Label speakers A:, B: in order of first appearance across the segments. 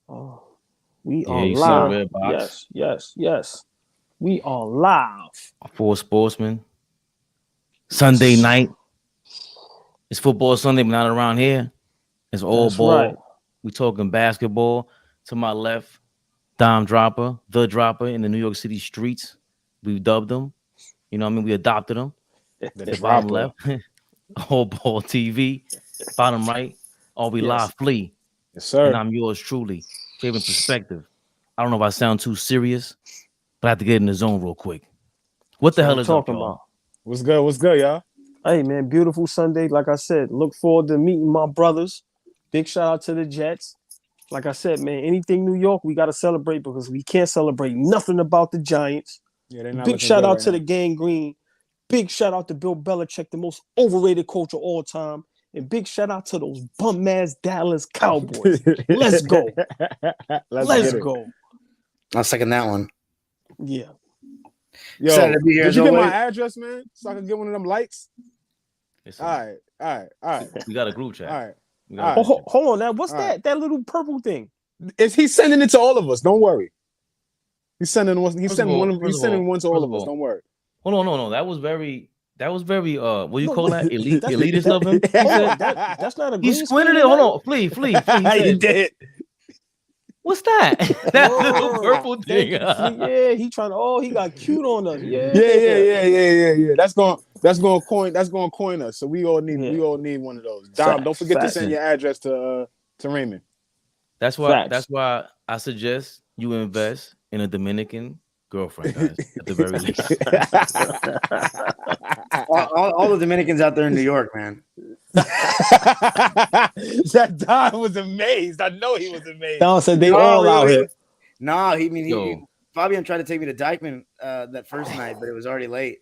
A: Oh, we
B: Yeah,
A: are
B: you see the
A: live.
B: red box
A: Yes, yes, yes. We are live.
B: for Sportsmen. Sunday night. It's football Sunday, but not around here. It's all
A: That's right.
B: ball. We talking basketball. To my left, Dime Dropper, the Dropper in the New York City streets. We dubbed him. You know what I mean? We adopted him.
C: The
B: The bottom
C: dropper.
B: left, all ball TV. Bottom right, all we
A: Yes.
B: live flea.
C: Yes,
B: And
C: sir.
B: I'm yours truly, Favorite Perspective. I don't know if I sound too serious, but I have to get in the zone real quick. What
A: That's
B: the
A: what
B: hell
A: I'm
B: is up,
A: talking
B: y'all?
A: about.
C: What's good? What's good, y'all?
A: Hey, man, beautiful Sunday. Like I said, look forward to meeting my brothers. Big shout out to the Jets. Like I said, man, anything New York, we got to celebrate because we can't celebrate nothing about the Giants.
C: Yeah, they're not
A: Big
C: looking
A: shout
C: good
A: out
C: right
A: to
C: now.
A: the Gang Green. Big shout out to Bill Belichick, the most overrated coach of all time. And big shout out to those bum ass Dallas Cowboys. Let's go.
C: Let's
A: Let's
C: get it.
A: go.
D: I'll second that one.
A: Yeah.
D: Excited
C: Yo,
D: to be here
C: did
D: as
C: you get my
D: always.
C: address, man? So I can get one of them lights?
B: Listen,
C: All right, all right, all right,
B: we got a group chat.
C: all right.
B: We got a
C: All
B: group
C: right.
B: chat.
A: Hold on. Now, what's
C: All right.
A: that? That little purple thing.
C: Is he sending it to all of us? Don't worry. He's sending one. He's
B: First of
C: sending
B: all-
C: one.
B: first
C: He's
B: of
C: sending
B: all-
C: one to
B: first
C: all
B: of
C: of us.
B: all-
C: Don't worry.
B: Hold on, no. That was very what do you
A: No,
B: call that?
A: that's-
B: Elitist
A: that-
B: of him? He
A: Hold
B: said
A: on. That's not a
B: he
A: green
B: squinted
A: screen
B: it.
A: or
B: Hold
A: nothing?
B: on, flea. He
C: He
B: said,
C: did.
B: what's that? That little
A: Word.
B: purple
A: Thank
B: thing.
A: you, Flea. Yeah, he trying to. Oh, he got cute on us. Yeah.
C: Yeah. That's going to coin us. So we all need one of those. Dom, don't forget to
A: Facts.
C: send your address to Raymond.
B: That's
A: Facts.
B: why I suggest you invest in a Dominican girlfriend, guys, at the very least.
D: All the Dominicans out there in New York, man.
C: That Don was amazed. I know he was amazed.
A: Don said they all out here.
D: No,
B: Yo.
D: Fabian tried to take me to Dykeman that first night, but it was already late.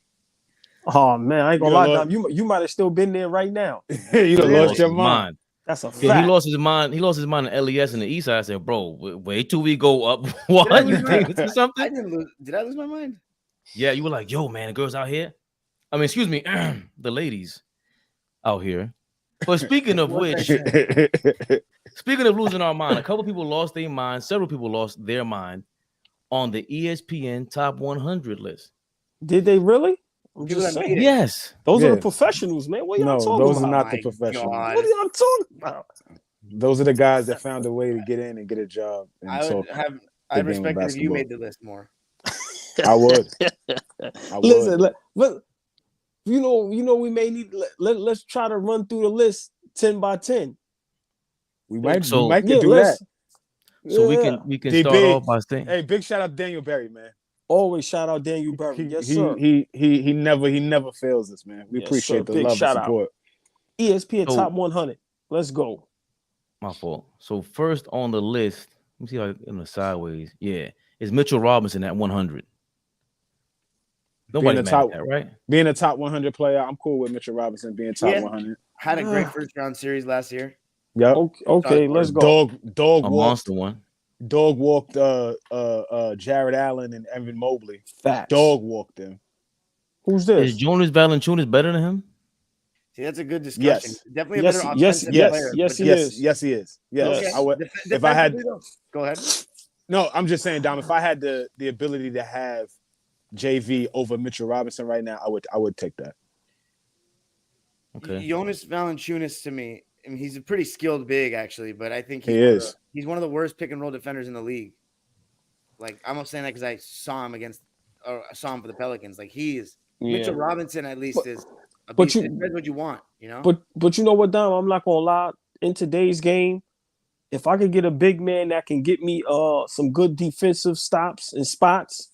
A: Oh man, I ain't gonna
C: You
A: lie,
C: know
A: Dom. You might have still been there right now.
C: You done
D: Really?
C: lost your mind.
A: That's a
B: Yeah,
A: fact.
B: he lost his mind. He lost his mind in LES in the East Side. I said, "Bro, wait till we go up." What?
D: Did I lose
B: You
D: my-
B: think it's something?
D: I didn't lose. Did I lose my mind?
B: Yeah, you were like, "Yo, man, the girls out here." I mean, excuse me, the ladies out here. But speaking of which, speaking of losing our mind, a couple people lost their mind. Several people lost their mind on the ESPN Top 100 list.
A: Did they really? I'm
D: People
A: just
D: that
A: saying.
D: made it.
B: Yes,
A: Those are
C: Yeah.
A: the professionals, man. What y'all
C: No,
A: talking
C: those
A: about?
C: are not
D: Oh
C: the
D: my
C: professionals.
D: God.
A: What are y'all talking about?
C: Those are the guys that found a way to get in and get a job. And
D: I'd
C: game of
D: respect it if you
C: basketball.
D: made the list more.
C: I would.
A: Listen, but you know, we may need let's try to run through the list 10 by 10.
C: we might
B: So-
C: do that.
B: so
A: yeah.
B: we can
C: D
B: start
C: Big.
B: off by saying,
C: Hey, big shout out to Daniel Berry, man.
A: Always shout out Daniel Berry.
C: He,
A: Yes,
C: he,
A: sir.
C: he never fails us, man. We
A: Yes,
C: appreciate
A: sir.
C: the
A: Big
C: love and
A: shout out.
C: support.
A: ESPN
B: So-
A: Top 100. Let's go.
B: my fault. So first on the list, let me see how in the sideways. Yeah, is Mitchell Robinson at 100. Nobody's
C: Being
B: mad
C: a
B: at
C: top-
B: that, right?
C: Being a top 100 player, I'm cool with Mitchell Robinson being top
D: Yeah.
C: 100.
D: Had a great first round series last year.
C: Yep.
A: Okay, let's go.
C: Dog
B: A
C: walked.
B: monster one.
C: Dog walked. Jared Allen and Evan Mobley.
A: Facts.
C: Dog walked them.
A: Who's
B: Is
A: this?
B: Jonas Valanciunas better than him?
D: See, that's a good discussion.
C: Yes.
D: Definitely a
A: Yes,
D: better
A: yes,
D: offensive
A: yes,
D: player.
A: yes,
D: but
A: he
C: Yes,
A: is.
C: yes, he is. Yes,
D: Okay.
C: I would.
D: If
C: I had-
D: defensively, though, go ahead.
C: No, I'm just saying, Dom. If I had the ability to have JV over Mitchell Robinson right now, I would take that.
B: Okay.
D: Jonas Valanciunas to me, I mean, he's a pretty skilled big actually, but I think
C: He is.
D: He's one of the worst pick and roll defenders in the league. Like I'm not saying that because I saw him for the Pelicans. Like he is.
A: Yeah.
D: Mitchell Robinson at least is. A
A: but
D: beast.
A: you-
D: It depends what you want, you know.
A: But you know what, Dom? I'm not gonna lie. In today's game, if I could get a big man that can get me some good defensive stops and spots,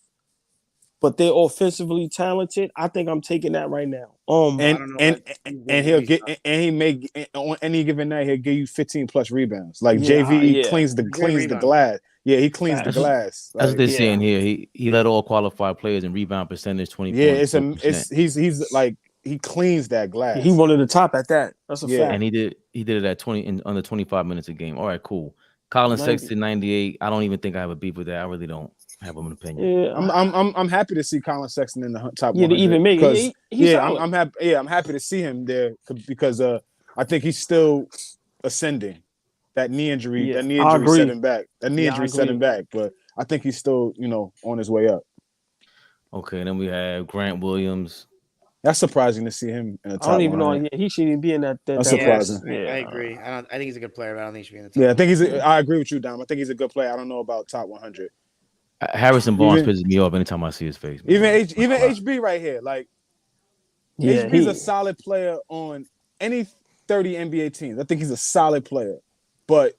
A: but they're offensively talented, I think I'm taking that right now.
D: I don't know
C: And
D: about-
C: and he'll get and he may on any given night he'll give you 15 plus rebounds. Like
A: Yeah,
C: JV
A: yeah.
C: cleans the
D: Great rebound.
C: glass. Yeah, he cleans the
A: Facts.
C: glass.
B: That's what
C: Like,
B: they're
A: yeah.
B: saying here. He led all qualified players in rebound percentage 20
C: yeah,
B: points.
C: he's like he cleans that glass.
A: He one of the top at that. That's a
C: Yeah.
A: fact.
B: and he did it at 20 in under 25 minutes a game. All right, cool. Colin
A: 90.
B: Sexton 98. I don't even think I have a beef with that. I really don't have an opinion.
A: Yeah,
C: I'm happy to see Colin Sexton in the top.
A: yeah, to
C: 100
A: even make it.
C: because-
A: He's
C: yeah,
A: solid.
C: I'm happy. Yeah, I'm happy to see him there because I think he's still ascending. that knee injury.
A: Yeah,
C: That knee
A: I
C: injury set
A: agree.
C: him back. That knee
A: Yeah, I
C: injury set
A: agree.
C: him back. But I think he's still, on his way up.
B: Okay, then we have Grant Williams.
C: That's surprising to see him in the
A: I
C: top
A: don't even know.
C: 100.
A: Yeah, he shouldn't even be in that
C: That's
A: list.
C: surprising.
D: I
A: Yeah,
D: agree. I think he's a good player, but I don't think he should be in the top.
C: Yeah, I think I agree with you, Dom. I think he's a good player. I don't know about top 100.
B: Harrison Barnes
C: Even-
B: pisses me off anytime I see his face. Man.
C: Even HB right here, like
A: yeah.
C: HB's a solid player on any 30 NBA teams. I think he's a solid player, but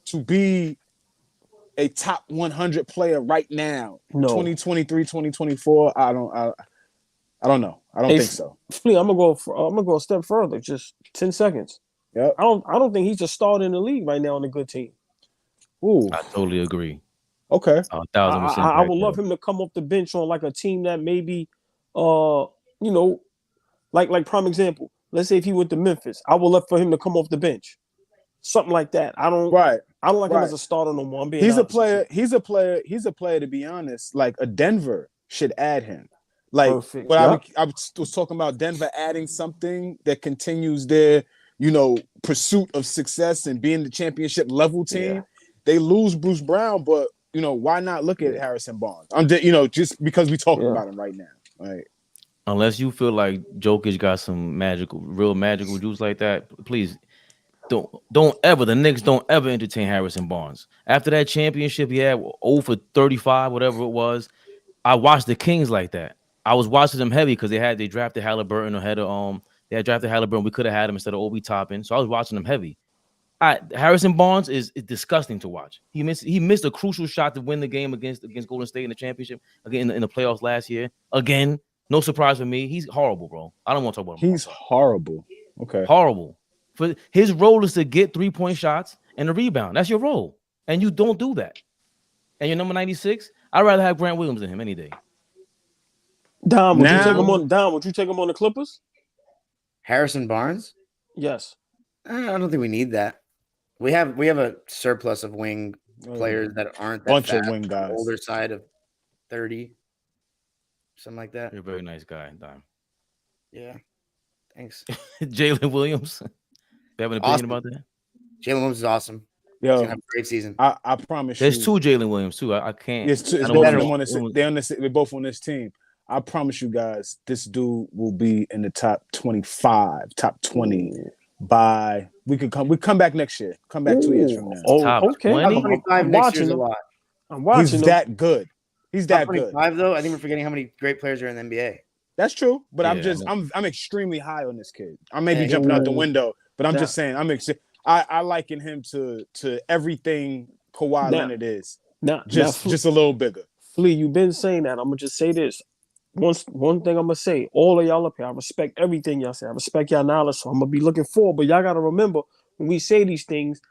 C: to be a top 100 player right now,
A: No.
C: 2023, 2024, I don't know. I don't think so.
A: Flea, I'm gonna go a step further. Just 10 seconds.
C: Yep.
A: I don't think he's a starter in the league right now on a good team.
C: Ooh.
B: I totally agree.
C: Okay.
B: 1,000%.
A: I would love him to come off the bench on like a team that maybe, like prime example. Let's say if he went to Memphis, I would love for him to come off the bench, something like that. I don't like him as a starter no more.
C: He's a player. He's a player. To be honest, like a Denver should add him. Like
A: Perfect.
C: what
A: Yep.
C: I was talking about, Denver adding something that continues their pursuit of success and being the championship level team.
A: Yeah.
C: They lose Bruce Brown, but why not look at Harrison Barnes? Just because we talking about him right now. Right.
B: Unless you feel like Jokic got some real magical juice like that, please don't ever. The Knicks don't ever entertain Harrison Barnes. After that championship he had 0 for 35, whatever it was, I watched the Kings like that. I was watching them heavy because they drafted Halliburton ahead of they had drafted Halliburton. We could have had him instead of Obi Toppin, so I was watching them heavy. Harrison Barnes is disgusting to watch. He missed a crucial shot to win the game against Golden State in the championship again in the playoffs last year. Again, no surprise for me. He's horrible, bro. I don't want to talk about him.
C: He's horrible. Okay.
B: Horrible. For his role is to get 3-point shots and a rebound. That's your role, and you don't do that. And you're number 96. I'd rather have Grant Williams than him any day.
A: Dom, would you take him on? Dom, would you take him on the Clippers?
D: Harrison Barnes?
A: Yes.
D: I don't think we need that. We have a surplus of wing players that aren't that
C: bunch
D: fast,
C: of wing guys,
D: older side of 30, something like that.
B: You're a very nice guy, Dom.
D: Yeah, thanks.
B: Jalen Williams. You have an opinion about that?
D: Jalen Williams is awesome.
C: Yo,
D: he's gonna have a great season.
C: I promise
B: There's
C: you.
B: two Jalen Williams too. I can't.
C: It's both of them they're both on this team. I promise you guys, this dude will be in the top 25, top 20 by we come back next year. Come back 2 years from now.
A: Oh,
B: top
A: okay.
B: 20?
A: I'm watching
D: a lot.
A: I'm watching.
C: He's that good. He's that good.
D: Though, I think we're forgetting how many great players are in the NBA.
C: That's true, but
B: Yeah,
C: I'm extremely high on this kid. I may be jumping out the window, but I'm just saying I liken him to everything Kawhi Leonard is. Just a little bigger.
A: Flea, you've been saying that. I'm gonna just say this. One thing I'm gonna say, all of y'all up here, I respect everything y'all say. I respect y'all knowledge, so I'm gonna be looking forward. But y'all gotta remember when we say these things,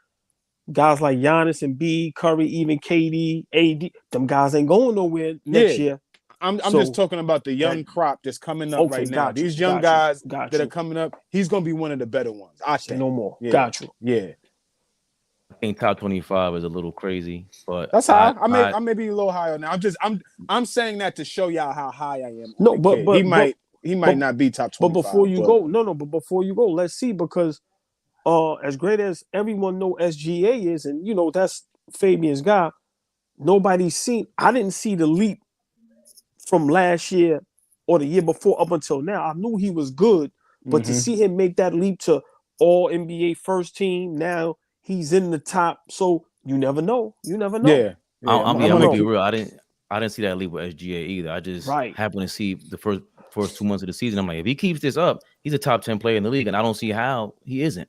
A: guys like Giannis and B, Curry, even KD, AD, them guys ain't going nowhere next year.
C: I'm just talking about the young crop that's coming up right now. These young guys that are coming up, he's gonna be one of the better ones. I think.
A: No more.
C: Yeah.
A: Got you.
C: Yeah.
B: I think top 25 is a little crazy, but
C: that's high. I may be a little higher now. I'm saying that to show y'all how high I am.
A: No, but
C: he might not be top 25.
A: But before you go, but before you go, let's see, because as great as everyone know SGA is, and that's Fabian's guy, I didn't see the leap from last year or the year before up until now. I knew he was good, but to see him make that leap to all NBA first team, now he's in the top. So you never know.
B: Yeah. I'm gonna be real. I didn't see that leap with SGA either. I just happened to see the first 2 months of the season. I'm like, if he keeps this up, he's a top 10 player in the league, and I don't see how he isn't.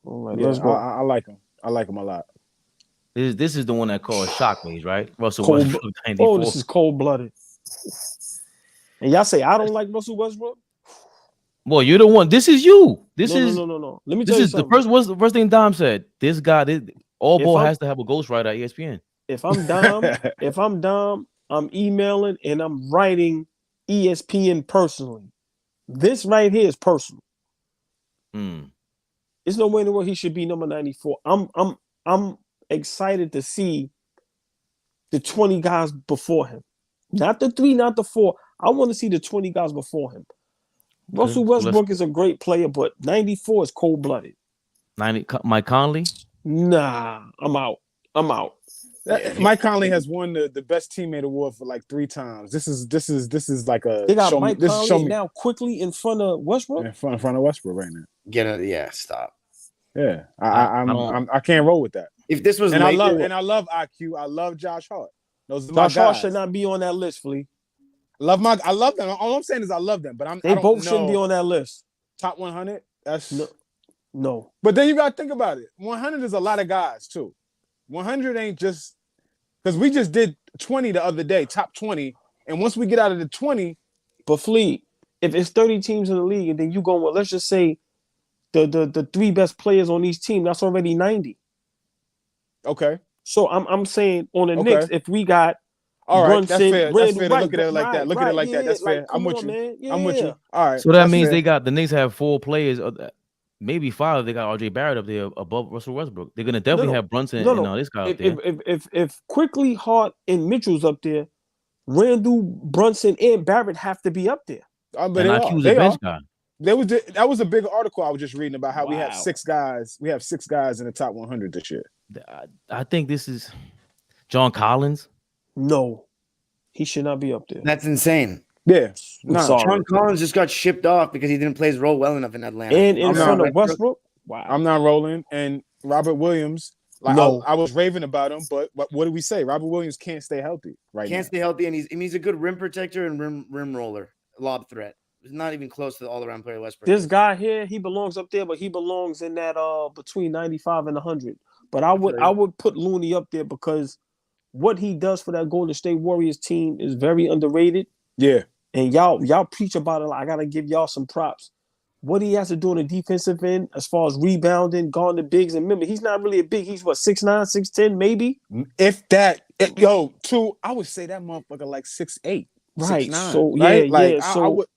A: All right, let's go.
C: I like him. I like him a lot.
B: This is the one that called Shockwaves, right? Russell Westbrook. 94.
A: Oh, this is cold-blooded. And y'all say I don't like Russell Westbrook?
B: Well, you're the one. This is you.
A: No. Let me tell you something.
B: What's the first thing Dom said? This guy, all ball has to have a ghostwriter at ESPN.
A: If I'm Dom, I'm emailing and I'm writing ESPN personally. This right here is personal. There's no way in the world he should be number 94. I'm excited to see the 20 guys before him. Not the 3, not the 4. I want to see the 20 guys before him. Russell Westbrook is a great player, but 94 is cold-blooded.
B: Mike Conley.
A: Nah, I'm out.
C: Mike Conley has won the best teammate award for like 3 times. This is like a
A: They got
C: show me.
A: Mike
C: This is show
A: Conley
C: me
A: now quickly in front of Westbrook.
C: in front of Westbrook right now.
D: Stop.
C: Yeah,
B: I
C: I can't roll with that.
D: If this was
C: And I love IQ. I love Josh Hart. Those are my
A: Josh Hart
C: guys.
A: should not be on that list, Flea.
C: I love them. All I'm saying is I love them, but
A: They both shouldn't be on that list.
C: Top 100. That's
A: no.
C: But then you got to think about it. 100 is a lot of guys too. 100 ain't just because we just did 20 the other day, top 20, and once we get out of the 20,
A: but Flea, if it's 30 teams in the league, and then you go with, let's just say the 3 best players on each team, that's already 90.
C: Okay.
A: So I'm saying on the Knicks, if we got
C: all right,
A: Brunson,
C: that's fair. That's fair to
A: right,
C: look at it like that. Look at it like that. That's fair.
A: Like,
C: I'm with you.
A: Man. Yeah.
C: I'm with you. All right.
B: So that means they got the Knicks have 4 players, maybe 5. They got RJ Barrett up there above Russell Westbrook. They're gonna definitely have Brunson and this guy up there.
A: If Quickly, Hart, and Mitchell's up there, Randall, Brunson, and Barrett have to be up there.
B: And IQ's a bench guy.
C: That was a big article I was just reading about how we have 6 guys. We have 6 guys in the top 100 this year.
B: I think this is John Collins.
A: No, he should not be up there.
D: That's insane.
C: Yeah,
D: John Collins just got shipped off because he didn't play his role well enough in Atlanta.
A: And in front of Westbrook. Wow,
C: I'm not rolling. And Robert Williams. I was raving about him, but what do we say? Robert Williams can't stay healthy
D: Can't stay healthy, and he's a good rim protector and rim roller, lob threat. He's not even close to the all-around player Westbrook.
A: This guy here, he belongs up there, but he belongs in that between 95 and 100. But I would put Looney up there because what he does for that Golden State Warriors team is very underrated.
C: Yeah.
A: And y'all preach about it. I gotta give y'all some props. What he has to do on the defensive end, as far as rebounding, guarding the bigs, and remember, he's not really a big. He's 6'9", 6'10", maybe.
C: If that, I would say that motherfucker like 6'8",
A: right?
C: 6'9",
A: so
C: right?
A: I would.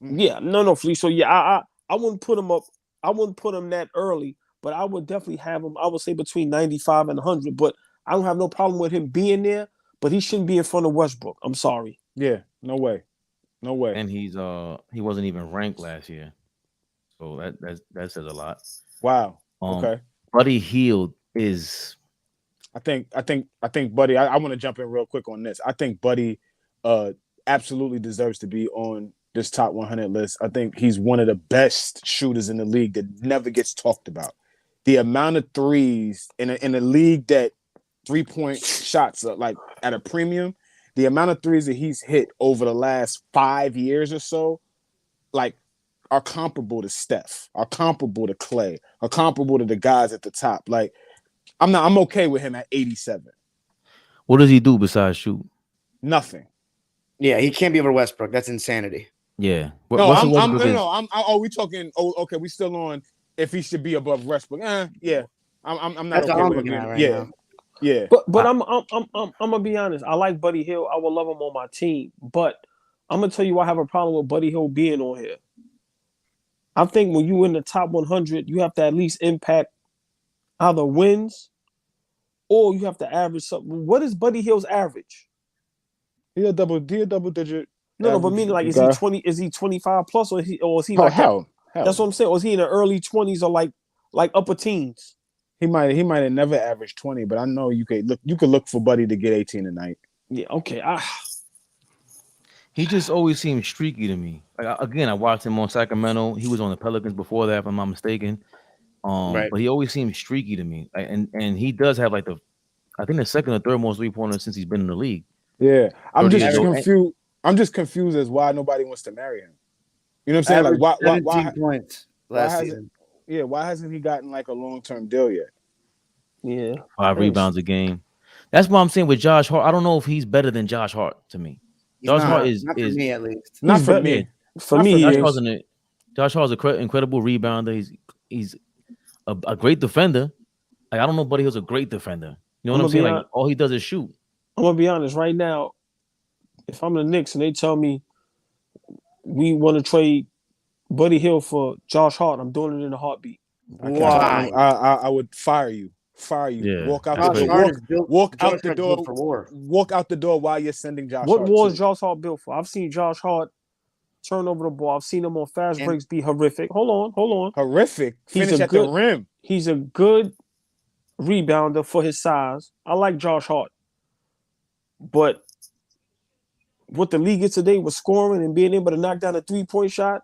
A: Yeah, no, Flea. So yeah, I wouldn't put him up. I wouldn't put him that early, but I would definitely have him. I would say between 95 and 100. But I don't have no problem with him being there. But he shouldn't be in front of Westbrook. I'm sorry.
C: Yeah, no way.
B: And he wasn't even ranked last year, so that says a lot.
C: Wow. Okay.
B: Buddy Hield is.
C: I think Buddy. I want to jump in real quick on this. I think Buddy, absolutely deserves to be on this top 100 list. I think he's one of the best shooters in the league that never gets talked about. The amount of threes in a league that 3-point shots are like at a premium. The amount of threes that he's hit over the last 5 years or so, like, are comparable to Steph, are comparable to Clay, are comparable to the guys at the top. Like, I'm okay with him at 87.
B: What does he do besides shoot?
C: Nothing.
D: Yeah, he can't be over Westbrook. That's insanity.
B: Yeah.
C: We talking. Oh, okay. We still on if he should be above Westbrook. Yeah. I'm not.
D: That's
C: okay
D: what I'm
C: with
D: looking
C: him.
D: at right
C: Yeah.
D: now.
C: Yeah.
A: But I'm gonna be honest. I like Buddy Hield. I would love him on my team. But I'm gonna tell you, I have a problem with Buddy Hield being on here. I think when you in the top 100, you have to at least impact either wins or you have to average something. What is Buddy Hield's average?
C: He a double digit.
A: No, but meaning like is he 20? Is he 25 plus or is he like
C: hell?
A: That's what I'm saying. Or is he in the early 20s or like upper teens?
C: He might have never averaged 20, but I know you could look for Buddy to get 18 tonight.
A: Yeah, okay.
B: He just always seemed streaky to me. Like, again, I watched him on Sacramento. He was on the Pelicans before that, if I'm not mistaken.
D: Right.
B: But he always seemed streaky to me. Like, and he does have like I think the second or third most 3-pointers since he's been in the league.
C: Yeah, I'm just confused. I'm just confused as why nobody wants to marry him. You know what I'm saying? Like why
D: 17 points last season.
C: Yeah, why hasn't he gotten like a long-term deal yet?
A: Yeah.
B: 5 rebounds a game. That's what I'm saying with Josh Hart. I don't know if he's better than Josh Hart to me. Josh Hart is
D: not for me at least.
C: Not for me.
A: For me,
B: Josh Hart's an incredible rebounder. He's a great defender. Like, I don't know, Buddy Hield's a great defender. You know what I'm saying? Like, all he does is shoot.
A: I'm gonna be honest right now. If I'm the Knicks and they tell me we want to trade Buddy Hield for Josh Hart, I'm doing it in a heartbeat.
D: Why?
C: I would fire you.
B: Yeah.
C: Walk out the door. Walk out the door. Walk out the door while you're sending Josh Hart.
A: What war is Josh Hart built for? I've seen Josh Hart turn over the ball. I've seen him on fast
D: And-
A: breaks be horrific. Hold on.
C: Horrific. Finish at the rim.
A: He's a good rebounder for his size. I like Josh Hart. But what the league is today with scoring and being able to knock down a 3-point shot,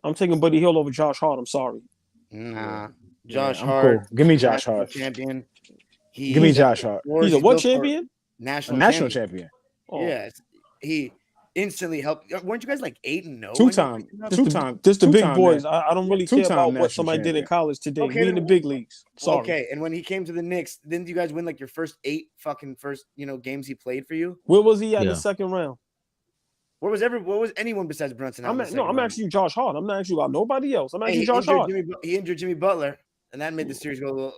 A: I'm taking Buddy Hield over Josh Hart. I'm sorry.
D: Nah. Josh
C: I'm
D: Hart.
C: cool. Give me Josh Hart.
D: Champion.
C: Give me Josh Hart.
A: He's a what champion?
D: National
C: champion.
A: Oh.
D: Yes. He instantly helped. Weren't you guys like 8-0?
C: Two-time.
A: Just the big boys. I don't really care about what somebody did in college today.
D: Okay,
A: we in the big leagues. Sorry.
D: Okay, and when he came to the Knicks, didn't you guys win like your first 8 games he played for you?
A: Where was he at in the second round?
D: What was anyone besides Brunson?
A: I'm asking you Josh Hart. I'm not asking you about nobody else. I'm asking you Josh Hart.
D: He injured Jimmy Butler, and that made the series go a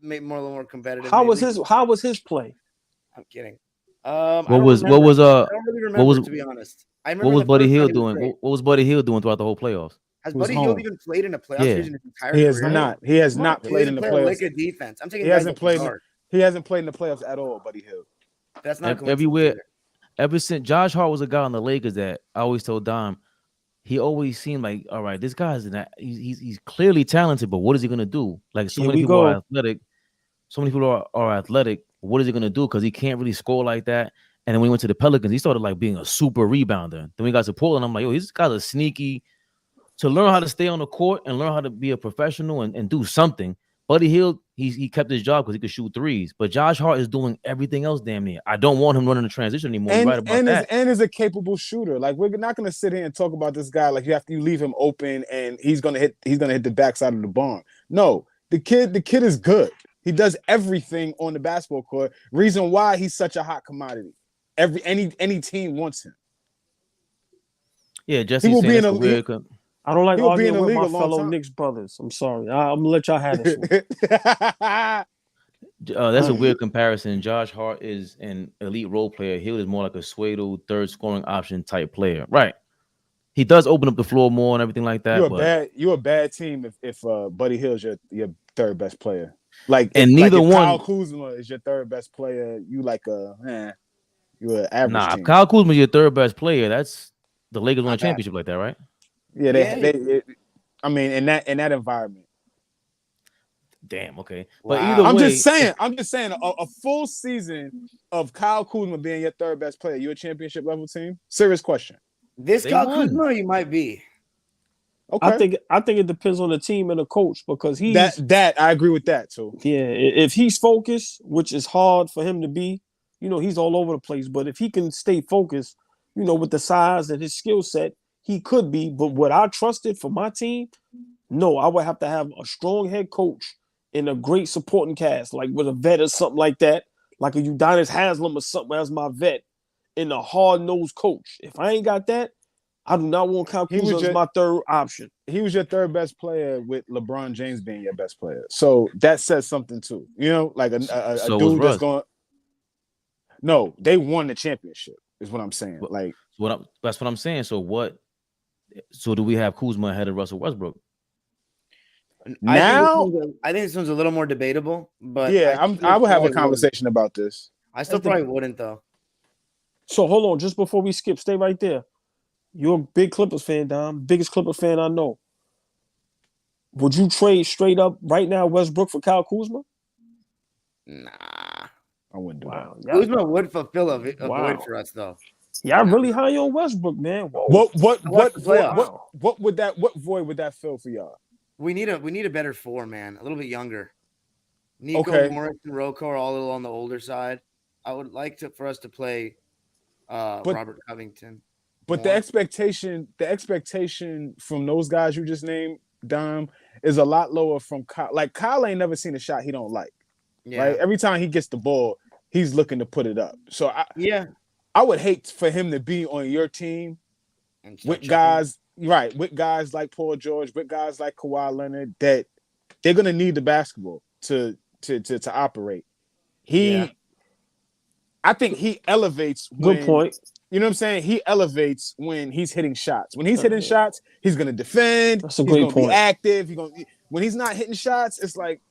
D: little more competitive.
A: How was his play?
D: I'm kidding.
B: What was
D: I don't really remember, to be honest.
B: What was Buddy Hield doing? What was Buddy Hield doing throughout the whole playoffs?
D: Has Buddy Hield even played in a playoff series in his entire
C: career? He has not played in the playoffs.
D: Like a defense. I'm taking.
C: He hasn't played in the playoffs at all, Buddy Hield.
D: That's not
B: everywhere. Ever since Josh Hart was a guy on the Lakers that I always told Dom, he always seemed like, all right, this guy's he's clearly talented, but what is he gonna do? Like so many people are athletic. So many people are athletic. What is he gonna do? Because he can't really score like that. And then when he went to the Pelicans, he started like being a super rebounder. Then we got to Portland. I'm like, yo, this guy's a sneaky. To learn how to stay on the court and learn how to be a professional and do something. Buddy Hield, he kept his job because he could shoot threes. But Josh Hart is doing everything else damn near. I don't want him running the transition anymore.
C: And,
B: right about that.
C: And is a capable shooter. Like we're not gonna sit here and talk about this guy like you leave him open and he's gonna hit the backside of the barn. No, the kid is good. He does everything on the basketball court. Reason why he's such a hot commodity. Any team wants him.
B: Yeah, Jesse will be in a weird.
A: I don't like arguing with my fellow Knicks brothers. I'm sorry. I'm gonna let y'all have this one.
B: That's a weird comparison. Josh Hart is an elite role player. Hield is more like a pseudo third scoring option type player. Right. He does open up the floor more and everything like that.
C: You're a bad team if Buddy Hield's your third best player. Like
B: neither one.
C: Kyle Kuzma is your third best player. You you're an average team.
B: If Kyle Kuzma is your third best player, that's the Lakers won a championship like that, right?
C: Yeah, they in that environment.
B: Damn, okay.
C: But either way, I'm just saying a full season of Kyle Kuzma being your third best player, you a championship level team? Serious question.
D: Kyle Kuzma, you might be.
C: Okay.
A: I think it depends on the team and the coach because he's
C: that I agree with that too.
A: Yeah, if he's focused, which is hard for him to be, he's all over the place. But if he can stay focused, with the size and his skill set, he could be. But what I trusted for my team, no, I would have to have a strong head coach and a great supporting cast, like with a vet or something like that, like a Udonis Haslem or something as my vet, and a hard-nosed coach. If I ain't got that, I do not want Kyle Kuzma as my third option.
C: He was your third best player with LeBron James being your best player. So that says something too. Like a dude that's going. No, they won the championship, is what I'm saying.
B: That's what I'm saying. So do we have Kuzma ahead of Russell Westbrook?
C: Now
D: I think this one's a little more debatable, but
C: yeah, I would have a conversation about this.
D: I still probably wouldn't though.
A: So hold on, just before we skip, stay right there. You're a big Clippers fan, Dom. Biggest Clippers fan I know. Would you trade straight up right now Westbrook for Kyle Kuzma?
D: Nah,
C: I wouldn't do that.
D: Kuzma would fulfill a void for us though.
A: Yeah, I'm really high on Westbrook, man.
C: Whoa. What void would that fill for y'all?
D: We need a better four, man. A little bit younger. Nico, Morris, and Rocco are all a little on the older side. I would like for us to play Robert Covington.
C: But the expectation from those guys you just named, Dom, is a lot lower from Kyle. Like Kyle ain't never seen a shot he don't like. Yeah. Right? Every time he gets the ball, he's looking to put it up. So I would hate for him to be on your team with guys, with guys like Paul George, with guys like Kawhi Leonard, that they're gonna need the basketball to operate. I think he elevates.
A: Good point.
C: You know what I'm saying? He elevates when he's hitting shots. When he's hitting shots, he's gonna defend.
A: That's a great point.
C: Be active. When he's not hitting shots, it's like,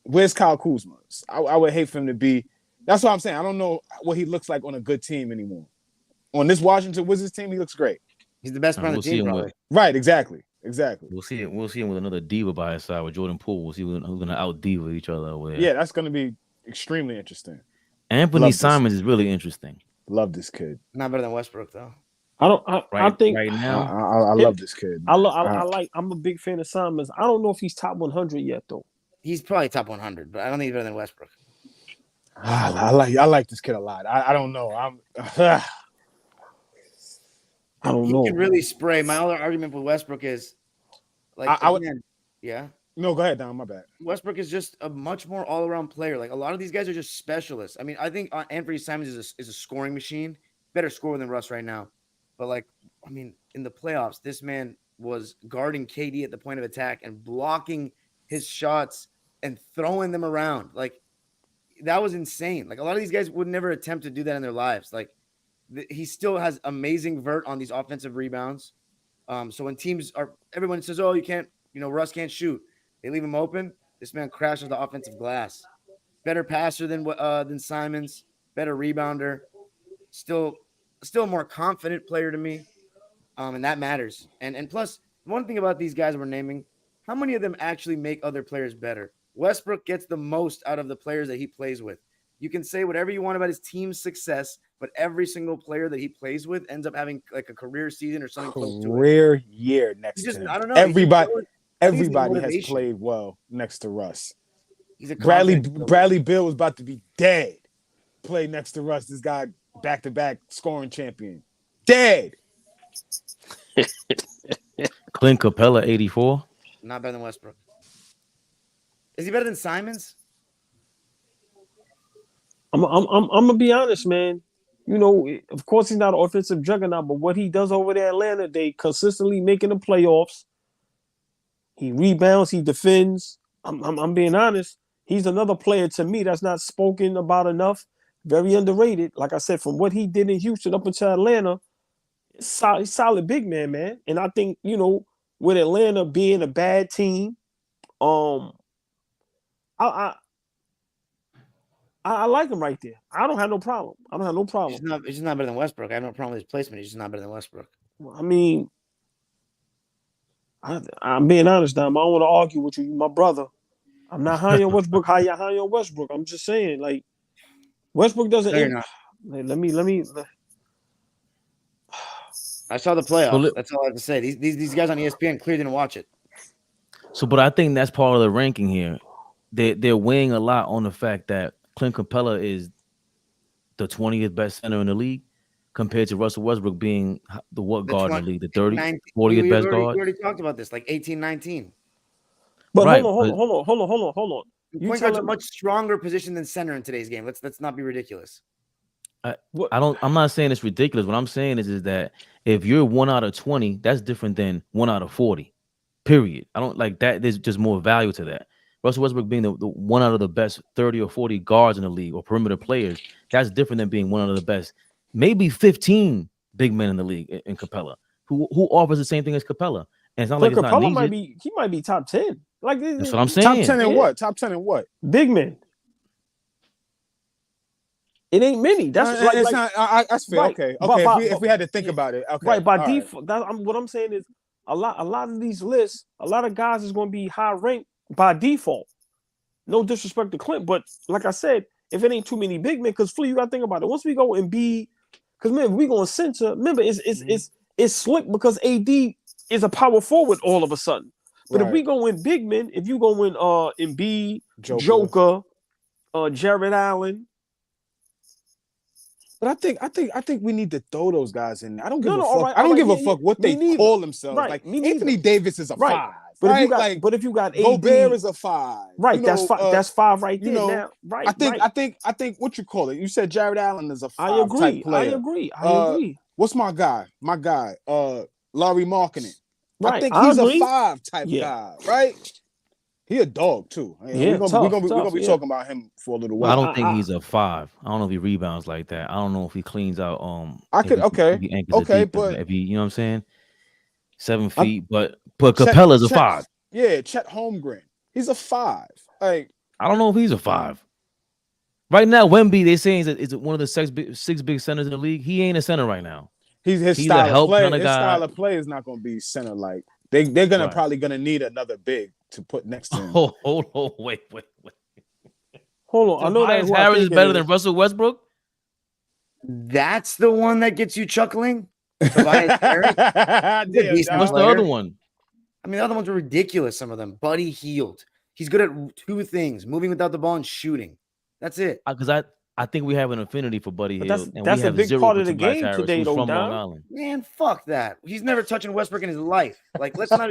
C: where's Kyle Kuzma? I would hate for him to be. That's what I'm saying. I don't know what he looks like on a good team anymore. On this Washington Wizards team, he looks great.
D: He's the best player on the team, probably.
C: Right, exactly.
B: We'll see him with another diva by his side with Jordan Poole. We'll see who's gonna out diva each other over there.
C: Yeah, that's gonna be extremely interesting.
B: Anthony Simons is really interesting.
C: Love this kid.
D: Not better than Westbrook though.
A: I think
B: right now
C: I love this kid.
A: I'm a big fan of Simons. I don't know if he's top 100 yet though.
D: He's probably top 100, but I don't think he's better than Westbrook.
C: I like this kid a lot. I don't know.
A: I don't know.
D: He can really spray. My other argument with Westbrook is like yeah.
C: No, go ahead, Don. My bad.
D: Westbrook is just a much more all-around player. Like a lot of these guys are just specialists. I mean, I think Anthony Simons is a scoring machine. Better scorer than Russ right now. But like, I mean, in the playoffs, this man was guarding KD at the point of attack and blocking his shots and throwing them around. Like that was insane. Like a lot of these guys would never attempt to do that in their lives. Like he still has amazing vert on these offensive rebounds. So when everyone says, "Oh, you can't, Russ can't shoot," they leave him open. This man crashes the offensive glass. Better passer than Simons. Better rebounder. Still a more confident player to me, and that matters. And plus, one thing about these guys we're naming, how many of them actually make other players better? Westbrook gets the most out of the players that he plays with. You can say whatever you want about his team's success, but every single player that he plays with ends up having like a career season or something close to it.
C: Career year next to him. I don't know. Everybody has played well next to Russ. Bradley Beal was about to be dead. Played next to Russ. This guy back-to-back scoring champion. Dead.
B: Clint Capella, 84.
D: Not better than Westbrook. Is he better than Simons?
A: I'm gonna be honest, man. Of course he's not an offensive juggernaut, but what he does over there in Atlanta, they consistently making the playoffs. He rebounds, he defends. I'm being honest. He's another player to me that's not spoken about enough. Very underrated. Like I said, from what he did in Houston up until Atlanta, solid big man. And I think, with Atlanta being a bad team, I like him right there. I don't have no problem.
D: He's just not better than Westbrook. I have no problem with his placement. He's just not better than Westbrook.
A: I mean, I'm being honest, Dom. I don't want to argue with you. You're my brother. I'm not high on Westbrook. High on Westbrook. I'm just saying, like, Westbrook doesn't. Let me.
D: I saw the playoffs. That's all I have to say. These guys on ESPN clearly didn't watch it.
B: So, but I think that's part of the ranking here. They're weighing a lot on the fact that Clint Capella is the 20th best center in the league compared to Russell Westbrook being the guard in the league, the 40th best guard.
D: We already talked about this, like 18, 19.
A: But right, hold on.
D: Point guard's a much stronger position than center in today's game. Let's not be ridiculous.
B: I'm not saying it's ridiculous. What I'm saying is that if you're 1 out of 20, that's different than 1 out of 40. Period. I don't like that. There's just more value to that. Russell Westbrook being the one out of the best 30 or 40 guards in the league or perimeter players, that's different than being one of the best, maybe 15 big men in the league in Capella, who offers the same thing as Capella. And it's not like
A: Capella
B: it's not
A: he might be top 10. Like
B: that's what I'm saying.
C: Top 10 in what?
A: Big men. It ain't many. That's
C: that's fair. Right. Okay. If we had to think about it, okay.
A: Right. By default, what I'm saying is a lot of these lists, a lot of guys is going to be high ranked by default. No disrespect to Clint, but like I said, if it ain't too many big men, because Flea, you got to think about it. Once we go and be, because remember we going center. Remember it's slick because AD is a power forward all of a sudden. But if we go in big men, if you go in Embiid, Joker, Jared Allen.
C: But I think we need to throw those guys in. I don't give a fuck. I don't give a fuck what they call themselves. Right, like Anthony Davis is a 5. But
A: if you got AD,
C: Gobert is a 5.
A: Right, that's 5. That's 5 right there. Now, right.
C: I think what you call it. You said Jared Allen is a 5
A: I agree.
C: Type player.
A: I agree.
C: What's my guy? Larry Markkinen.
A: Right.
C: I think he's a 5 type guy. Right. He a dog too. We're gonna be talking about him for a little while.
B: I don't think he's a 5. I don't know if he rebounds like that. I don't know if he cleans out.
C: But
B: if he, you know what I'm saying, 7 feet. But Capella's a 5.
C: Yeah, Chet Holmgren. He's a 5. Like
B: I don't know if he's a 5. Right now, Wemby, they're saying is one of the 6 big centers in the league. He ain't a center right now.
C: his
B: He's a
C: style of
B: help
C: play.
B: kind of
C: His
B: guy.
C: style of play is not going to be center like. They're gonna
B: Right.
C: probably gonna need another big to put next to him.
B: Oh, hold on, wait.
A: Hold on. I know that
B: Tobias
A: who I
B: Harris
A: think
B: is better than Russell Westbrook.
D: That's the one that gets you chuckling. Tobias Harris.
C: Damn,
D: decent
C: dog.
B: What's the
D: player.
B: other one?
D: I mean, the other ones are ridiculous. Some of them. Buddy Hield. He's good at two things: moving without the ball and shooting. That's it.
B: Because I think we have an affinity for Buddy
A: But
B: Hield, and
A: that's
B: we
A: a
B: have
A: big
B: zero
A: part
B: for
A: of the
B: Tobias
A: game
B: Harris,
A: today,
B: who's
A: though,
B: from Long
A: Don.
B: Island.
D: Man, fuck that. He's never touching Westbrook in his life. Like, let's not.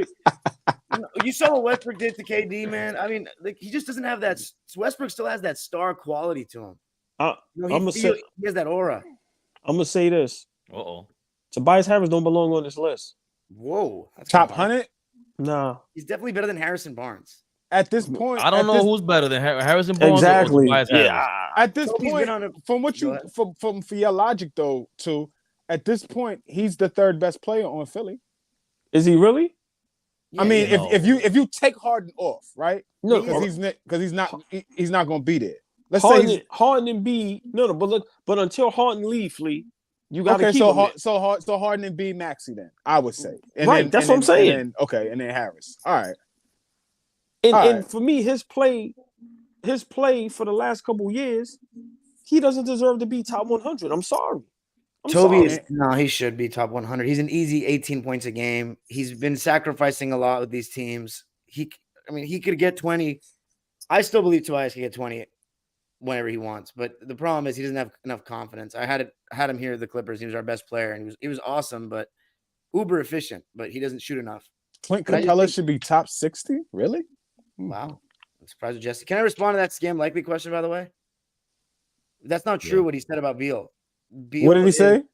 D: You saw what Westbrook did to KD, man. I mean, like, he just doesn't have that. Westbrook still has that star quality to him. He has that aura.
A: I'm gonna say this.
B: Uh-oh.
A: Tobias Harris don't belong on this list.
D: Whoa, that's
C: Top
D: kinda hard.
C: 100
A: Nah.
D: He's definitely better than Harrison Barnes.
C: at this point.
B: I don't know who's better than Harrison Barnes or Tobias Harris.
A: Yeah.
C: At this
D: Toby's
C: point,
D: been on a-
C: from what
D: Go
C: you
D: ahead.
C: from for your logic though, too, at this point, he's the third best player on Philly.
A: Is he really?
C: I mean,
B: yeah.
C: if you take Harden off, right?
A: No,
C: Because he's not going to be there. Let's say he's,
A: Harden and B. No, but until Harden leave, Flea, you got to
C: okay.
A: keep him there.
C: So Harden and B Maxey then I would say. And
A: Right, that's what I'm saying.
C: And then Harris. All right.
A: And for me, his play for the last couple of years, he doesn't deserve to be top 100. I'm sorry.
D: He should be top 100. He's an easy 18 points a game. He's been sacrificing a lot with these teams. He could get 20. I still believe Tobias can get 20 whenever he wants, but the problem is he doesn't have enough confidence. I had him here at the Clippers. He was our best player, and he was awesome, but uber efficient, but he doesn't shoot enough.
C: Clint Capella should be top 60? Really?
D: Wow. I'm surprised with Jesse. Can I respond to that scam likely question, by the way? That's not true what he said about Beal.
C: What did he say?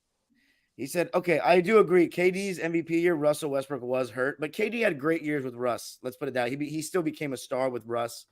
D: He said, okay, I do agree. KD's MVP year, Russell Westbrook was hurt, but KD had great years with Russ. Let's put it that. He still became a star with Russ,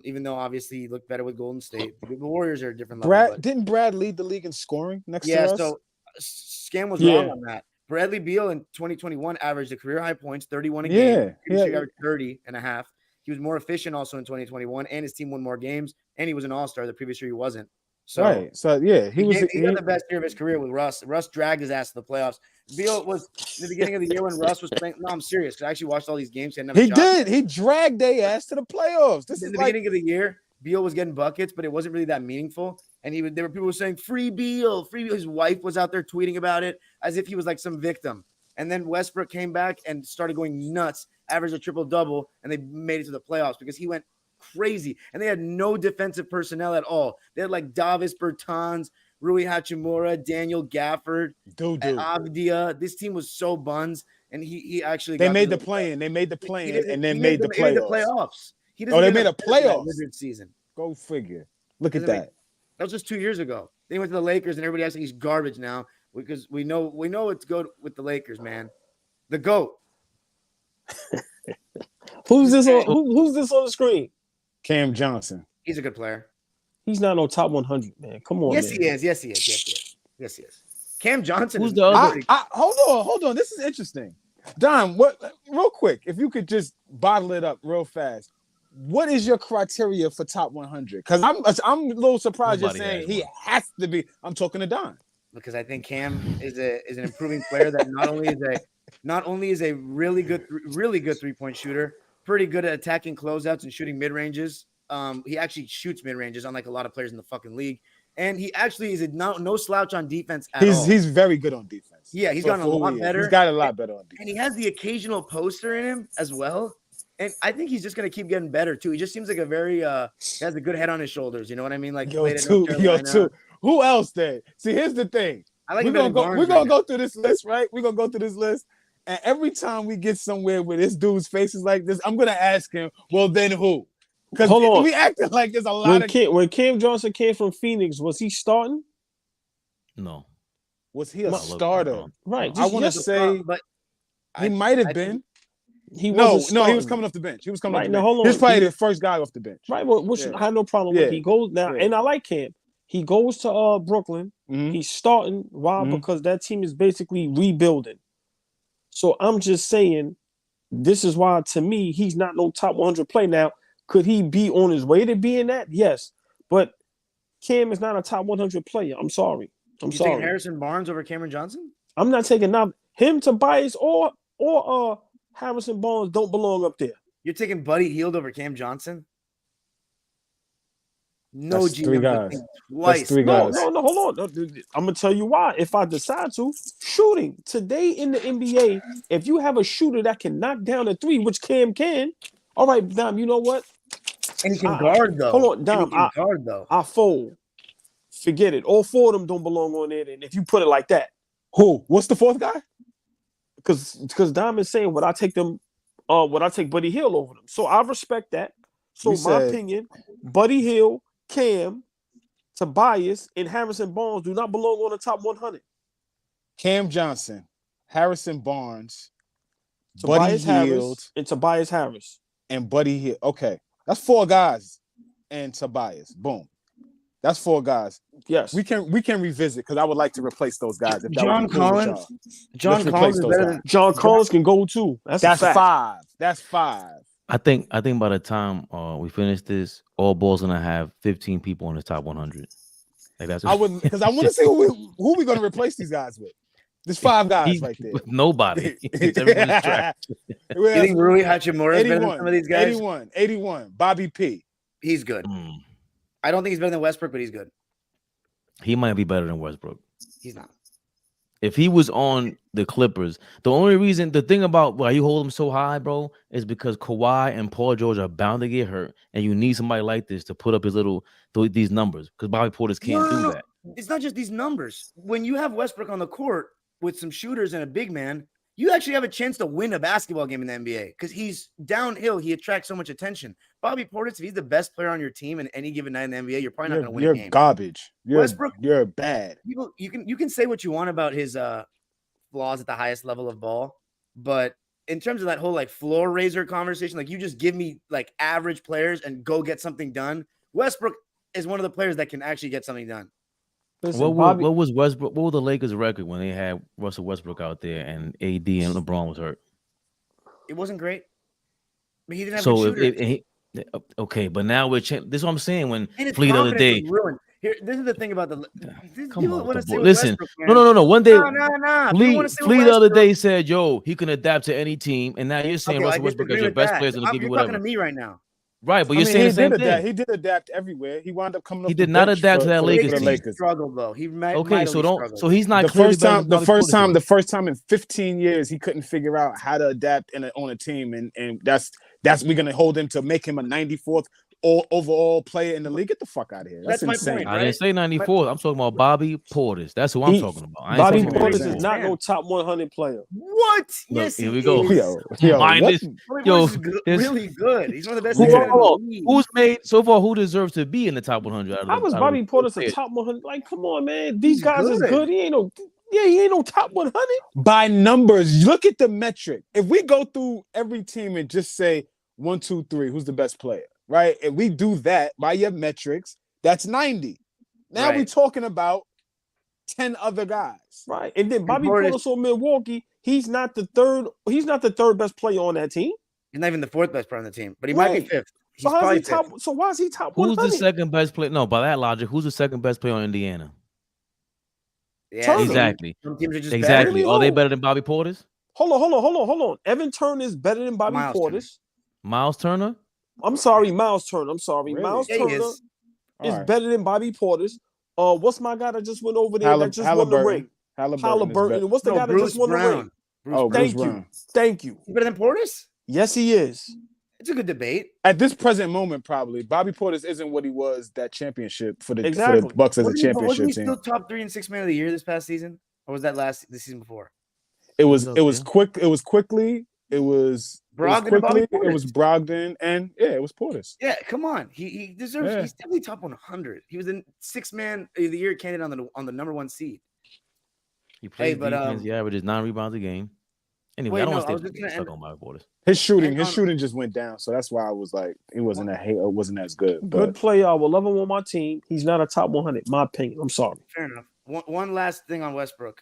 D: even though obviously he looked better with Golden State. The Warriors are a different level.
C: Didn't Brad lead the league in scoring next to Russ?
D: So Scam was wrong on that. Bradley Beal in 2021 averaged a career high points, 31 a game. He averaged 30 and a half. He was more efficient also in 2021, and his team won more games, and he was an all-star. The previous year he wasn't. So,
C: he had
D: the best year of his career with Russ. Russ dragged his ass to the playoffs. Beal was in the beginning of the year when Russ was playing. No, I'm serious because I actually watched all these games. He
C: did. He dragged their ass to the playoffs.
D: In the beginning of the year, Beal was getting buckets, but it wasn't really that meaningful. And there were people saying, free Beal, free Beal. His wife was out there tweeting about it as if he was like some victim. And then Westbrook came back and started going nuts, averaged a triple-double, and they made it to the playoffs because he went crazy. And they had no defensive personnel at all. They had like Davis Bertans, Rui Hachimura, Daniel Gafford, Avdia. This team was so buns. And he actually
C: made the play-in. They made the play-in and then made the playoffs.
D: They
C: made a playoffs
D: season.
C: Go figure. Look at that.
D: That was just 2 years ago. They went to the Lakers and everybody acts like he's garbage now because we know it's good with the Lakers, man. The GOAT.
A: Who's this on the screen?
C: Cam Johnson.
D: He's a good player.
A: He's not on top 100, man. Come on.
D: Yes,
A: man.
D: he is. Yes, he is. Cam Johnson.
B: Who's the other?
C: Hold on. This is interesting. Don, real quick, if you could just bottle it up real fast. What is your criteria for top 100? Because I'm a little surprised you're saying he has to be. I'm talking to Don.
D: Because I think Cam is an improving player that not only is a really good 3-point shooter, pretty good at attacking closeouts and shooting mid ranges. He actually shoots mid ranges, unlike a lot of players in the fucking league. And he actually is no slouch on defense at all.
C: He's very good on defense.
D: Yeah, he's gotten a lot better.
C: He's got a lot better on defense.
D: And he has the occasional poster in him as well. And I think he's just going to keep getting better, too. He just seems like a very he has a good head on his shoulders. You know what I mean? Like,
C: too. Who else then? See, here's the thing. We're going to go through this list, right? We're going to go through this list. And every time we get somewhere where this dude's face is like this, I'm going to ask him, well, then who? Because we acting like there's a lot
A: when Cam Johnson came from Phoenix, was he starting?
B: No.
C: Was he a starter?
A: Right.
C: I want to say he might have been.
A: He was
C: he was coming off the bench. He was coming off the bench.
A: Hold on.
C: He was probably the first guy off the bench.
A: Right, which I had no problem with. He goes now, and I like Cam. He goes to Brooklyn.
C: Mm-hmm.
A: He's starting. Why? Mm-hmm. Because that team is basically rebuilding. So I'm just saying, this is why, to me, he's not no top 100 play. Now, could he be on his way to being that? Yes. But Cam is not a top 100 player. I'm sorry.
D: You think Harrison Barnes over Cameron Johnson?
A: I'm not taking now him, Tobias, or Harrison Barnes don't belong up there.
D: You're taking Buddy Hield over Cam Johnson? No
C: That's three
D: GM would
C: guys.
D: think
C: That's
D: twice.
C: three
A: No,
C: guys.
A: hold on. I'm gonna tell you why. If I decide to, shooting today in the NBA, if you have a shooter that can knock down a three, which Cam can, all right, Dom. You know what?
D: And he can guard though.
A: Hold on,
D: And
A: Dom.
D: he can guard though.
A: I fold. Forget it. All four of them don't belong on it. And if you put it like that,
C: Who? What's the fourth guy?
A: because Dom is saying, would I take Buddy Hield over them? So I respect that. So my opinion, Buddy Hield, Cam, Tobias, and Harrison Barnes do not belong on the top 100.
C: Cam Johnson, Harrison Barnes,
A: Tobias
C: Buddy Hield,
A: Harris, and Tobias Harris.
C: and Buddy Hield. Okay, that's four guys. And Tobias. Boom. That's four guys.
A: Yes.
C: We can revisit because I would like to replace those guys. If that
D: John
C: would be cool with
D: Collins.
C: y'all.
D: John
C: Let's replace
D: Collins is
C: those
D: better
C: guys.
D: than
A: John Collins can go too. That's a fact.
C: five. That's five.
B: I think by the time we finish this, all ball's gonna have 15 people in the top 100. Like that's
C: I would because I want to see who we going to replace these guys with. There's five guys right there.
B: with nobody. Everybody's trash.
D: You think Rui Hachimura is better than some of these guys?
C: 81. Bobby P.
D: He's good. I don't think he's better than Westbrook, but he's good.
B: He might be better than Westbrook.
D: He's not.
B: If he was on the Clippers, the thing about why you hold him so high, bro, is because Kawhi and Paul George are bound to get hurt, and you need somebody like this to put up these numbers because Bobby Portis can't do that.
D: It's not just these numbers. When you have Westbrook on the court with some shooters and a big man, you actually have a chance to win a basketball game in the NBA because he's downhill. He attracts so much attention. Bobby Portis, if he's the best player on your team in any given night in the NBA, you're probably not going to win a game.
C: You're garbage.
D: Westbrook,
C: you're bad.
D: You can say what you want about his flaws at the highest level of ball, but in terms of that whole like floor raiser conversation, like you just give me like average players and go get something done. Westbrook is one of the players that can actually get something done.
B: Listen, what was Westbrook? What was the Lakers' record when they had Russell Westbrook out there and AD and LeBron was hurt?
D: It wasn't great, but he didn't have good shooters.
B: Okay, but now we're changing. This is what I'm saying. When
D: and
B: Fleet the other day,
D: here, this is the thing about
B: people want to say. Listen, no. One day, Fleet the other day said, "Yo, he can adapt to any team," and now you're saying Russell Westbrook is your best player and give you whatever.
D: You're talking to me right now.
B: Right, but you're saying the same thing.
C: He did adapt everywhere. He wound up coming up.
B: He did not adapt to that Lakers team.
D: Struggle though. He
B: so he's not
C: the first time in 15 years he couldn't figure out how to adapt on a team, and that's we're gonna hold him to make him a 94th overall player in the league. Get the fuck out of here. That's insane.
D: My point,
B: I didn't say 94th. I'm talking about Bobby Portis. That's who I'm talking about.
A: Bobby Portis is not no top 100 player.
D: What?
B: Look,
D: yes,
B: here we go.
D: Really good. He's one of the best.
B: Who's made so far? Who deserves to be in the top 100?
A: How was Bobby Portis a top 100? Like, come on, man. These guys is good. He ain't no top 100
C: by numbers. Look at the metric. If we go through every team and just say 1, 2, 3, who's the best player? Right, if we do that by your metrics, that's 90. Now we're talking about 10 other guys,
A: right? And then Bobby Portis on Milwaukee, he's not the third best player on that team.
D: He's not even the fourth best player on the team, but he might be fifth.
A: So why is he top 100?
B: Who's the second best player? No, by that logic, who's the second best player on Indiana?
D: Yeah,
B: exactly.
D: Some teams are just
B: exactly. Are they better than Bobby Portis?
A: Hold on. Evan Turner is better than Bobby Portis.
B: Miles Turner?
A: I'm sorry, Miles Turner. Really? Miles Turner is better than Bobby Portis. What's my guy that just went over there that just won the ring? Halliburton. What's the guy that just won the ring? Thank you.
D: He's better than Portis?
A: Yes, he is.
D: It's a good debate.
C: At this present moment, probably Bobby Portis isn't what he was that championship for the Bucks as a championship team.
D: Wasn't he still top 3 and 6 man of the year this past season, or was that the season before?
C: It was quickly. It was Brogdon, and it was Portis.
D: Yeah, come on. He deserves. He's definitely top 100. He was the 6th man of the year candidate on the number 1 seed.
B: He plays defense. He averages 9 rebounds a game. Anyway, I don't want to stay stuck on my Portis.
C: His shooting just went down, so that's why I was like, it wasn't as good. But.
A: Good player. I will love him on my team. He's not a top 100. My opinion. I'm sorry.
D: Fair enough. One last thing on Westbrook.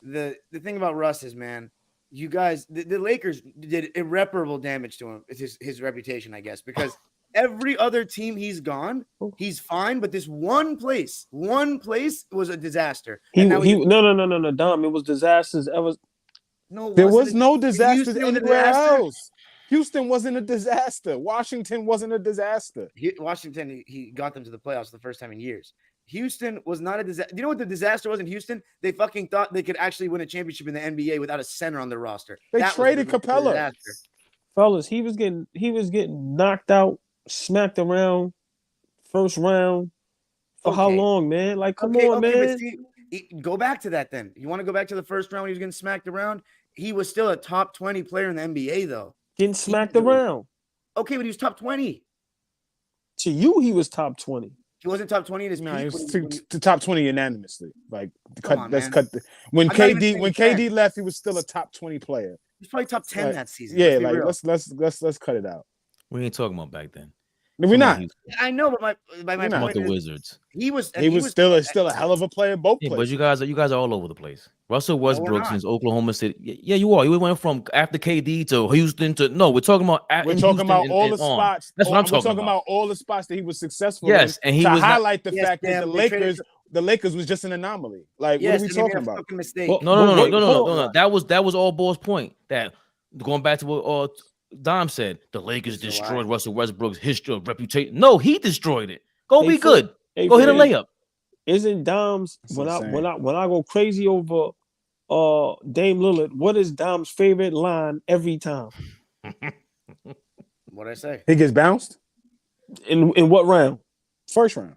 D: The thing about Russ is, man. You guys, the Lakers did irreparable damage to him. It's his reputation, I guess, because every other team he's gone, he's fine. But this one place was a disaster.
A: No, Dom. It was disasters.
C: There was no disasters
D: Houston was a
C: anywhere
D: disaster?
C: else. Houston wasn't a disaster. Washington wasn't a disaster.
D: Washington, he got them to the playoffs the first time in years. Houston was not a disaster. You know what the disaster was in Houston? They fucking thought they could actually win a championship in the NBA without a center on their roster.
C: They traded Capella.
A: Fellas, he was getting knocked out, smacked around, first round. For how long, man? Like, come on, man.
D: Go back to that then. You want to go back to the first round when he was getting smacked around? He was still a top 20 player in the NBA, though.
A: Getting smacked around.
D: Okay, but he was top 20.
A: To you, he was top 20.
D: He wasn't top 20 in his peak.
C: He was to top 20 unanimously. Like, let's cut. When
D: I'm
C: KD left, he was still a top 20 player.
D: He's probably top 10 that season.
C: Yeah, like let's cut it out.
B: We ain't talking about back then.
C: No, we're not.
D: I know, but my point
B: about the
D: is,
B: Wizards.
C: He was still a hell of a player. Both places.
B: But you guys are all over the place. Russell Westbrook since Oklahoma City. Yeah, you are. You went from after KD to Houston to we're talking about
C: all the spots.
B: That's what I'm talking about.
C: We're talking about all the spots that he was successful.
B: Yes, and he
C: to
B: was
C: highlight the fact that the Lakers was just an anomaly. Like, what are we talking about?
D: Mistake.
B: No. That was all Ball's point. That going back to what Dom said, the Lakers destroyed Russell Westbrook's history of reputation. No, he destroyed it. Go be good. Go hit a layup.
A: Isn't Dom's when I go crazy over Dame Lillard? What is Dom's favorite line every time?
D: What'd I say?
C: He gets bounced
A: in what round?
C: First round.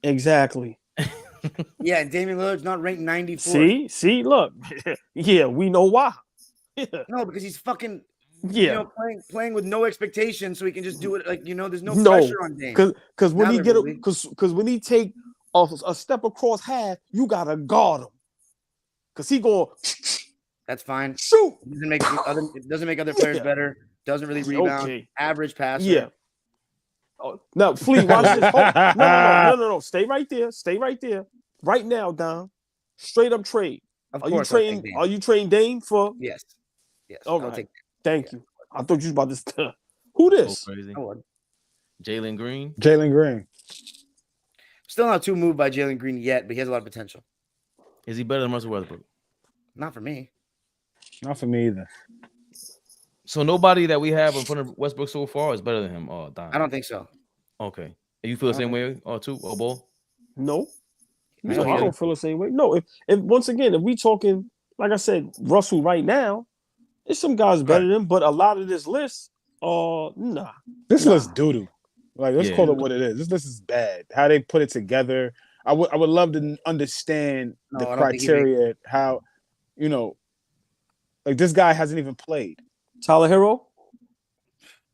A: Exactly.
D: Yeah, and Damian Lillard's not ranked 94.
A: See, look. Yeah, we know why.
D: No, because he's fucking. Yeah, playing with no expectation, so he can just do it. Like, there's no pressure on Dame.
A: Because when he take a step across half, you gotta guard him. Because he go.
D: That's fine.
A: Shoot.
D: It doesn't make other players better. Doesn't really rebound. Okay. Average passer.
A: Yeah. Oh, no, Fleet, watch this. No. Stay right there. Right now, Dom. Straight up trade.
D: Of course.
A: Are you trading Dame for?
D: Yes.
A: All right. Thank you. I thought you was about to. Who this?
B: Jalen Green.
D: Still not too moved by Jalen Green yet, but he has a lot of potential.
B: Is he better than Russell Westbrook?
D: Not for me.
C: Not for me either.
B: So nobody that we have in front of Westbrook so far is better than him. Oh, Don.
D: I don't think so.
B: Okay. And you feel the same way, too, Ball?
A: No. I don't feel the same way. No. If once again, if we talking, like I said, Russell right now. There's some guys better than him, but a lot of this list, nah.
C: This list doo-doo. Like, let's call it what it is. This list is bad. How they put it together. I would love to understand the criteria. How, like, this guy hasn't even played.
A: Tyler Hero?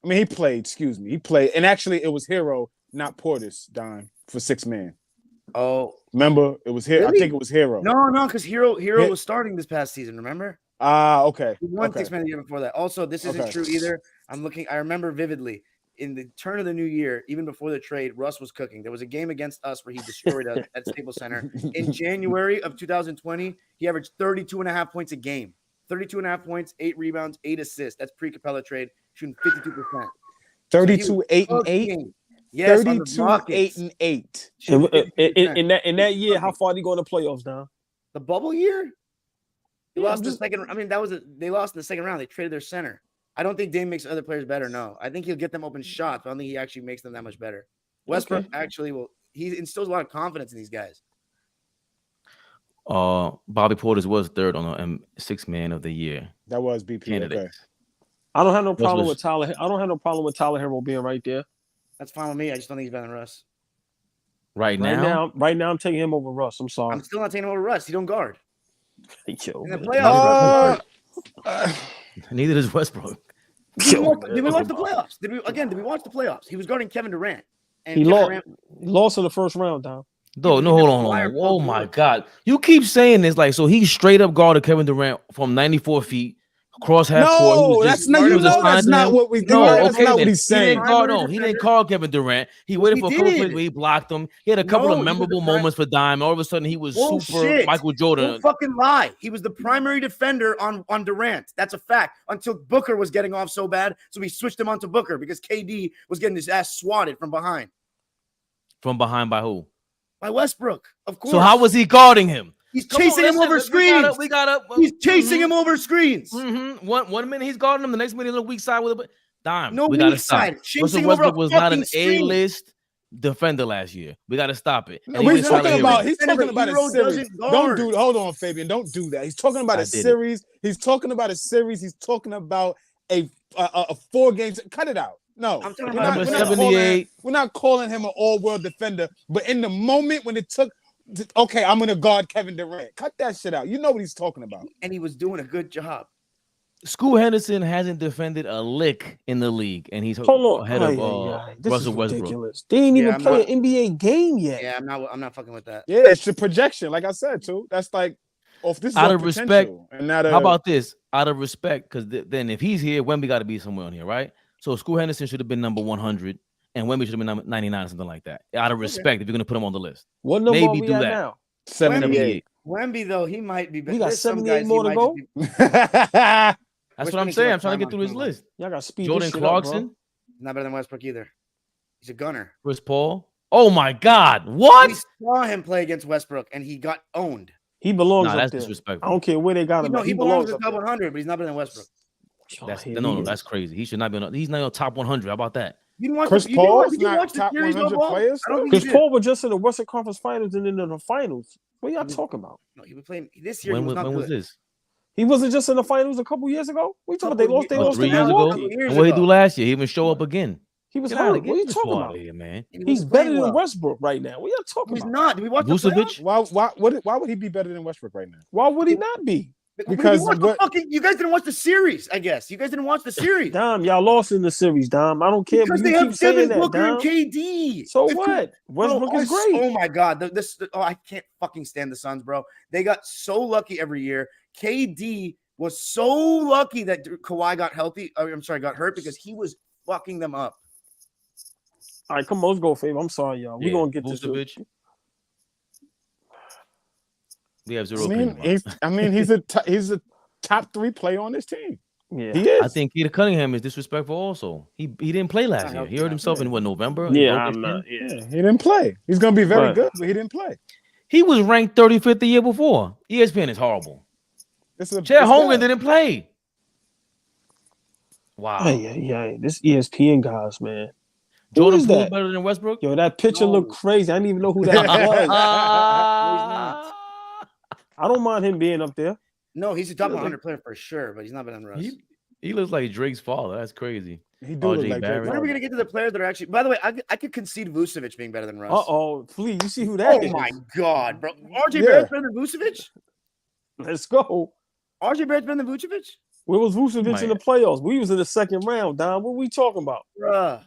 C: I mean, he played. Excuse me, he played, and actually, it was Hero, not Portis, Don, for 6 man.
D: Oh,
C: remember it was Hero. Really? I think it was Hero.
D: No, because Hero was starting this past season. Remember?
C: Okay.
D: He won 6 man the year before that. Also, this isn't true either. I remember vividly in the turn of the new year, even before the trade, Russ was cooking. There was a game against us where he destroyed us at Staples Center. In January of 2020, he averaged 32.5 points a game. 32.5 points, 8 rebounds, 8 assists. That's pre-Capella trade, shooting 52%.
C: 32, 8, and 8.
D: Yes,
C: 32, 8, and 8.
A: In that year, how far did he go in the playoffs, Don?
D: The bubble year? They lost the second. I mean, they lost in the second round. They traded their center. I don't think Dame makes other players better. No, I think he'll get them open shots, but I don't think he actually makes them that much better. Westbrook actually will. He instills a lot of confidence in these guys.
B: Bobby Portis was third on the 6 man of the year.
C: That was BP.
B: Candidate.
C: Okay.
A: I don't have no problem with Tyler. I don't have no problem with Tyler Hero being right there.
D: That's fine with me. I just don't think he's better than Russ.
B: Right now,
A: I'm taking him over Russ. I'm sorry.
D: I'm still not taking him over Russ. He don't guard.
A: Yo,
D: in the playoffs.
B: Neither does Westbrook.
D: Did we watch the playoffs? Did we watch the playoffs? He was guarding Kevin Durant. And
A: he lost in the first round, Dom.
B: No, hold on. Oh my God. You keep saying this so he straight up guarded Kevin Durant from 94 feet. cross half court.
C: No, that's not what we.
B: No,
C: that's
B: okay,
C: not
B: then.
C: what he's saying.
B: He didn't call Kevin Durant. He waited for a couple plays where he blocked him. He had a couple of memorable moments for Dime. All of a sudden, he was super Michael Jordan.
D: Don't fucking lie. He was the primary defender on Durant. That's a fact. Until Booker was getting off so bad, so we switched him onto Booker because KD was getting his ass swatted from behind.
B: From behind by who?
D: By Westbrook, of course.
B: So how was he guarding him?
D: He's chasing him over screens. He's chasing him over screens.
B: One minute he's guarding him, the next minute he's on the weak side with a dime.
D: No
B: we gotta
D: weak
B: stop.
D: side.
B: Russell Westbrook was not an A-list defender last year. We got to stop it.
C: No, he's talking about a series. Hold on, Fabian. Don't do that. He's talking about a series. He's talking about a series. He's talking about a 4 games. Cut it out. No,
D: I'm talking about
B: number 78.
C: We're not calling him an all-world defender, but in the moment when it took. Okay, I'm gonna guard Kevin Durant. Cut that shit out. You know what he's talking about.
D: And he was doing a good job.
B: Scoot Henderson hasn't defended a lick in the league, and he's ahead of Russell Westbrook.
A: They ain't even play an NBA game yet.
D: Yeah, I'm not fucking with that.
C: Yeah, it's the projection, like I said, too. That's like this
B: out of respect. And how about this? Out of respect, because then if he's here, Wemby got to be somewhere on here, right? So Scoot Henderson should have been number 100. And Wemby should have been number 99 or something like that. Out of respect, if you're going to put him on the list.
A: What number maybe do that now?
C: 78.
D: Wemby, though, he might be better.
A: We got 78 more to go.
B: That's what I'm saying. I'm trying to get through his list.
A: Y'all got speed.
B: Jordan Clarkson.
D: Not better than Westbrook either. He's a gunner.
B: Chris Paul. Oh, my God. What?
D: We saw him play against Westbrook, and he got owned.
A: He belongs up
B: that's
A: there.
B: Disrespectful.
A: I don't care where they got him.
D: He belongs in the top 100, but he's not better than Westbrook.
B: That's crazy. He should not be. He's not on top 100. How about that?
D: You didn't watch
C: Chris Paul's not top 100 players.
A: Chris Paul was just in the Western Conference Finals and then in the finals. What y'all talking about?
D: No, he was playing this year.
B: When
D: was
B: was this?
A: He wasn't just in the finals a couple years ago. We talking about they lost
B: 3 years ago. And what he do last year? He even show up again.
A: He was hurt. What are you talking about,
B: here, man?
A: He's better than Westbrook right now. What are you talking about?
D: He's not. Did we watch
B: Vucevic?
C: Why would he be better than Westbrook right now?
A: Why would he not be?
C: Because
D: you guys didn't watch the series, I guess. You guys didn't watch the series.
A: Dom, y'all lost in the series, Dom. I don't care.
D: Because they have Devin Booker and KD.
A: So what? Westbrook is great.
D: Oh my God. I can't fucking stand the Suns, bro. They got so lucky every year. KD was so lucky that Kawhi got hurt because he was fucking them up.
A: All right, come on, let's go, Fav. I'm sorry, y'all. We're gonna get
B: Vucevic.
A: this.
B: We have zero.
C: He's a top 3 player on this team.
A: Yeah,
C: he is.
B: I think Peter Cunningham is disrespectful. Also, he didn't play last year. He hurt himself in November.
A: Yeah,
C: he didn't play. He's gonna be very good, but he didn't play.
B: He was ranked 35th the year before. ESPN is horrible. Chet Holmgren didn't play. Wow.
A: Yeah. This ESPN guys, man.
B: Jordan Poole better than Westbrook?
A: Yo, that picture looked crazy. I didn't even know who that was. I don't mind him being up there.
D: No, he's a top 100 player for sure, but he's not better than Russ.
B: He looks like Drake's father. That's crazy.
C: He do look like
B: Barrett.
D: When are we gonna get to the players that are actually? By the way, I could concede Vucevic being better than Russ.
A: Please, you see who that is?
D: Oh my God, bro! RJ Barrett's better than Vucevic.
A: Let's go.
D: RJ Barrett's better than Vucevic.
A: Where was Vucevic in the playoffs? We was in the second round, Don. What are we talking about?
D: Bruh.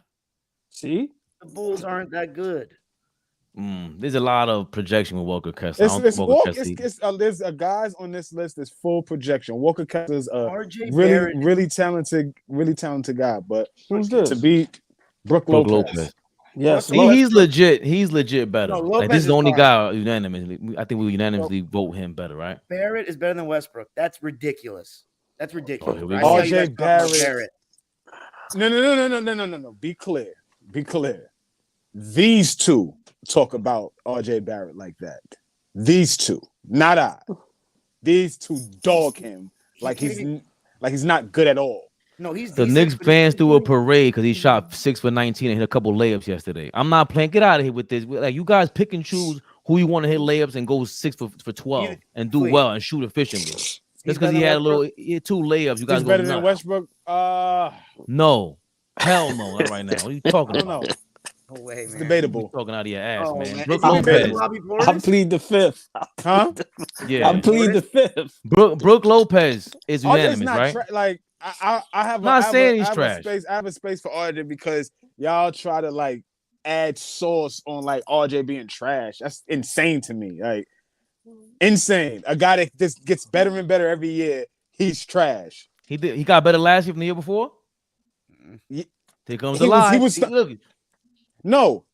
A: See?
D: The Bulls aren't that good.
B: There's a lot of projection with Walker Kessler.
C: There's guys on this list that's full projection. Walker Kessler's a really talented guy, but
A: who's this?
C: To beat Brook Lopez.
A: Yes,
B: he's legit. He's legit better. This is the only guy unanimously. I think we unanimously vote him better, right?
D: Barrett is better than Westbrook. That's ridiculous.
C: RJ Barrett. No. Be clear. These two talk about RJ Barrett like that. These two, not I. These two dog him like he's not good at all.
D: No,
B: the Knicks fans threw a parade because he shot 6 for 19 and hit a couple layups yesterday. I'm not playing. Get out of here with this. Like, you guys pick and choose who you want to hit layups and go 6 for 12 and do well and shoot efficiently. Just because he had 2 layups, you guys
C: he's better than Westbrook.
B: No, hell no, not right now. What are you talking about?
D: No way, man.
C: It's debatable.
B: You're talking out of your ass, man.
A: Brook Lopez. I plead the fifth.
C: Huh?
B: Yeah.
A: I plead the fifth.
B: Brook Lopez is unanimous, right?
C: I have.
B: Not saying he's trash.
C: I have a space for RJ because y'all try to add sauce on RJ being trash. That's insane to me. Insane. A guy that just gets better and better every year. He's trash.
B: He did. He got better last year from the year before.
C: He-
B: Here comes
C: he
B: the
C: was- he
B: lie.
C: was-
B: Look,
C: No,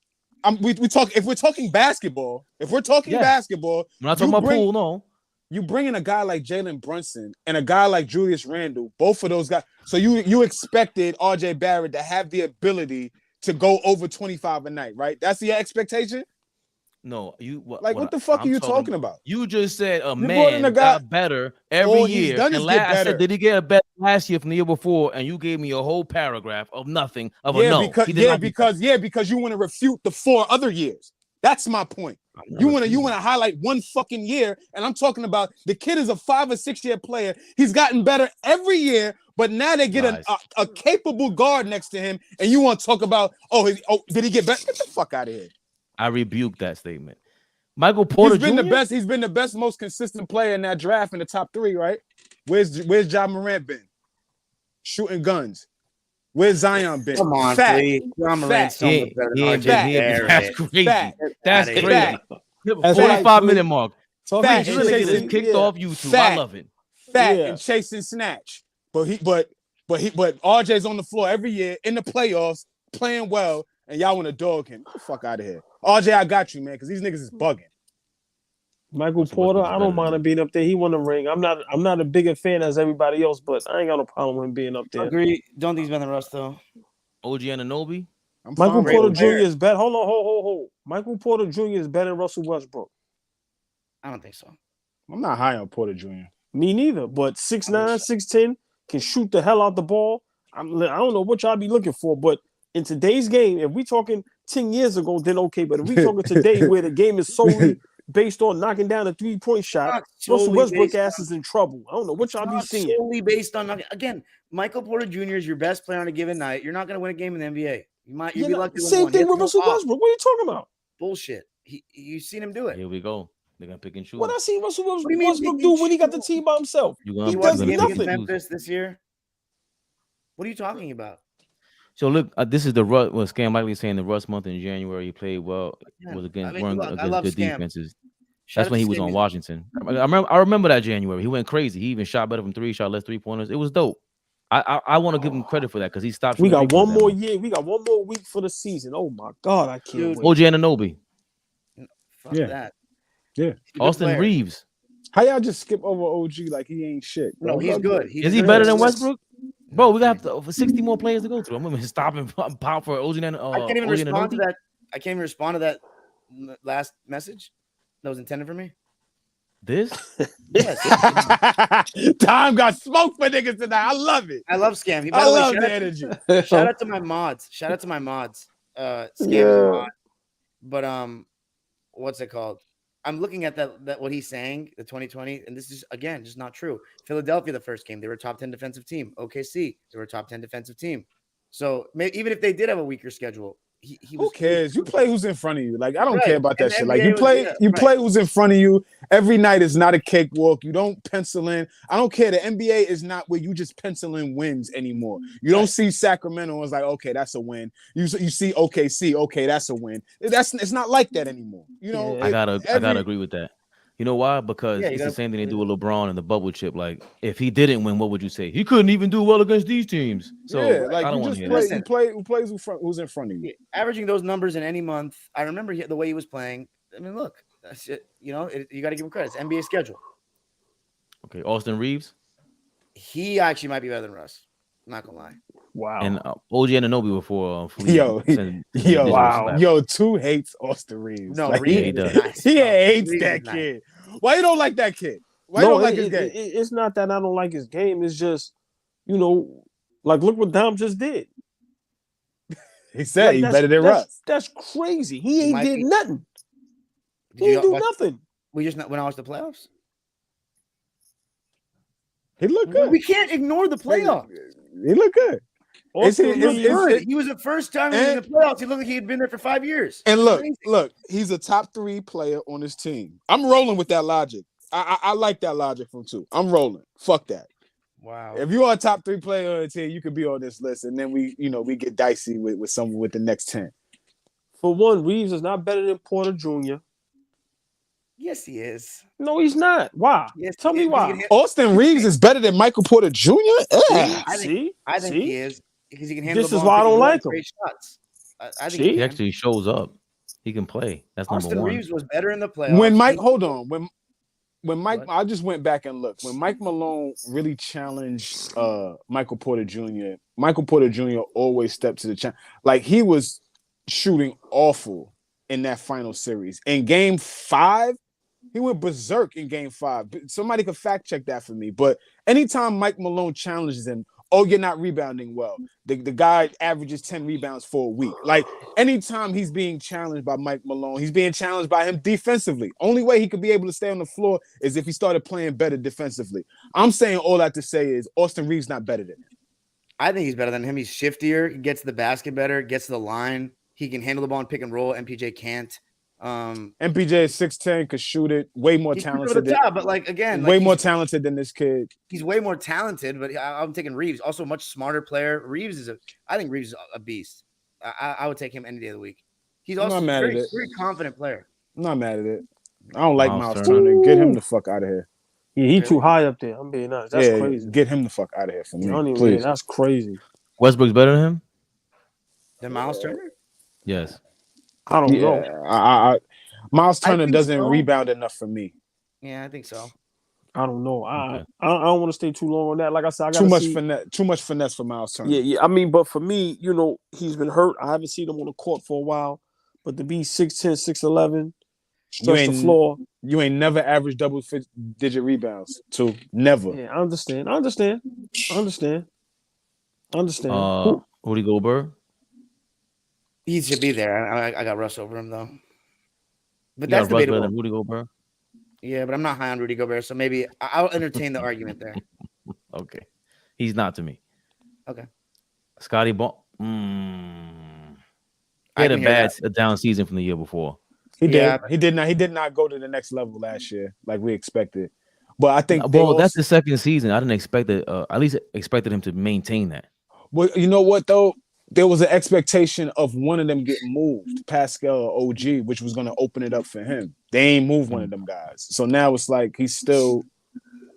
C: we talk. If we're talking basketball,
B: Yes.
C: basketball,
B: when I talk about pool, no.
C: you bring in a guy like Jalen Brunson and a guy like Julius Randle, both of those guys. So you expected RJ Barrett to have the ability to go over 25 a night, right? That's the expectation.
B: No,
C: What the fuck are you talking about?
B: You just said a
C: brought in
B: man
C: a guy-
B: got better every
C: All he's
B: year.
C: done
B: And
C: is get
B: I
C: better.
B: said, did he get a better last year from the year before? And you gave me a whole paragraph of nothing. Of a no.
C: Because
B: He did not get better.
C: because you want to refute the 4 other years. That's my point. You want to highlight one fucking year, and I'm talking about the kid is a 5 or 6 year player. He's gotten better every year, but now they get a capable guard next to him, and you want to talk about did he get better? Get the fuck out of here.
B: I rebuke that statement. Michael Porter
C: He's been
B: Jr.?
C: the best. He's been the best, most consistent player in that draft in the top 3, right? Where's Ja Morant been? Shooting guns. Where's Zion been?
D: Come on,
C: Fact.
D: please. John Morant's so much better than RJ
B: That's
D: Barrett.
B: crazy.
C: Fact.
B: That's
D: Fact.
B: crazy.
C: Fact.
B: The
A: That's
B: 45-minute mark.
C: Fact.
B: This nigga is kicked off YouTube. I love it.
C: Fat
A: Yeah.
C: and chasing snatch. But RJ's on the floor every year in the playoffs, playing well, and y'all want to dog him. Get the fuck out of here. RJ, I got you, man, because these niggas is bugging.
A: Michael Porter, I don't mind him being up there. He won the ring. I'm not a bigger fan as everybody else, but I ain't got no problem with him being up there.
D: Agree. Don't think he's better than Russ though.
B: OG Anunoby.
A: Michael
C: fine
A: Porter
C: with
A: Jr.
C: it.
A: is better. Hold. Michael Porter Jr. is better than Russell Westbrook.
D: I don't think so.
C: I'm not high on Porter Jr.
A: Me neither. But 6'9", 6'10", can shoot the hell out the ball. I don't know what y'all be looking for, but in today's game, if we talking 10 years ago, then okay. But if we talking today, where the game is solely based on knocking down a 3-point shot,
D: Not
A: Russell
D: solely
A: Westbrook
D: based
A: ass is in trouble. I don't know what y'all be
D: Not
A: seeing.
D: solely based on again. Michael Porter Jr. is your best player on a given night. You're not going to win a game in the NBA. You'd be lucky. to win
A: Same
D: one.
A: thing
D: He has
A: with
D: no
A: Russell
D: off.
A: Westbrook. What are you talking about?
D: Bullshit. You've seen him do it.
B: Here we go. They're gonna pick and choose.
A: What I see Russell
D: do you mean
A: Westbrook
D: pick
A: do
D: and
A: when he got the
D: choose?
A: team by himself?
B: You
A: He
B: gonna,
A: does
B: you're
D: He
B: gonna
D: won
B: pick
A: nothing.
B: and choose.
D: Memphis this year. What are you talking about?
B: So look, this is the Russ. Well, Scam likely saying the Russ month in January. He played well.
D: Yeah.
B: Was against
D: I
B: weren't
D: love
B: against good
D: Scam.
B: defenses.
D: Shout
B: That's
D: out
B: when
D: to
B: he was
D: Scam.
B: on Washington. I remember that January. He went crazy. He even shot better from 3. Shot less 3-pointers. It was dope. I want to give him credit for that because he stopped.
A: We
B: shooting
A: got one
B: 3-pointers that
A: more
B: much.
A: year. We got one more week for the season. Oh my God, I can't
D: Dude.
A: wait.
B: OG Anunoby,
D: Fuck
C: Yeah.
D: that.
C: Yeah.
D: He's a good
B: Austin
D: player.
B: Reeves.
C: How y'all just skip over OG like he ain't shit? Bro?
D: No, he's good.
B: Is he better than Westbrook? Bro, we got for 60 more players to go through. I'm gonna stop and pop for OG and
D: I can't even
B: OG
D: respond to
B: Anunoby.
D: that. I can't even respond to that last message that was intended for me.
B: This
D: Yes.
C: Time got smoke for niggas tonight. I love it.
D: I love Scam. By
C: I
D: the way,
C: love
D: shout
C: the
D: out-
C: energy.
D: Shout out to my mods. Scam is a
A: Yeah.
D: mod. But what's it called? I'm looking at that what he's saying, the 2020, and this is again just not true. Philadelphia, the first game, they were a top 10 defensive team. OKC, they were a top 10 defensive team. So even if they did have a weaker schedule, he
C: Who
D: was.
C: cares? You play who's in front of you. Like I don't
D: Right.
C: care about that
D: And the
C: shit. Like
D: NBA
C: you
D: was-
C: play,
D: yeah,
C: you
D: right.
C: play who's in front of you. Every night is not a cakewalk. You don't pencil in. I don't care. The NBA is not where you just pencil in wins anymore. You don't see Sacramento and it's like, okay, that's a win. You see OKC, okay, that's a win. It's not like that anymore. You know,
A: Yeah.
B: I gotta agree with that. You know why? Because
D: Yeah, you
B: it's the
D: gotta-
B: same thing they do with LeBron and the bubble chip. Like, if he didn't win, what would you say? He couldn't even do well against these teams. So
C: yeah, like
B: I don't
C: you
B: want
C: just
B: to hear
C: play.
B: that.
C: You play who plays who's in front of you.
D: Averaging those numbers in any month. I remember the way he was playing. I mean, look, that's it. You know, you got to give him credit. It's NBA schedule.
B: Okay, Austin Reeves
D: He actually might be better than Russ. I'm not gonna lie.
A: Wow.
B: and OG Anunoby before.
C: Yo, Yo,
A: Wow.
C: yo, 2 hates Austin Reeves.
D: No,
C: Like,
D: Reeves
B: he
D: is
B: does.
D: nice.
C: he
D: bro.
C: hates
D: Reeves
C: that
D: is nice.
C: kid. Why you don't like that kid? Why you don't like his game?
A: It's not that I don't like his game. It's just, like look what Dom just did.
C: He said
A: Like,
C: he's
A: that's-
C: better than Russ.
A: That's crazy. He ain't
D: might
A: did
D: be-
A: nothing.
D: Did
A: He
D: you
A: ain't do
D: watch-
A: nothing.
D: We just when I watched the playoffs.
C: He looked good.
D: We can't ignore the playoffs.
C: He looked good.
A: Austin
C: it's-
A: Reeves-
C: it's-
D: He was the first time he was in the playoffs. He looked like he had been there for 5 years.
C: And look,
D: Amazing.
C: he's a top 3 player on his team. I'm rolling with that logic. I like that logic from 2. I'm rolling. Fuck that.
D: Wow.
C: If you are a top 3 player on the team, you could be on this list, and then we get dicey with someone with the next 10.
A: For one, Reeves is not better than Porter Jr.
D: Yes, he is.
A: No, he's not. Why?
D: Yes,
A: Tell
D: he
A: me
D: is, 'cause he
A: why.
D: can hit-
C: Austin Reeves is better than Michael Porter Jr. Ugh.
D: I think he
A: See?
D: is because he can handle
A: This
D: the
A: is
D: ball
A: why I
D: and pick and
A: don't
D: roll
A: like
D: and
A: him.
D: create shots. I think he
A: See?
B: He
D: can.
B: actually shows up. He can play. That's number
D: Austin
B: one.
D: Reeves was better in the playoffs.
C: When Mike,
D: He-
C: hold on, when Mike,
D: What?
C: I just went back and looked. When Mike Malone really challenged Michael Porter Jr., Michael Porter Jr. always stepped to the challenge. Like he was shooting awful in that final series. In game 5, he went berserk in game 5. Somebody could fact check that for me. But anytime Mike Malone challenges him, oh, you're not rebounding well. The guy averages 10 rebounds for a week. Like anytime he's being challenged by Mike Malone, he's being challenged by him defensively. Only way he could be able to stay on the floor is if he started playing better defensively. I'm saying all that to say is Austin Reeves not better than him.
D: I think he's better than him. He's shiftier. He gets to the basket better. Gets to the line. He can handle the ball and pick and roll. MPJ can't.
C: MPJ is 6'10", could shoot it. Way more
D: He's
C: talented.
D: over the top, but like again,
C: way
D: like
C: more talented than this kid.
D: he's way more talented. But I'm taking Reeves. Also, a much smarter player. I think Reeves is a beast. I would take him any day of the week. He's
C: I'm
D: also
C: not mad at
D: very,
C: it.
D: very confident player.
C: I'm not mad at it. I don't like
B: Miles
C: Miles
B: Turner.
C: Turner. Get him the fuck out of here.
A: Yeah, he too high up there. I'm being honest. That's crazy.
C: Get him the fuck out of here for
A: I
C: me,
A: don't even
C: please.
A: that's crazy.
B: Westbrook's better than him?
D: Then Miles Turner.
B: Yes.
A: I don't know.
C: Miles Turner
D: think
C: doesn't
D: so.
C: rebound enough for me.
D: Yeah, I think so.
A: I don't know.
B: Okay.
A: I don't want to stay too long on that. Like I said, I got
C: Too much finesse for Miles Turner.
A: Yeah. I mean, but for me, he's been hurt. I haven't seen him on the court for a while. But to be 6'10", 6'11", stretch the floor.
C: You ain't never averaged double-digit rebounds. Too. Never.
A: Yeah, I understand.
B: Rudy Gobert?
D: He should be there. I got Russ over him though. But
B: You got
D: that's
B: Russ better
D: debatable.
B: than Rudy Gobert?
D: Yeah, but I'm not high on Rudy Gobert, so maybe I'll entertain the argument there.
B: Okay. He's not to me.
D: Okay.
B: Scotty Ball. He had a down season from the year before.
C: He did.
D: Yeah.
C: He did not go to the next level last year like we expected. But I think
B: that's the second season. I didn't expect it. At least expected him to maintain that.
C: Well, you know what though? There was an expectation of one of them getting moved, Pascal or OG, which was going to open it up for him. They ain't moved one of them guys. So now it's like he's still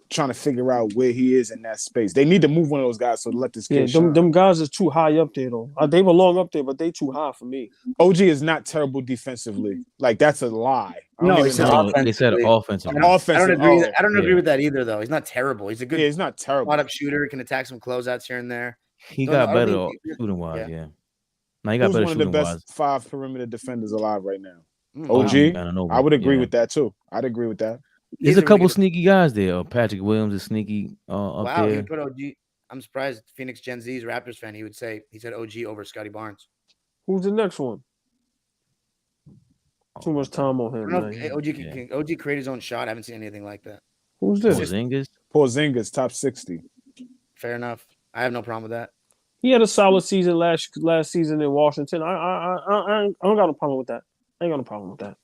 C: trying to figure out where he is in that space. They need to move one of those guys so to let this kid shine.
A: Them guys is too high up there though. They belong up there, but they too high for me.
C: OG is not terrible defensively. Like that's a lie.
D: No,
B: They said offensively.
D: I don't agree with that either, though. He's not terrible. He's a good
C: he's not terrible.
D: spot-up shooter. Can attack some closeouts here and there.
B: He got better shooting wise, yeah. Now he got better
C: one of the
B: shooting
C: best
B: wise.
C: 5 perimeter defenders alive right now.
D: OG?
C: I would agree with that too. I'd agree with that.
B: There's a couple sneaky guys there. Patrick Williams is sneaky up
D: wow,
B: there.
D: he put OG. I'm surprised Phoenix Gen Z's Raptors fan. He said OG over Scotty Barnes.
A: Who's the next one? Too much time on him.
D: OG create his own shot. I haven't seen anything like that.
A: Who's this?
C: Porzingis, top 60.
D: Fair enough. I have no problem with that.
A: He had a solid season last season in Washington. I don't got no problem with that. I ain't got no problem with that.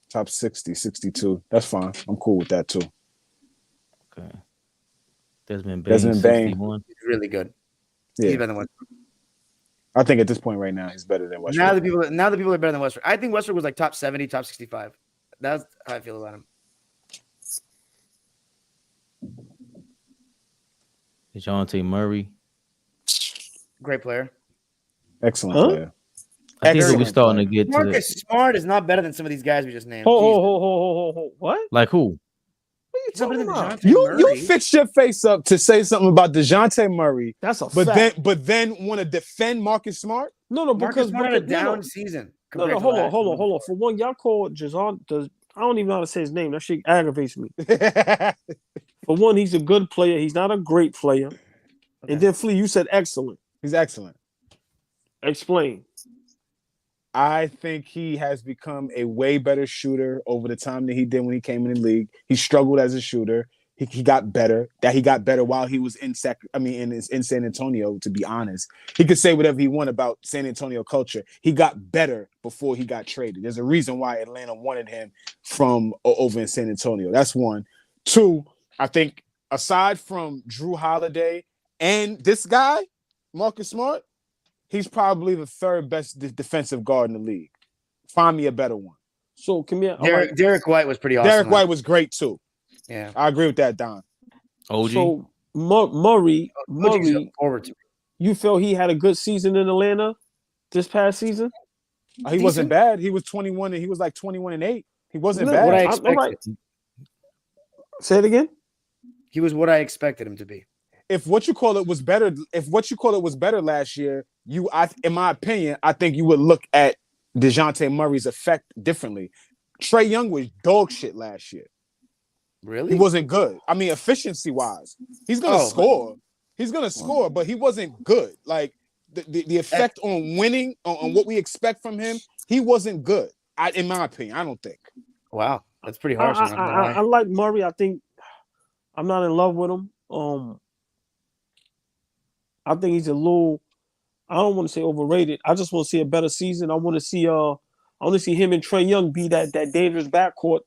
C: Top 60, 62. That's fine. I'm cool with that too.
B: Okay. Desmond Bane.
D: He's really good.
C: Yeah.
D: He's better than Westbrook.
C: I think at this point right now, he's better than Westbrook.
D: Now the people are better than Westbrook. I think Westbrook was like top 70, top 65. That's how I feel about him.
B: DeJounte Murray.
D: Great player.
C: Excellent player.
B: I think we're starting to get
D: Marcus Smart is not better than some of these guys we just named.
A: What?
B: Like who?
D: He's not better than DeJounte
C: You
D: Murray.
C: fix your face up to say something about DeJounte Murray.
A: That's a fact.
C: But then want to defend Marcus Smart?
A: No,
D: Marcus Smart had a down season.
A: No, hold on. For one, y'all call Jason. I don't even know how to say his name. That shit aggravates me. For one, he's a good player. He's not a great player. Okay. And then Flea, you said excellent.
C: He's excellent.
A: Explain.
C: I think he has become a way better shooter over the time that he did when he came in the league. He struggled as a shooter. He got better. That he got better while he was in San Antonio, to be honest. He could say whatever he wanted about San Antonio culture. He got better before he got traded. There's a reason why Atlanta wanted him from over in San Antonio. That's one. Two, I think aside from Drew Holiday and this guy, Marcus Smart, he's probably the third best defensive guard in the league. Find me a better one.
A: So come here.
D: Derek White was pretty awesome.
C: Derek White was great too.
D: Yeah,
C: I agree with that, Don.
B: OG.
A: So Murray,
D: forward to
A: you feel he had a good season in Atlanta this past season?
C: He wasn't bad. He was 21 and he was like 21-8. He wasn't
A: No,
C: bad.
D: what I expected.
A: Say it again.
D: He was what I expected him to be.
C: If what you call it was better last year, in my opinion, I think you would look at DeJounte Murray's effect differently. Trae Young was dog shit last year.
D: Really?
C: He wasn't good. I mean, efficiency wise, he's gonna score. He's gonna score, but he wasn't good. Like the effect on winning, on what we expect from him, he wasn't good. In my opinion, I don't think.
D: Wow, that's pretty harsh.
A: I like Murray. I think I'm not in love with him. I think he's a little. I don't want to say overrated. I just want to see a better season. I want to see him and Trae Young be that dangerous backcourt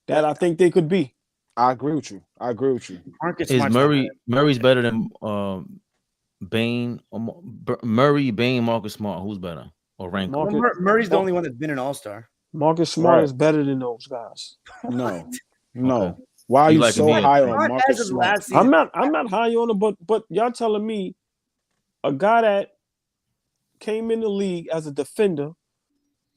A: that I think they could be.
C: I agree with you.
B: Is Murray's better than Bain? Murray, Bain, Marcus Smart. Who's better? Or rank?
D: Murray's the only one that's been an all-star.
A: Marcus Smart is better than those guys.
C: No.
B: Okay.
C: Why are you so high on Marcus Smart?
A: I'm not high on him, but y'all telling me a guy that came in the league as a defender,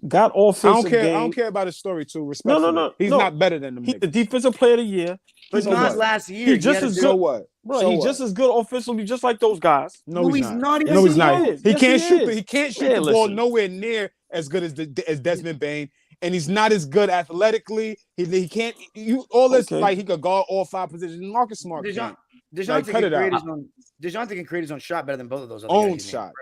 A: got offensive game.
C: I don't care about his story too. Respectfully.
A: No.
C: He's not better than them.
A: He's the defensive player of the year.
D: But not last year.
A: He's just as good.
C: So what?
A: Bro, he's just as good offensively, just like those guys.
C: No, he's not.
D: Even
C: No, he's not. He can't shoot.
A: Is.
C: He can't shoot the ball nowhere near as good as Desmond Bain, and he's not as good athletically. He can't. Like he could guard all 5 positions. Marcus Smart.
D: DeJounte can create his own shot better than both of those.
C: Own shot.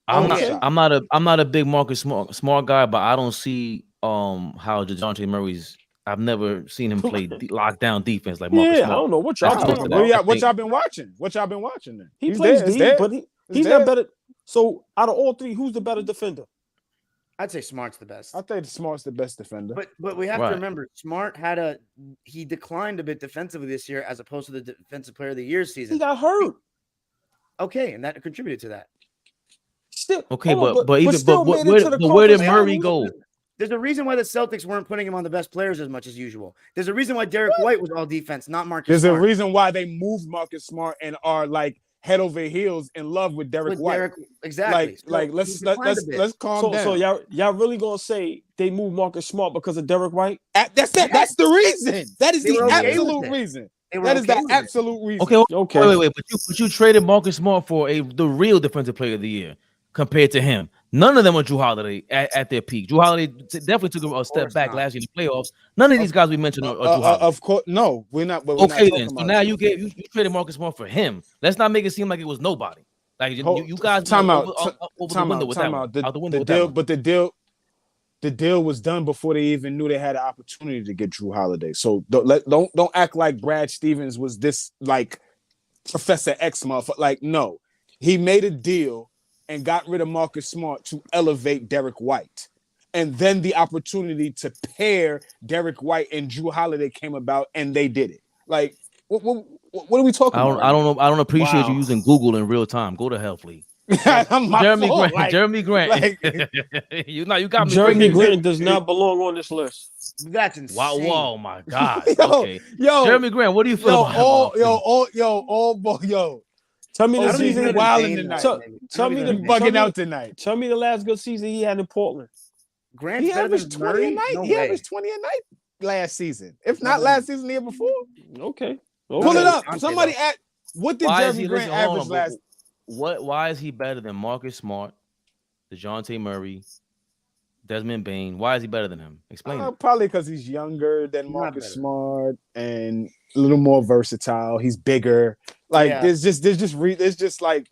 B: I'm not a big Marcus Smart guy, but I don't see how DeJounte Murray's. I've never seen him play lockdown defense like Marcus Smart.
A: I don't know what y'all talking about.
C: What y'all been watching? Then
A: he plays deep, but he's not better. So out of all three, who's the better defender?
D: I'd say Smart's the best.
C: I think Smart's the best defender.
D: But we have to remember, Smart he declined a bit defensively this year as opposed to the defensive player of the year season.
A: He got hurt.
D: Okay, and that contributed to that.
A: Still,
B: okay, but where did Murray go?
D: There's a reason why the Celtics weren't putting him on the best players as much as usual. There's a reason why Derek White was all defense, not Marcus Smart.
C: There's a reason why they moved Marcus Smart and are like head over heels in love with Derek White.
D: Exactly.
C: Let's calm down.
A: So y'all really gonna say they moved Marcus Smart because of Derek White?
C: That's the reason. That is the absolute reason. That is the absolute reason.
B: Okay. Wait. But you traded Marcus Smart for the real defensive player of the year compared to him. None of them were Jrue Holiday at their peak. Jrue Holiday definitely took a step back last year in the playoffs. None of these guys we mentioned are Jrue Holiday.
C: Of course, no, we're not. But
B: okay, then. So now you traded Marcus Smart for him. Let's not make it seem like it was nobody. Like you guys
C: time out.
B: Over the window with that one. Out the window with that one.
C: But the deal was done before they even knew they had an opportunity to get Jrue Holiday. So don't act like Brad Stevens was this like Professor X motherfucker. Like no, he made a deal and got rid of Marcus Smart to elevate Derek White. And then the opportunity to pair Derek White and Jrue Holiday came about, and they did it. Like, what are we talking about?
B: I don't know. I don't appreciate you using Google in real time. Go to hell, please. Jeremy Grant.
C: Like,
B: you got me.
A: Jeremy Grant does not belong on this list.
D: That's insane.
B: Wow, my God.
C: Okay.
B: Jeremy Grant, what do you feel about
C: him?
A: Tell me the season he
C: wilding tonight.
A: Tell me the
C: bugging out tonight.
A: Tell me the last good season he had in Portland.
D: Grant
C: he averaged 20 a night. He averaged 20 a night last season. If not last season, the year before.
A: Okay.
C: Pull it up. Somebody what did Jeremy Grant average last?
B: Why is he better than Marcus Smart, DeJounte Murray, Desmond Bain? Why is he better than him? Explain it.
C: Probably because he's younger than Marcus Smart and a little more versatile. He's bigger. Like there's just like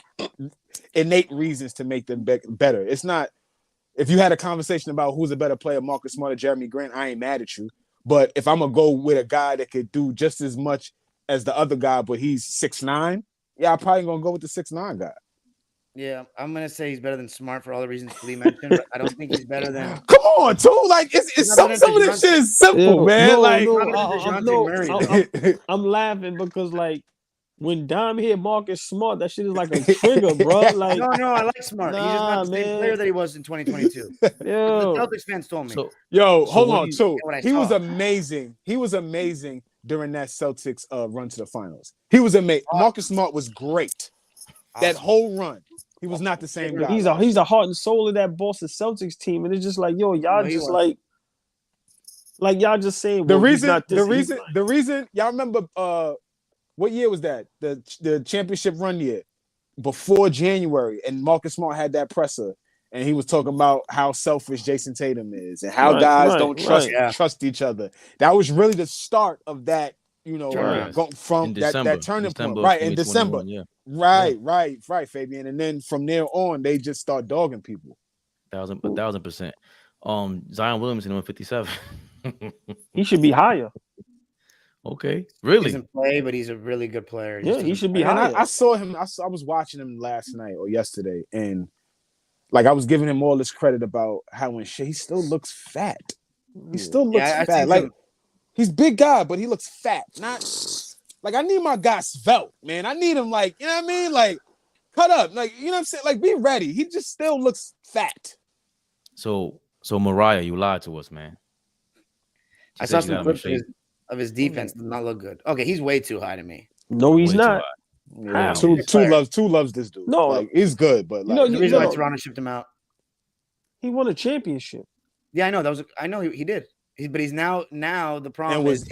C: innate reasons to make them better. It's not if you had a conversation about who's a better player, Marcus Smart or Jeremy Grant, I ain't mad at you. But if I'm gonna go with a guy that could do just as much as the other guy, but he's 6'9", I'm probably gonna go with the 6'9" guy.
D: Yeah, I'm gonna say he's better than Smart for all the reasons Flea mentioned, but I don't think he's better than.
C: Come on, too. Like it's some of this shit is simple, man.
A: I'm laughing because like when Dime hit Marcus Smart, that shit is like a trigger, bro. Like,
D: No, I like Smart. He's just not the same
A: man.
D: player that he was in 2022. The
A: Yo,
D: Celtics fans told me.
C: Hold on,
D: what
C: he was
D: saw.
C: amazing. He was amazing during that Celtics run to the finals. He was amazing. Marcus Smart was great. That whole run. He was not the same guy.
A: he's a heart and soul of that Boston Celtics team, and it's just like, yo, y'all just like y'all just saying, well,
C: the reason y'all remember what year was that? The championship run year before January, and Marcus Smart had that presser, and he was talking about how selfish Jason Tatum is and how guys don't trust each other. That was really the start of that, going from that turning point, right? In December, right, Fabian, and then from there on, they just start dogging people.
B: 1,000%. Zion Williamson went 57.
A: He should be higher.
B: Okay, really?
D: He doesn't play, but he's a really good player.
A: He should be higher.
C: I saw him. I was watching him last night or yesterday, and like I was giving him all this credit about how in shape he still looks fat. He still looks fat. Like he's big guy, but he looks fat. Not like I need my guy svelte, man. I need him like, you know what I mean? Like cut up, like you know what I'm saying? Like be ready. He just still looks fat.
B: So Mariah, you lied to us, man.
D: I saw some clips of his defense. Did not look good. Okay, he's way too high to me.
A: No, he's not.
C: Yeah, two loves this dude.
A: No,
C: like he's good, but like,
D: the reason why Toronto shipped him out.
A: He won a championship.
D: Yeah, I know. I know he did. But he's now the problem
C: has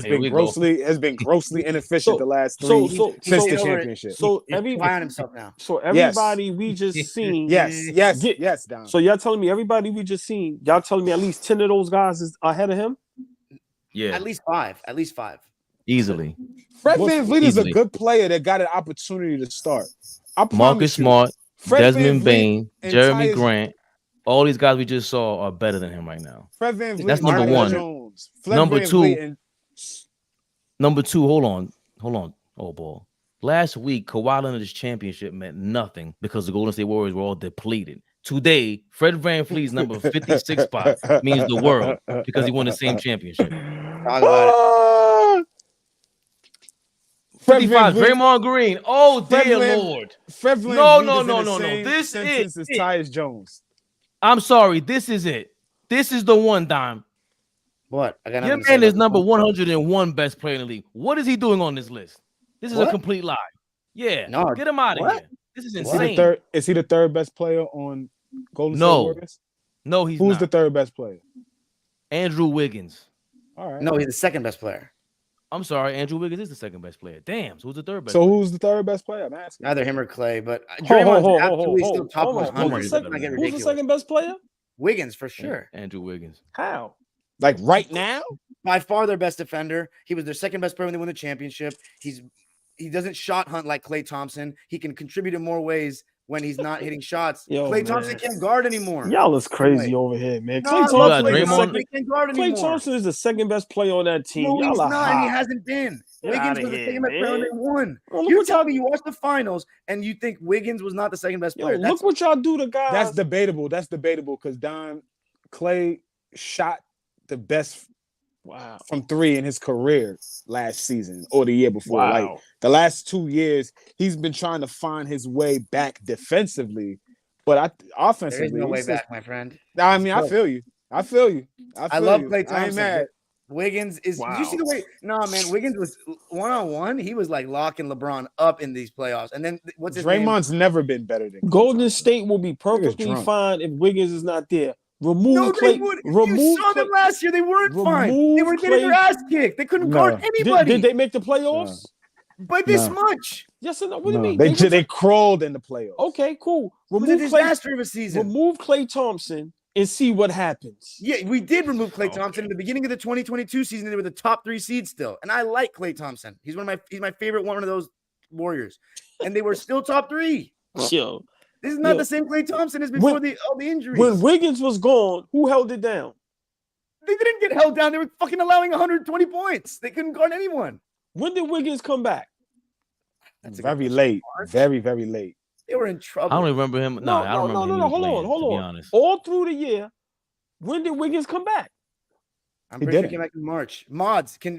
C: been grossly inefficient the last three since the championship.
A: So
D: everybody on himself now.
A: So everybody we just seen.
C: yes, Don.
A: So y'all telling me everybody we just seen, y'all telling me at least 10 of those guys is ahead of him?
B: Yeah.
D: At least five.
B: Easily.
C: Fred VanVleet is a good player that got an opportunity to start.
B: Marcus Smart, Desmond Bain, Jeremy Grant. All these guys we just saw are better than him right now.
C: Fred VanVleet,
B: that's number one. Number two. Hold on. Oh, boy. Last week, Kawhi Leonard's championship meant nothing because the Golden State Warriors were all depleted. Today, Fred VanVleet's number 56 spot means the world because he won the same championship.
D: Talk about it.
B: 55, Draymond Green. Oh, dear Lord.
C: Fred VanVleet no.
B: This is
C: Tyus Jones.
B: I'm sorry. This is it. This is the one, Dime.
D: What?
B: Your man is number 101 best player in the league. What is he doing on this list? This is a complete lie. Yeah. No, get him out of here. This is insane.
C: Is he the third best player on Golden State Warriors?
B: No, he's
C: Who's
B: not.
C: the third best player?
B: Andrew Wiggins.
C: All right.
D: No, he's the second best player.
B: I'm sorry, Andrew Wiggins is the second best player. Damn, so who's the third best?
C: So who's the third best player? I'm asking.
D: Either him or Clay, but Draymond's absolutely still top 100.
A: Who's the second best player?
D: Wiggins for sure.
B: Andrew Wiggins.
A: How?
C: Like right now?
D: By far their best defender. He was their second best player when they won the championship. He doesn't shot hunt like Klay Thompson. He can contribute in more ways when he's not hitting shots. Klay Thompson can't guard anymore.
A: Y'all is crazy over here, man. Klay Thompson is the second best player on that team.
D: No,
A: y'all
D: he's
A: are
D: not.
A: hot.
D: He hasn't been. Wiggins was the second best player when they won. You tell me you watched the finals and you think Wiggins was not the second best player.
A: Look what y'all do to guys.
C: That's debatable because Klay shot the best from three in his career last season or the year before. Like the last 2 years, he's been trying to find his way back defensively, but offensively,
D: there is no way back, my friend.
C: I mean, I feel you. I
D: love Klay Thompson. I ain't mad. Wiggins is. Did you see the way? No, man. Wiggins was 1-on-1. He was like locking LeBron up in these playoffs. And then what's his name?
C: Draymond's never been better than
A: Golden State will be perfectly fine if Wiggins is not there.
D: You saw them last year. They weren't fine. They were getting their ass kicked. They couldn't guard anybody.
A: Did they make the playoffs?
D: By this much.
A: Yes or no? What do you mean?
C: They crawled in the playoffs.
A: Okay, cool.
D: It was a disaster of a season.
A: Remove Klay Thompson and see what happens.
D: Yeah, we did remove Klay Thompson in the beginning of the 2022 season. They were the top 3 seed still, and I like Klay Thompson. He's my favorite one of those Warriors, and they were still top 3.
A: Yo,
D: this is not the same Klay Thompson as before all the injuries.
A: When Wiggins was gone, who held it down?
D: They didn't get held down. They were fucking allowing 120 points. They couldn't guard anyone.
A: When did Wiggins come back?
C: That's very late. Very, very late.
D: They were in trouble.
B: I don't remember him. No, I don't remember him.
A: Hold on. All through the year, when did Wiggins come back?
D: I'm
C: He
D: pretty sure he
C: didn't.
D: came back in March. Mods, can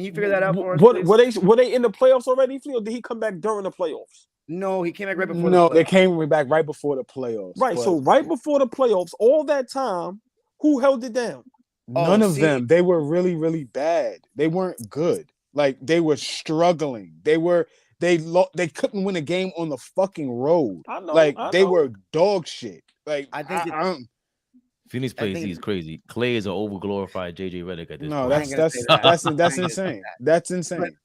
D: you figure that out for us?
A: What
D: Please?
A: were they in the playoffs already, Flea, or did he come back during the playoffs?
D: No, he came back right before
C: No,
D: the
C: they
D: playoffs.
C: came back right before the playoffs.
A: Right.
C: but
A: So right before the playoffs, all that time, who held it down?
C: none of
D: see.
C: them. They were really, really bad. They weren't good. Like they were struggling. They couldn't win a game on the fucking road.
A: I know.
C: Like
A: I
C: they
A: know.
C: were dog shit. Like
D: I think
B: Phoenix
D: I
B: plays
D: think
B: is crazy. Clay is an overglorified JJ Redick at this
C: no,
B: point.
C: that's
D: say that.
C: that's
D: I ain't
C: that's
D: gonna say
C: insane.
D: that.
C: That's insane.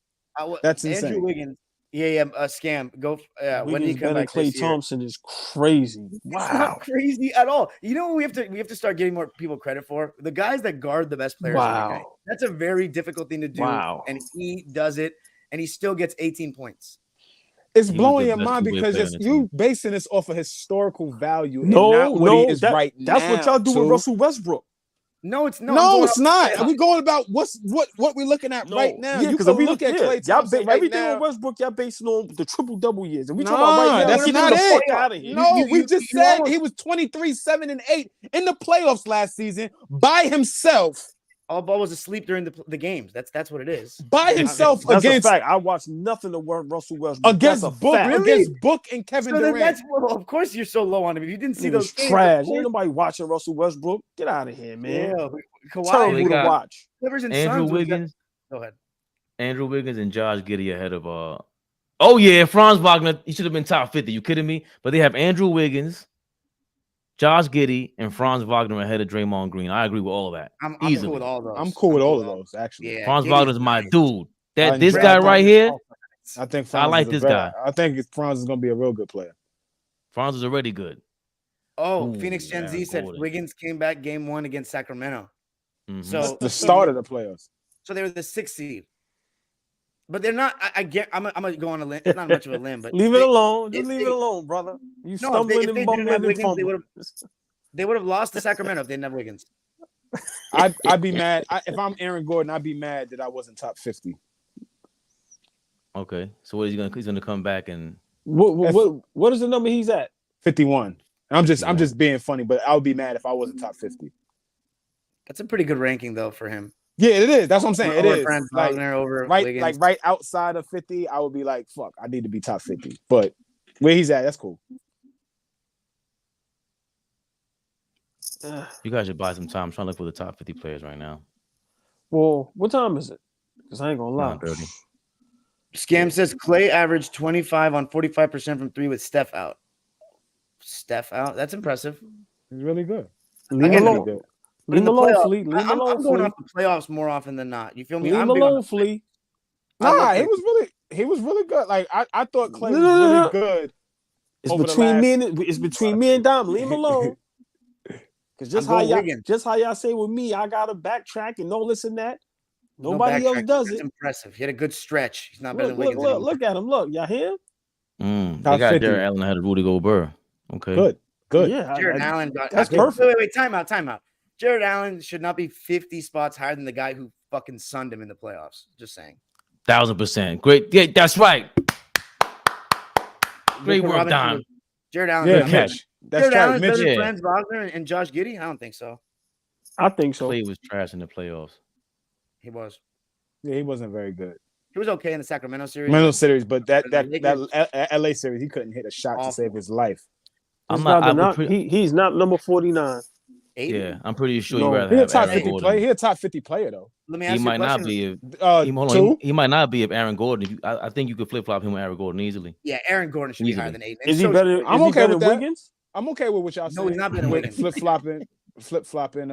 C: That's
D: Andrew
C: insane.
D: Wiggins. Yeah, scam. Go. When did he
A: Wiggins
D: come
A: better than
D: back
A: Klay
D: this year?
A: Thompson is crazy.
D: It's
A: Wow.
D: not crazy at all. You know what we have to start getting more people credit for? The guys that guard the best players every night.
A: Wow.
D: That's a very difficult thing to do.
A: Wow.
D: And he does it, and he still gets 18 points.
C: It's
B: He was
C: blowing
B: the
C: your
B: best
C: mind
B: two-way
C: because
B: player
C: it's
B: on the
C: you
B: team.
C: basing this off of historical value and
A: No,
C: not what he is
A: that,
C: right
A: that's
C: now.
A: what y'all do with
C: too.
A: Russell Westbrook.
D: No, it's no.
C: No, it's not. We're going about what we're looking at
A: No.
C: right now.
A: Yeah,
C: you
A: because
C: can
A: we
C: look at Klay
A: y'all
C: Thompson right
A: everything
C: now.
A: on Westbrook, y'all basing on the triple-double years. And we
C: Nah,
A: talk about right now,
C: that's
A: get
C: not
A: him the
C: it.
A: fuck out of here.
C: No, we just said
D: almost-
C: he was 23, 7, and 8 in the playoffs last season by himself.
D: All ball was asleep during the games. That's what it is.
C: By himself
A: That's
C: against
A: a fact. I watched nothing of Russell Westbrook.
C: against
A: That's a
C: Book
A: fact.
D: Really?
C: against Book and Kevin
D: So then
C: Durant.
D: that's well, of course you're so low on him. If you didn't see
A: Niggas
D: those games,
A: trash.
D: of course-
A: Ain't nobody watching Russell Westbrook. Get out of here, man.
D: Yeah, Kawhi,
A: Terrible
B: They
A: to
B: got
A: watch.
D: Clippers and
B: Andrew
D: Suns was that-
B: Wiggins,
D: Go ahead.
B: Andrew Wiggins and Josh Giddey ahead of Oh yeah, Franz Wagner. He should have been top 50. You kidding me? But they have Andrew Wiggins, Josh Giddey, and Franz Wagner ahead of Draymond Green. I agree with all of that.
D: I'm
B: Easily.
D: cool with all those.
C: I'm cool with all of those, actually.
D: Yeah,
B: Franz
D: Giddey's
B: Wagner's my
D: nice.
B: dude.
C: I
B: This
C: enjoy
B: guy
C: Franz.
B: right here,
C: I think
B: I
C: Franz
B: like
C: is
B: this
C: very-
B: guy.
C: I think Franz is going to be a real good player.
B: Franz is already good.
D: Oh,
B: Ooh,
D: Phoenix Gen Z
B: Aaron
D: said
B: Gordon.
D: Wiggins came back game 1 against Sacramento.
B: Mhm.
D: So
C: The start of the playoffs.
D: So they were the 6th seed. But they're not. I get. I'm gonna go on a limb. It's not much of a limb, but
A: Leave it alone. Just
D: if
A: leave
D: they-
A: it alone, brother. You
D: No,
A: stumbling
D: if they
A: and
D: didn't
A: bumbling
D: have
A: and
D: Wiggins,
A: fumbling.
D: they would have lost to Sacramento if they didn't have Wiggins.
C: I'd be mad. If I'm Aaron Gordon, I'd be mad that I wasn't top 50.
B: Okay, so what is he gonna? He's gonna come back and
A: What is the number he's at?
C: 51. I'm
B: Yeah.
C: just being funny, but I would be mad if I wasn't top 50.
D: That's a pretty good ranking though for him.
C: Yeah, it is. That's what I'm saying. It
D: Over
C: is.
D: Franz
C: Like,
D: Wagner, over
C: right,
D: Wiggins.
C: like right outside of 50, I would be like, fuck, I need to be top 50. But where he's at, that's cool.
B: you guys should buy some time. I'm trying to look for the top 50 players right now.
A: Well, what time is it? Because I ain't gonna lie.
B: 9:30.
D: Scam says Clay averaged 25 on 45% from 3 with Steph out. Steph out? That's impressive.
C: He's really good.
A: Leave him
D: Again,
C: Really
A: alone.
C: good.
D: But in
A: Leave him
D: the
A: alone,
D: playoffs-
A: Flea. Leave him
D: I'm
A: alone,
D: going
A: Flea.
D: off the playoffs more often than not. You feel me?
A: Leave
D: I'm
A: him
D: big on
A: alone, Flea.
D: I love
C: Nah,
D: Clay.
C: he was really good. Like I thought Clay was
A: No.
C: really good.
A: It's
C: over the
A: between me
C: last-
A: and it's between me and Dom. Leave him alone. Because just
D: I'm
A: how
D: going
A: y'all
D: Wiggins.
A: just how y'all say with me, I gotta backtrack and no this and that.
D: No
A: Nobody else
D: backtrack.
A: does
D: That's
A: it.
D: impressive. He had a good stretch. He's not better
A: Look,
D: than Wiggins. anymore.
A: look at him. Look, y'all hear him?
B: They
C: Top
B: got
C: 50.
B: Jared Allen ahead of Rudy Gobert. Okay,
C: Good.
A: Yeah,
D: Jared Allen got
A: that's
D: wait,
A: perfect.
D: Wait, time out. Jared Allen should not be 50 spots higher than the guy who fucking sunned him in the playoffs. Just saying.
B: 1000%. Great. Yeah, that's right. Great
D: Mitchell
B: work,
D: Robinson
B: Don.
D: was- Jared Allen.
C: Yeah,
B: Good
C: Mitch.
B: catch.
C: That's
D: Jared Allen
C: Travis
D: is better
C: Mitch.
D: than
B: Yeah.
D: Franz Wagner and Josh Giddey? I don't think so.
A: I think so.
B: Clay was trash in the playoffs.
D: He was.
C: Yeah, he wasn't very good.
D: He was okay in the Sacramento series.
C: Mental series, but that
D: Lakers-
C: LA series, he couldn't hit a shot to
D: Awful.
C: save his life.
A: He's
B: I'm
A: not,
B: not.
A: he's not number 49.
B: Yeah, I'm pretty sure
A: No,
B: you'd rather
C: He a
B: have
C: top
B: Aaron
C: 50
B: Gordon.
C: player. He a top 50 player though.
D: Let me
B: He
D: ask you a
B: might not
D: question.
B: be if
C: Two.
B: he might not be if Aaron Gordon. I think you could flip flop him with Aaron Gordon easily.
D: Yeah, Aaron Gordon should be higher
B: Easily.
D: than 8.
A: Is he better?
C: I'm
A: is he
C: okay
A: better
C: with
A: than
C: that.
A: Wiggins?
C: I'm okay with what y'all saying.
D: No, he's not better than
C: with
D: Wiggins.
C: flip flopping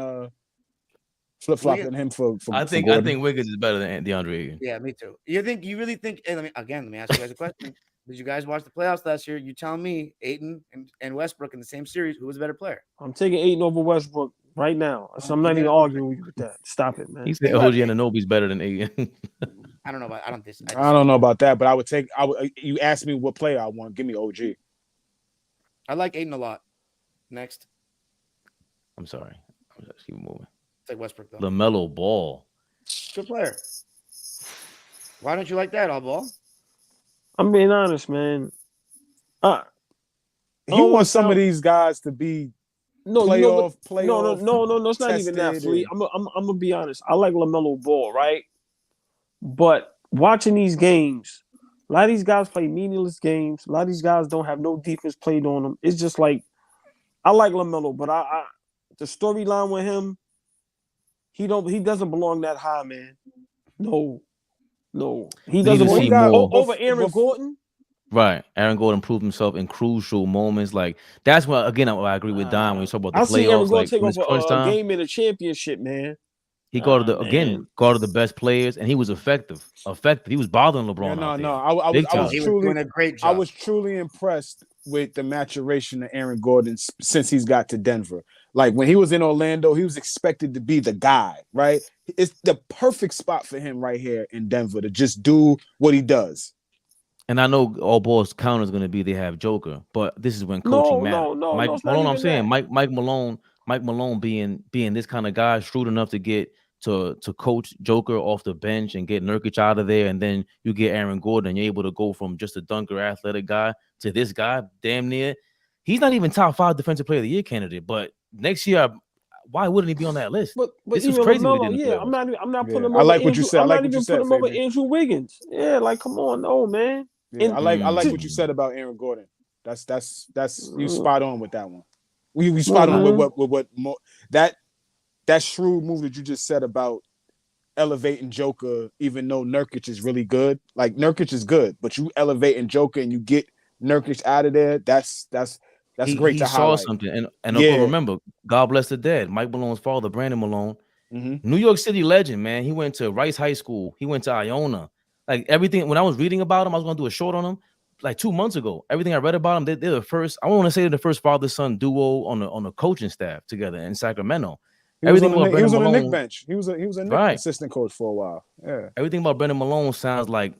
C: him for
B: I think Wiggins is better than DeAndre Ayton.
D: Yeah, me too. You really think? Hey, let me ask you guys a question. Did you guys watch the playoffs last year? You tell me, Ayton and Westbrook in the same series, who was a better player?
A: I'm taking Ayton over Westbrook right now. So I'm not even arguing with you with that. Stop it, man.
B: He said OG Anunoby's better than Ayton.
D: I don't know about. I don't
C: know about that, but I would take. You asked me what player I want. Give me OG.
D: I like Ayton a lot. Next,
B: I'm sorry. Let's keep moving.
D: take Westbrook though.
B: LaMelo Ball.
D: Good player. Why don't you like that, all ball?
A: I'm being honest, man.
C: He wants some of these guys to be
A: No,
C: playoff.
A: No. It's not even that, Flea. I'm gonna be honest. I like LaMelo Ball, right? But watching these games, a lot of these guys play meaningless games. A lot of these guys don't have no defense played on them. It's just like I like LaMelo, but I the storyline with him, he doesn't belong that high, man. No, he
B: We need
A: doesn't
B: to see
A: belong
B: more.
A: over Aaron Gordon.
B: Right, Aaron Gordon proved himself in crucial moments. Like that's what again I agree with Don when you talk about the
A: I see Aaron
B: playoffs.
A: Gordon
B: Like
A: take
B: when it's
A: over
B: crunch
A: a
B: time,
A: game in a championship, man.
B: he guarded the best players, and he was effective. He was bothering LeBron out there.
C: I was
D: He was
C: truly
D: doing a great job.
C: I was truly impressed with the maturation of Aaron Gordon since he's got to Denver. Like when he was in Orlando, he was expected to be the guy, right? It's the perfect spot for him right here in Denver to just do what he does.
B: And I know all balls count is going to be they have Joker, but this is when coaching matters. Mike Malone, I'm saying Mike Malone being this kind of guy, shrewd enough to get to coach Joker off the bench and get Nurkic out of there, and then you get Aaron Gordon, and you're able to go from just a dunker, athletic guy to this guy, damn near. He's not even top 5 defensive player of the year candidate, but next year, why wouldn't he be on that list?
A: But
B: this is crazy.
A: LaMelo, I'm not putting him over.
C: I like what you said.
A: I'm not even putting him over Andrew Wiggins. Yeah, like come on, no man.
C: Yeah, I like what you said about Aaron Gordon. That's you spot on with that one. We spot on with what more that shrewd move that you just said about elevating Joker, even though Nurkic is really good. Like Nurkic is good, but you elevating Joker and you get Nurkic out of there. That's great to highlight.
B: He saw something, and remember, God bless the dead. Mike Malone's father, Brandon Malone, New York City legend, man. He went to Rice High School. He went to Iona. Like everything, when I was reading about him, I was going to do a short on him like 2 months ago. Everything I read about him, they're the first. I want to say they're the first father-son duo on the coaching staff together in Sacramento.
C: He was on the Knick bench. He was a Knick assistant coach for a while. Yeah.
B: Everything about Brendan Malone sounds like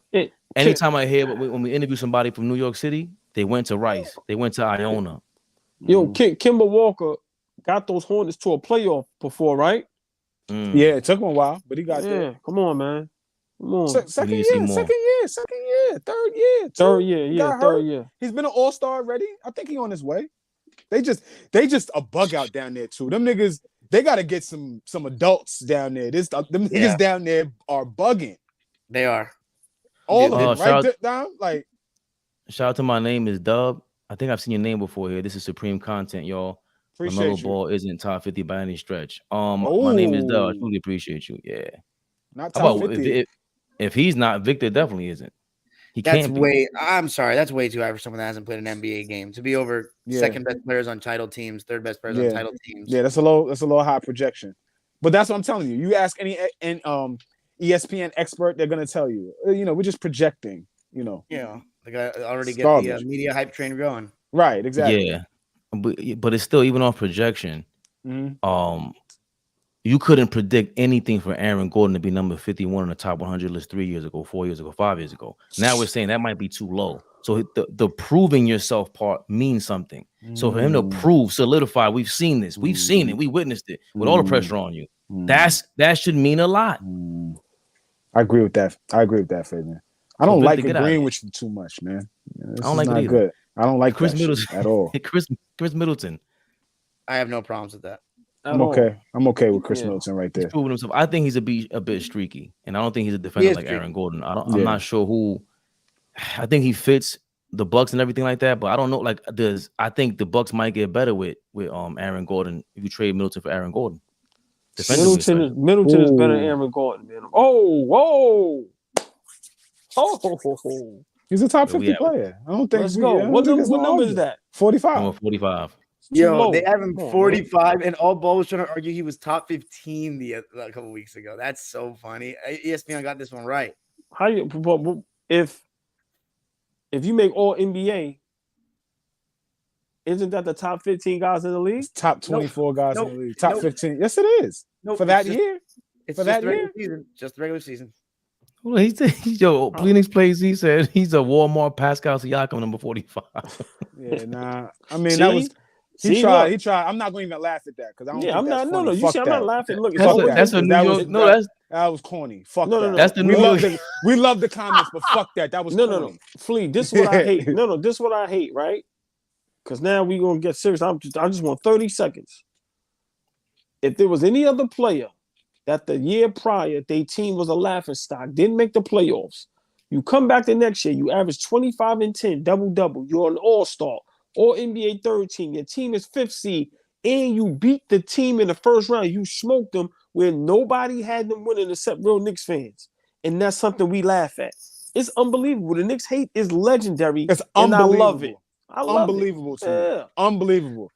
B: anytime I hear when we interview somebody from New York City, they went to Rice, they went to Iona.
A: Yo, Kemba Walker got those Hornets to a playoff before, right?
C: Yeah, it took him a while, but he got there.
A: Come on, man.
C: Second year, third year. He's been an all-star already. I think he's on his way. They just a bug out down there too. Them niggas, they gotta get some adults down there. Niggas down there are bugging.
D: They are.
C: All of them, right? Down? Like,
B: shout out to my name is Dub. I think I've seen your name before here. This is Supreme Content, y'all. LaMelo Ball isn't top 50 by any stretch. My name is Dub. I truly appreciate you. Yeah.
C: Not top 50.
B: If he's not, Victor definitely isn't.
D: I'm sorry, that's way too high for someone that hasn't played an NBA game to be over second best players on title teams, third best players on title teams.
C: Yeah, that's a little high projection. But that's what I'm telling you. You ask any ESPN expert, they're gonna tell you. We're just projecting.
D: Yeah, they got already get the media hype train going.
C: Right, exactly.
B: Yeah, but it's still even off projection. You couldn't predict anything for Aaron Gordon to be number 51 on the top 100 list 3 years ago, 4 years ago, 5 years ago. Now we're saying that might be too low. So the proving yourself part means something. So for him to solidify, we've seen this, we've seen it, we witnessed it with all the pressure on you. That should mean a lot.
C: I agree with that. Fabian. I don't like agreeing with you too much, man. I don't like it either. Good. I don't like Chris Middleton at all.
B: Chris Middleton.
D: I have no problems with that.
C: I'm okay with Chris Middleton right there.
B: He's proven himself. I think he's a bit streaky, and I don't think he's a defender like Aaron Gordon. I'm not sure who. I think he fits the Bucks and everything like that, but I don't know. Like, I think the Bucks might get better with Aaron Gordon if you trade Middleton for Aaron Gordon.
A: Middleton is better than Aaron Gordon, man. Oh.
C: He's a top 50 player. I don't think.
A: Let's go. What number is that?
C: 45.
B: Number 45.
D: Yo, they have him 45, and all ball was trying to argue he was top 15 a couple weeks ago. That's so funny. ESPN got this one right.
A: If you make all NBA, isn't that the top 15 guys in the league?
C: It's top 24 guys in the league. Top 15. Yes, it is. For that year.
D: It's for that year. Just the regular season.
B: Well, Phoenix plays. He said he's a Walmart Pascal Siakam number 45.
C: Yeah, nah. I mean, that was. He tried. I'm not going to even laugh at that because I don't. Yeah,
A: I'm not. No. You see, I'm not laughing. Look,
B: that's a New York.
C: That was corny. Fuck
B: that.
C: No.
B: That's the New York.
C: We love the comments, but fuck that. That was corny.
A: No. Flea, this is what I hate. This is what I hate. Right? because now we're gonna get serious. I just want 30 seconds. If there was any other player that the year prior their team was a laughingstock, didn't make the playoffs, you come back the next year, you average 25 and 10, double. You're an all-star, all NBA third team. Your team is 5th seed, and you beat the team in the first round. You smoked them where nobody had them winning except real Knicks fans, and that's something we laugh at. It's unbelievable. The Knicks hate is legendary.
C: It's
A: and
C: unbelievable.
A: I love it. I love
C: unbelievable
A: it.
C: to me. Unbelievable.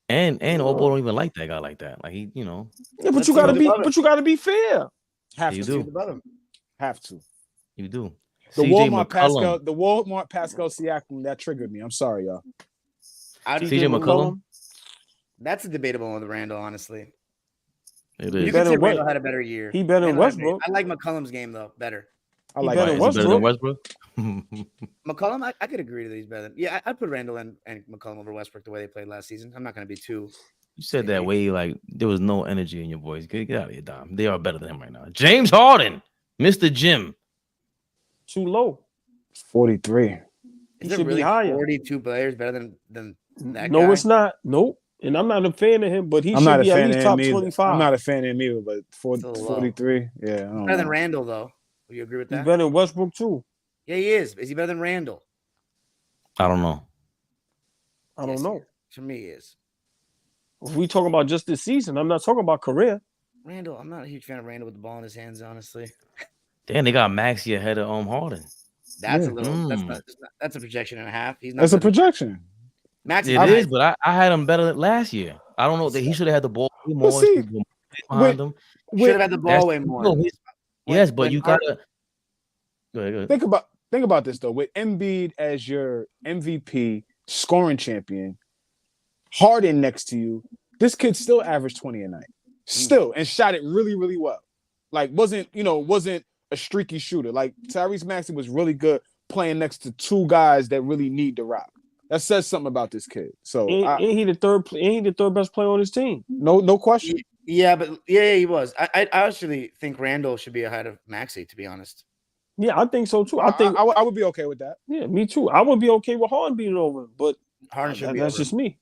B: And Obo don't even like that guy like that. Like he, you know.
A: Yeah, but you gotta be fair.
C: Have
B: You
C: to.
B: do.
C: Have to.
B: You do.
C: The
B: CJ
C: Walmart Pascal Siakam, that triggered me. I'm sorry, y'all.
B: CJ McCollum.
D: That's a debatable one with Randall, honestly.
B: It
D: You
B: is.
D: could say Randall had a better year.
A: He better than Westbrook.
D: I like McCollum's game though better.
C: I like
A: better
B: than
A: Westbrook.
D: McCollum, I could agree that he's better. Yeah, I'd put Randall and McCollum over Westbrook the way they played last season. I'm not going to be too.
B: You said that way like there was no energy in your voice. Get out of here, Dom. They are better than him right now. James Harden, Mr. Jim.
A: Too low.
C: 43.
D: Is there really 42 players better than that
A: No,
D: guy?
A: it's not. Nope. And I'm not a fan of him, but he should be at least top 25.
C: I'm not a fan of him either, but 43. Yeah. I don't
D: better than Randall, though. Do you agree with that?
A: He's better than Westbrook, too.
D: Yeah, he is. Is he better than Randall?
B: I don't know.
A: I don't know.
D: To me, he is.
A: If we talk about just this season, I'm not talking about career.
D: Randall, I'm not a huge fan of Randall with the ball in his hands, honestly.
B: Damn, they got Maxey ahead of Harden.
D: That's a little. That's a projection and a half. He's not.
C: That's a projection.
D: Maxey
B: it is, but I had him better than last year. I don't know that he should have had the ball way more. Behind him.
D: Should have had the ball way more.
B: Yes, but you gotta. Go ahead.
C: Think about this though. With Embiid as your MVP, scoring champion, Harden next to you, this kid still averaged 20 a night. Still, and shot it really, really well. Like wasn't a streaky shooter. Like Tyrese Maxey was really good playing next to two guys that really need the rock. That says something about this kid. So
A: ain't he the third best player on his team?
C: No question.
D: Yeah, but he was. I actually think Randall should be ahead of Maxey, to be honest.
A: Yeah, I think so too.
C: I would be okay with that.
A: Yeah, me too. I would be okay with Harden being over him, but
D: Harden should be.
A: That's just me.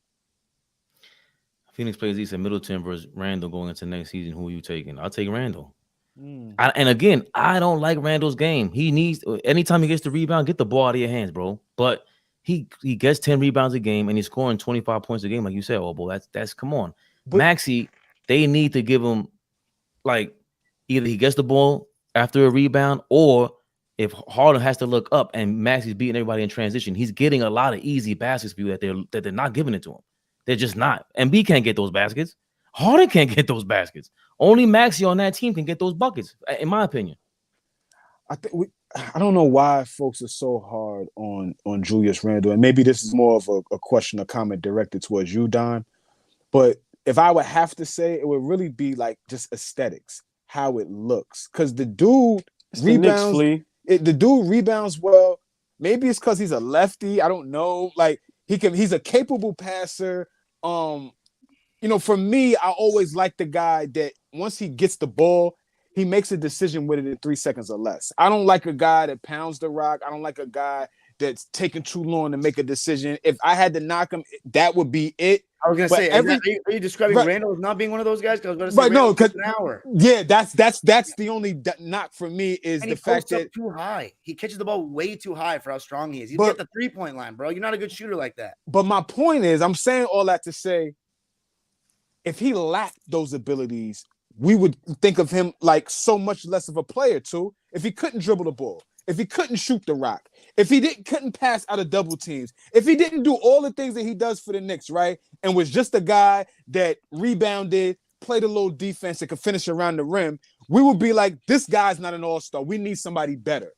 B: Phoenix plays East and Middleton versus Randall going into next season. Who are you taking? I'll take Randall. And again, I don't like Randall's game. He needs anytime he gets the rebound, get the ball out of your hands, bro. But he gets 10 rebounds a game and he's scoring 25 points a game, like you said. Oh, boy, that's come on. But Maxey, they need to give him like either he gets the ball after a rebound, or if Harden has to look up and Maxey's beating everybody in transition, he's getting a lot of easy baskets for you that they're not giving it to him. They're just not. And B can't get those baskets. Harden can't get those baskets. Only Maxey on that team can get those buckets, in my opinion.
C: I don't know why folks are so hard on Julius Randle, and maybe this is more of a question or comment directed towards you, Don. But if I would have to say, it would really be like just aesthetics, how it looks, because the dude rebounds. The dude rebounds well. Maybe it's because he's a lefty. I don't know. Like he's a capable passer. For me, I always like the guy that once he gets the ball, he makes a decision with it in 3 seconds or less. I don't like a guy that pounds the rock. I don't like a guy that's taking too long to make a decision. If I had to knock him, that would be it.
D: I was gonna say, are you describing Randall as not being one of those guys? Because I was gonna say,
C: no, because
D: an hour.
C: Yeah, that's the only knock for me is the fact that
D: too high. He catches the ball way too high for how strong he is. He's at the 3-point line, bro. You're not a good shooter like that.
C: But my point is, I'm saying all that to say, if he lacked those abilities, we would think of him like so much less of a player too. If he couldn't dribble the ball, if he couldn't shoot the rock, if he couldn't pass out of double teams, if he didn't do all the things that he does for the Knicks, right, and was just a guy that rebounded, played a little defense, and could finish around the rim, we would be like, this guy's not an all-star. We need somebody better.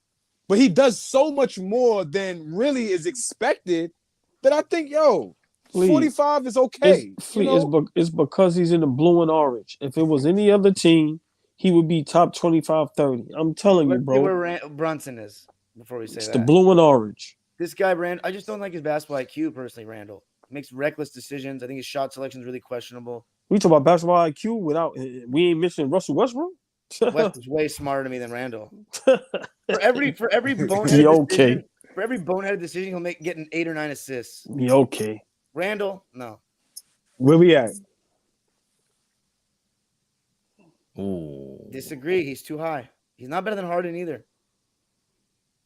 C: But he does so much more than really is expected that I think, 45 is okay.
A: It's because he's in the blue and orange. If it was any other team, he would be top 25, 30. I'm telling you, bro.
D: Where Brunson is before we say
A: it's
D: that.
A: The blue and orange.
D: This guy, I just don't like his basketball IQ personally, Randall. Makes reckless decisions. I think his shot selection is really questionable.
A: We talk about basketball IQ we ain't mentioning Russell Westbrook?
D: Westbrook's way smarter than me than Randall. For every boneheaded decision, for every boneheaded decision, he'll get an 8 or 9 assists.
A: Okay.
D: Randall, no.
C: Where we at?
B: Ooh.
D: Disagree. He's too high. He's not better than Harden either.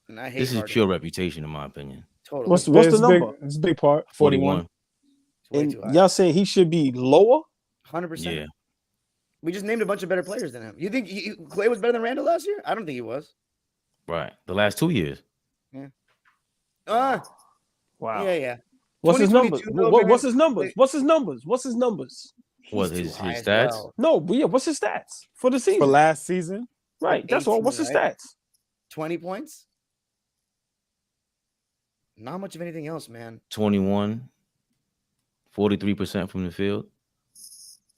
D: And I hate
B: This is
D: Harden.
B: pure reputation, in my opinion.
D: Totally.
A: What's the number?
C: It's a big part. 41.
D: It's way
A: And
D: too high.
A: y'all saying he should be lower?
D: 100%.
B: Yeah.
D: We just named a bunch of better players than him. You think Clay was better than Randall last year? I don't think he was.
B: Right. The last 2 years.
A: Wow.
D: Yeah.
A: What's his numbers?
D: 2022 though,
A: What's
D: man,
A: his numbers? What's his numbers? What's his numbers?
B: What,
D: he's
B: his
D: too high as
B: stats?
D: well.
A: No, but yeah, what's his stats for the season?
C: For last season?
A: Right. That's all.
D: 18,
A: What's his
D: right?
A: stats?
D: 20 points? Not much of anything else, man.
B: 21, 43% from the field.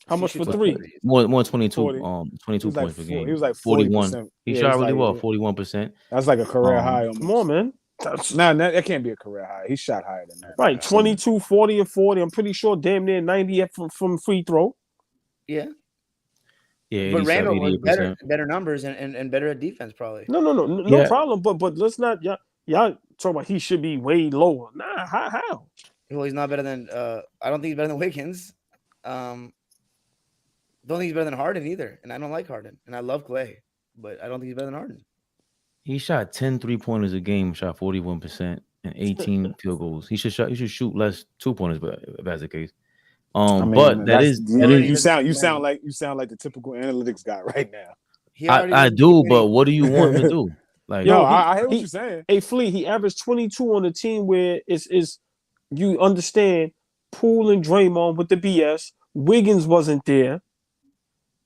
A: How much for three?
B: More 22,
C: 40.
B: 22
C: He was like
B: points per game.
C: He was like
B: 41.
C: 40%.
B: He
C: Yeah,
B: shot
C: was
B: really
C: like-
B: well, 41%.
C: That's like a career high. Almost.
A: Come on, man.
C: Nah, that can't be a career high. He shot higher than that.
A: Right, 22, 40, and 40. I'm pretty sure damn near 90 from free throw.
D: Yeah.
B: Yeah,
D: But
B: 87,
D: Randall was
B: 88%.
D: better numbers and better at defense, probably.
A: No
B: Yeah.
A: problem. But let's not y'all talk about he should be way lower. Nah, how?
D: Well, he's not better than I don't think he's better than Wiggins. Don't think he's better than Harden either. And I don't like Harden. And I love Clay, but I don't think he's better than Harden.
B: He shot 10 3-pointers a game, shot 41%, and 18 field goals. He should shoot less 2-pointers, but if that's the case.
C: I mean,
B: But that is
C: you sound like the typical analytics guy right now.
B: I do, but what do you want him to do? Like,
C: Yo,
A: Yo,
C: I hear what you're saying.
A: Hey, Flea, he averaged 22 on a team where is you understand Poole and Draymond with the BS. Wiggins wasn't there.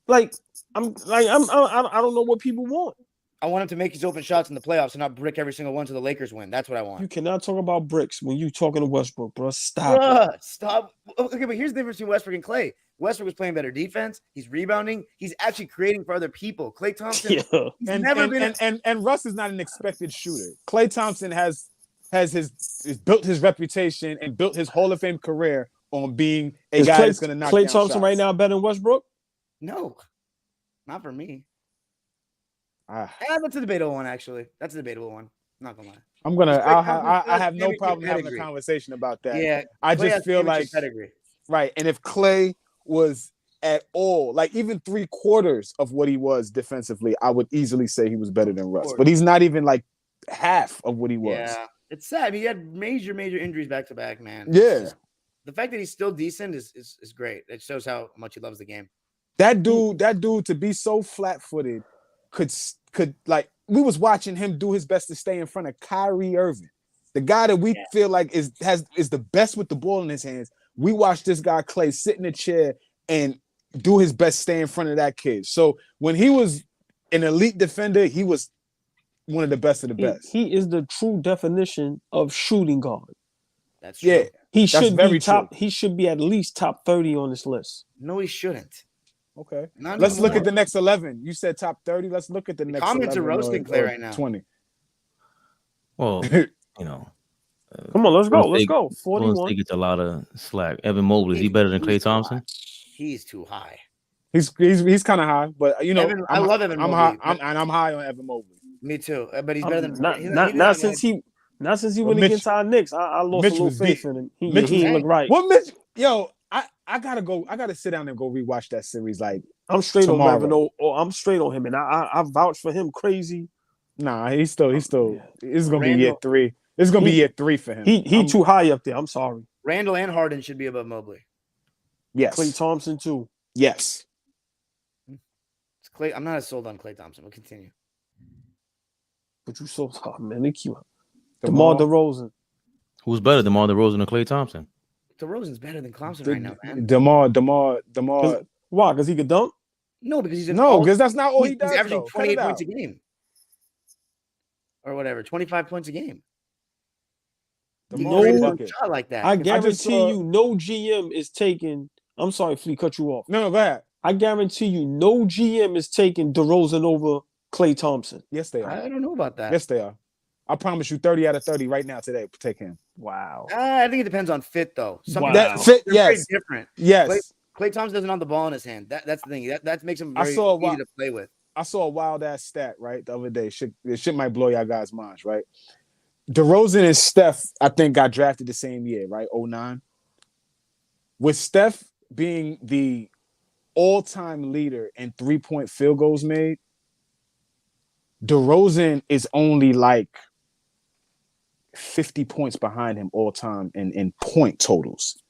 A: I don't know what people want.
D: I want him to make his open shots in the playoffs and not brick every single one so the Lakers win. That's what I want.
A: You cannot talk about bricks when you talking to Westbrook, bro. Stop.
D: Bruh, stop. Okay, but here's the difference between Westbrook and Clay. Westbrook was playing better defense. He's rebounding. He's actually creating for other people. Clay Thompson,
A: Yeah.
D: he's
C: And,
D: never
C: and,
D: been.
C: and Russ is not an expected shooter. Klay Thompson has built his reputation and built his Hall of Fame career on being a
A: Is
C: guy
A: Klay,
C: that's going to knock
A: Klay
C: down
A: Thompson
C: shots.
A: right now better than Westbrook?
D: No, not for me.
C: Ah,
D: That's a debatable one, actually. That's a debatable one. Not gonna lie.
C: I'm gonna.
D: Klay Thompson
C: I have no
D: championship
C: problem having a
D: pedigree.
C: conversation about that.
D: Yeah,
C: I
D: Klay
C: just
D: has
C: feel like
D: championship pedigree.
C: right. And if Klay was at all, like even 3/4 of what he was defensively, I would easily say he was better than Russ. But he's not even like half of what he was.
D: Yeah, it's sad. I mean, he had major injuries back to back, man.
C: Yeah.
D: The fact that he's still decent is great. It shows how much he loves the game.
C: That dude to be so flat-footed could like we was watching him do his best to stay in front of Kyrie Irving, the guy that we feel like is the best with the ball in his hands. We watched this guy Klay sit in a chair and do his best stay in front of that kid. So when he was an elite defender, he was one of the best of the best.
A: He is the true definition of shooting guard.
D: That's true.
C: Yeah,
A: He
C: that's
A: should
C: very
A: be top.
C: true.
A: He should be at least top 30 on this list.
D: No, he shouldn't.
C: Okay.
D: Not
C: Let's look
D: anymore.
C: at the next 11. You said top 30. Let's look at the next
D: comments
C: 11
D: are roasting Klay right now.
C: 20.
B: well, you know.
A: Come on, let's go. Let's go.
B: Golden
A: 41.
B: State gets a lot of slack. Evan Mobley, is he better than Klay Thompson?
D: He's too high.
C: He's kind of high, but you know,
D: I love Evan
C: I'm
D: Mobley,
C: high.
D: but-
C: I'm high on Evan Mobley.
D: Me too. But he's better than
A: Not since he went
C: Mitch-
A: against our Knicks. I lost
C: Mitch
A: a little
C: was
A: faith
C: beat.
A: in him. He
C: Mitch
A: didn't
D: was-
A: look right.
C: What Mitch? Yo, I gotta sit down and go rewatch that series. Like,
A: I'm straight
C: tomorrow.
A: on Evan. I'm straight on him, and I vouch for him. Crazy.
C: nah, he's still. This is gonna be year
D: Randall.
C: 3. This is gonna be year 3 for him.
A: He too high up there. I'm sorry.
D: Randall and Harden should be above Mobley.
C: yes,
A: Klay Thompson too.
C: yes.
D: It's Klay. I'm not as sold on Klay Thompson. We'll continue.
A: But you so man, they cute.
C: DeMar
A: DeMar DeRozan.
B: Who's better, DeMar DeRozan or Klay Thompson?
D: DeRozan's better than Thompson right now, man.
C: DeMar.
A: Why? Because he could dunk.
D: No, because he's
C: No, because that's not all he
D: he's
C: does.
D: averaging
C: though. Cut
D: 28
C: it
D: points
C: out.
D: a game. Or whatever, 25 points a game. You
C: DeMar
D: create a
C: bucket.
D: shot like that.
A: I
C: just
A: guarantee
C: saw-
A: you, no GM is taking. I'm sorry, Flea, cut you off.
C: No, go ahead.
A: I guarantee you, no GM is taking DeRozan over Klay Thompson.
C: Yes, they are.
D: I don't know about that.
C: Yes, they are. I promise you, 30 out of 30 right now today. Take him.
A: Wow.
D: I think it depends on fit, though. Some
A: Wow.
D: people-
C: That fit,
D: they're
C: yes,
D: very different.
C: yes.
D: Klay Thompson doesn't have the ball in his hand. That's the thing. That makes him
C: I
D: very
C: saw a
D: easy
C: while-
D: to play with.
C: I saw a wild ass stat right the other day. Shit might blow y'all guys' minds, right? DeRozan and Steph, I think, got drafted the same year, right? 09. with Steph being the all-time leader in 3-point field goals made, DeRozan is only like 50 points behind him all time in point totals.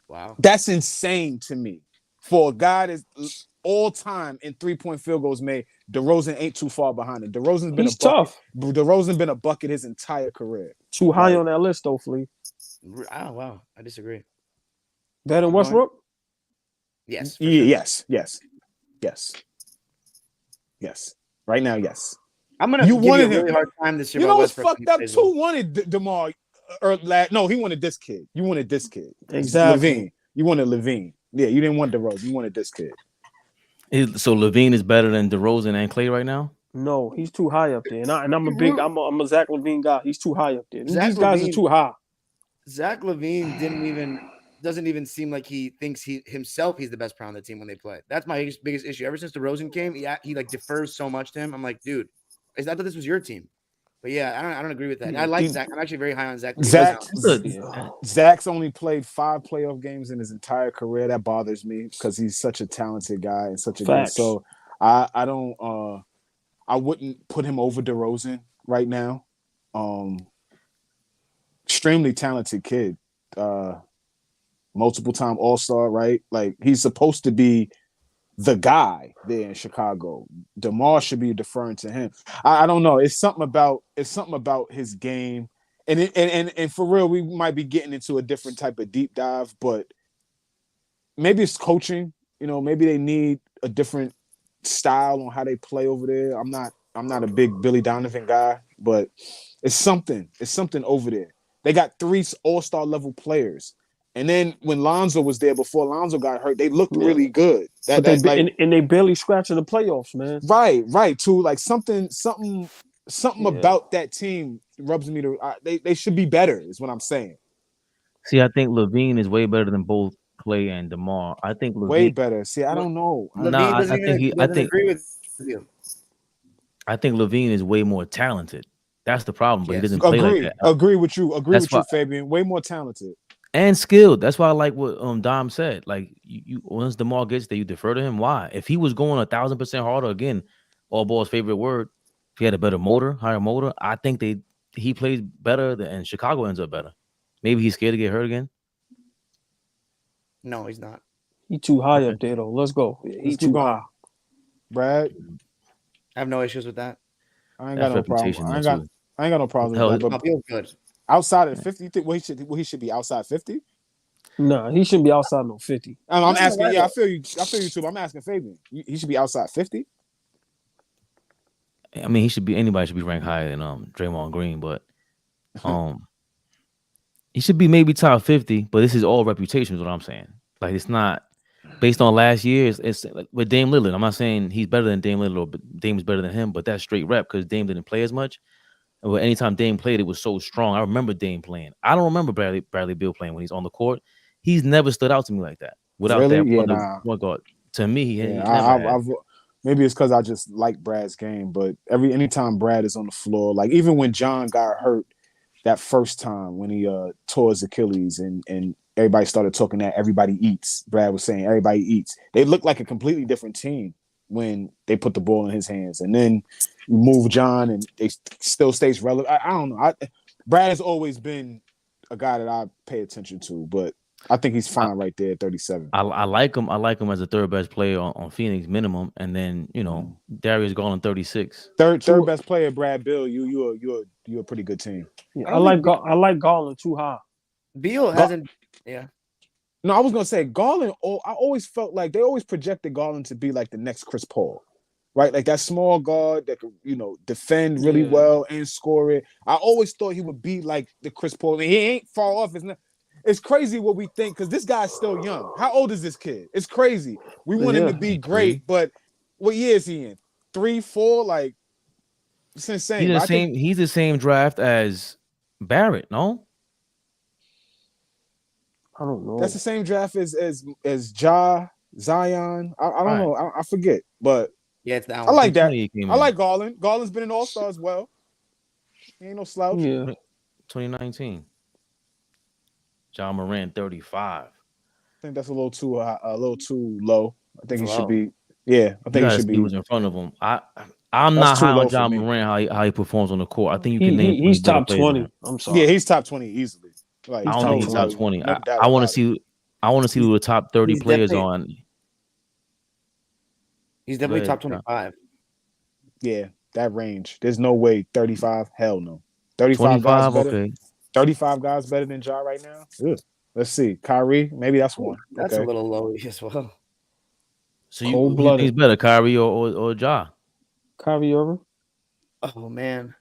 D: Wow.
C: That's insane to me. For a guy that's all time in 3-point field goals made, DeRozan ain't too far behind him. DeRozan's been
A: He's
C: a bucket.
A: tough.
C: DeRozan's been a bucket his entire career.
A: Too high on that list, though, Flea.
D: Oh, wow. I disagree.
A: Better than Westbrook?
D: Yes. Sure.
C: Yes. Right now, yes.
D: I'm gonna give you a really hard time this year.
C: You know what's fucked up? Who wanted DeMar? No, he wanted this kid. You wanted this kid.
A: Exactly.
C: Levine. You wanted Levine. Yeah, you didn't want DeRozan. You wanted this kid.
B: So Levine is better than DeRozan and Clay right now?
A: No, he's too high up there. And I'm a Zach Levine guy. He's too high up there. These guys are too high.
D: Zach Levine doesn't even seem like he thinks he's the best player on the team when they play. That's my biggest issue. Ever since DeRozan came, he like defers so much to him. I'm like, dude, I thought this was your team. But yeah, I don't agree with that. And I like Zach. I'm actually very high on Zach.
C: Zach's only played 5 playoff games in his entire career. That bothers me because he's such a talented guy and such a good. So I wouldn't put him over DeRozan right now. Extremely talented kid. Multiple time All-Star, right? Like he's supposed to be the guy there in Chicago. DeMar should be deferring to him. I don't know. It's something about his game. And for real, we might be getting into a different type of deep dive, but maybe it's coaching. You know, maybe they need a different style on how they play over there. I'm not a big Billy Donovan guy, but it's something. It's something over there. They got 3 All-Star level players. And then when Lonzo was there, before Lonzo got hurt, they looked really good.
A: And they barely scratching the playoffs, man.
C: Right. Too like something about that team rubs me to. They should be better, is what I'm saying.
B: See, I think Levine is way better than both Clay and DeMar. I think Levine
C: way better. See, I don't know.
B: I think
D: agree with you.
B: I think Levine is way more talented. That's the problem, but he doesn't play like that.
C: Agree with you, Fabian. Way more talented.
B: And skilled. That's why I like what Dom said. Like you once DeMar gets there, you defer to him. Why? If he was going 1,000% harder, again, all ball's favorite word. If he had a better motor, higher motor, I think he plays better and Chicago ends up better. Maybe he's scared to get hurt again.
D: No, he's not.
A: He's too high up there though. Let's go. He's too high.
C: Brad,
D: I have no issues with that.
C: I ain't got no problem. I ain't got no problem with that.
D: But feels good.
C: Outside of 50, you think he should be outside 50?
A: No, he shouldn't be outside no 50.
C: I'm asking. Yeah, I feel you too. But I'm asking Fabian. He should be outside 50.
B: I mean, anybody should be ranked higher than Draymond Green, but he should be maybe top 50. But this is all reputation, is what I'm saying. Like it's not based on last year. It's like with Dame Lillard. I'm not saying he's better than Dame Lillard or Dame's better than him, but that's straight rep because Dame didn't play as much. Well, anytime Dame played, it was so strong. I remember Dame playing. I don't remember Bradley Beal playing when he's on the court. He's never stood out to me like that. Without that, one guard. To me, he never
C: maybe it's because I just like Brad's game. But anytime Brad is on the floor, like even when John got hurt that first time when he tore his Achilles and everybody started talking that everybody eats. Brad was saying everybody eats. They look like a completely different team when they put the ball in his hands. And then you move John and they still stays relevant. I don't know. Brad has always been a guy that I pay attention to, but I think he's fine right there at 37.
B: I like him. I like him as the third best player on Phoenix minimum. And then, Darius Garland 36.
C: Third best player, Brad Beal. You're a pretty good team.
A: Yeah, I like Garland too high.
D: Beal hasn't
C: No, I was gonna say Garland. I always felt like they always projected Garland to be like the next Chris Paul, right? Like that small guard that could, defend really well and score it. I always thought he would be like the Chris Paul. And he ain't far off. It's crazy what we think because this guy's still young. How old is this kid? It's crazy. We want him to be great, but what year is he in? 3, 4? Like it's insane.
B: He's the same draft as Barrett, no?
A: I don't know.
C: That's the same draft as Zion. I don't know. I forget, but
D: it's that one.
C: I like that. I like Garland. Garland's been an All-Star as well. He ain't no slouch.
A: Yeah.
B: 2019. John Moran 35.
C: think that's a little too low. I think
D: It's
C: he should
D: low.
C: be. Yeah, I
B: You
C: think he
B: gotta
C: should
B: see
C: be.
B: who's in front of him. I'm
C: That's
B: not
C: too
B: high
C: low
B: on
C: for
B: John
C: me.
B: Moran how he performs on the court. I think you can name
A: He's
B: better
A: top
B: players than
A: 20.
B: him.
A: I'm sorry.
C: Yeah, he's top 20 easily. Like
B: I don't think he's top 20.
C: no doubt
B: I want to
C: about it.
B: see. I want to see who the top 30
D: He's
B: players
D: definitely-
B: on.
D: He's definitely
B: ahead,
D: top 25.
C: Yeah, that range. There's no way 35. Hell no. 35 guys
B: 25.
C: better.
B: Okay.
C: 35 guys better than Ja right now. Ugh. Let's see. Kyrie, maybe that's one.
D: That's
C: okay.
D: a little low as well.
B: So who do you
A: Cold-blooded.
B: think is better, Kyrie or Ja?
A: Kyrie Irving.
D: Oh man.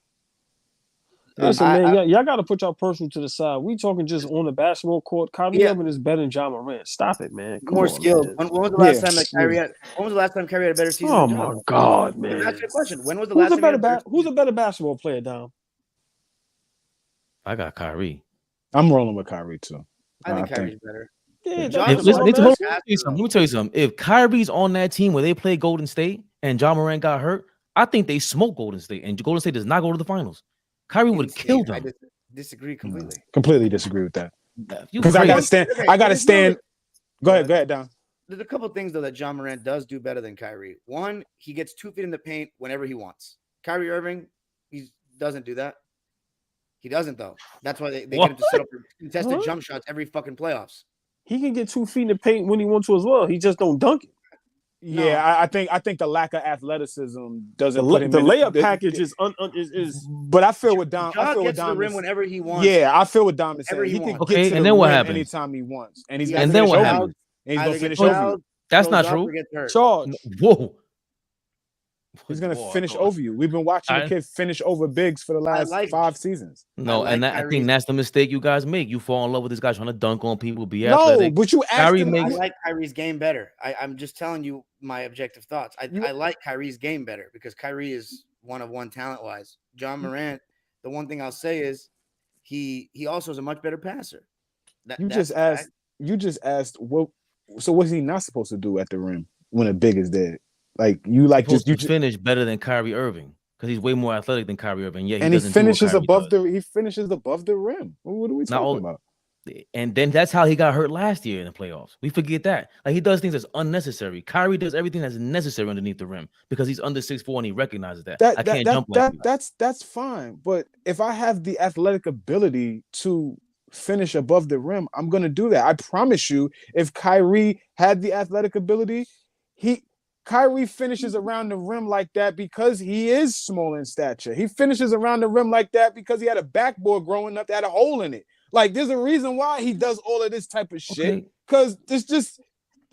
A: Listen,
D: I-
A: man, y'all got to put y'all personal to the side. We talking just on the basketball court. Kyrie
D: Yeah.
A: Irving is better than John Morant. Stop it, man. Come
D: more
A: on,
D: skilled.
A: man.
D: When was the last
C: Yeah.
D: time that Kyrie had? When was the last time Kyrie had a better season?
A: Oh
D: than
A: my
D: Ja?
A: God,
D: Let me
A: man.
D: ask you a question. When was the
A: Who's
D: last
A: a
D: time he had
A: better
D: a better
A: who's a better basketball player, Dom?
B: I got Kyrie.
C: I'm rolling with Kyrie too.
D: I think Kyrie's better.
A: Yeah,
D: If
A: that's
D: John's
B: If,
D: a
A: what
B: listen,
A: I'm
B: let
A: asking.
B: me tell you something. If Kyrie's on that team where they play Golden State and John Moran got hurt, I think they smoke Golden State, and Golden State does not go to the finals. Kyrie would have
D: Insane.
B: killed
D: I
B: them.
D: disagree completely.
C: Completely disagree with that.
B: You
C: Because I gotta
B: crazy.
C: stand.
D: Okay,
C: I gotta
D: there's no-
C: stand. Go ahead, Don.
D: There's a couple things though that John Morant does do better than Kyrie. One, he gets 2 feet in the paint whenever he wants. Kyrie Irving, he doesn't do that. He doesn't though. That's why they get him to set up for contested
A: What?
D: jump shots every fucking playoffs.
A: He can get 2 feet in the paint when he wants to as well. He just don't dunk it.
C: Yeah, I think the lack of athleticism doesn't
A: The
C: put him in
A: layup
C: the-
A: package is
C: But I feel with Dom. I
D: Ja
C: feel with
D: gets to the
C: Dom.
D: rim
C: is-
D: whenever he wants.
C: Yeah, I feel with Dom is
D: Whenever
C: saying.
D: he
C: He can
D: wants.
C: get
B: Okay,
C: to
B: and
C: the
B: then what
C: rim
B: happens?
C: anytime he wants, and he's
D: He
C: gonna
B: And
C: finish
B: then what
C: over you.
B: happens?
C: And he's
D: Either
C: gonna
D: gets
C: finish over
D: fouled,
C: you.
B: That's
D: throws
B: not
D: up,
B: true.
D: or gets hurt.
A: charged.
B: Whoa.
C: He's gonna
B: Boy,
C: finish
B: God.
C: over you. We've been watching the
B: I-
C: kid finish over bigs for the last
D: like-
C: 5 seasons.
B: No,
D: like
B: and I
D: Kyrie.
B: think that's the mistake you guys make. You fall in love with this guy trying to dunk on people, be
C: No,
B: athletic.
C: but you asked
B: Kyrie
C: him.
B: makes-
D: I like Kyrie's game better. I'm just telling you my objective thoughts. I like Kyrie's game better because Kyrie is one of one talent wise. John Morant, the one thing I'll say is he also is a much better passer.
C: You
D: That's
C: just
D: a fact.
C: asked. You just asked what. So what's he not supposed to do at the rim when a big is dead? Like you like
B: Supposed
C: just you
B: to
C: just,
B: finish better than Kyrie Irving because he's way more athletic than Kyrie Irving. Yeah,
C: and he
B: doesn't do what
C: finishes
B: Kyrie
C: above
B: does.
C: he finishes above the rim. What are we
B: Not
C: talking
B: all-
C: about?
B: And then that's how he got hurt last year in the playoffs. We forget that. Like he does things that's unnecessary. Kyrie does everything that's necessary underneath the rim because he's under 6'4" and he recognizes that. I can't jump like you.
C: That's fine. But if I have the athletic ability to finish above the rim, I'm gonna do that. I promise you, if Kyrie had the athletic ability, Kyrie finishes around the rim like that because he is small in stature. He finishes around the rim like that because he had a backboard growing up that had a hole in it. Like, there's a reason why he does all of this type of shit.
B: Okay.
C: Because it's just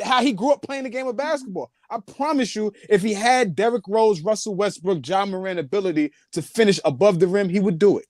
C: how he grew up playing the game of basketball. I promise you, if he had Derrick Rose, Russell Westbrook, John Moran ability to finish above the rim, he would do it.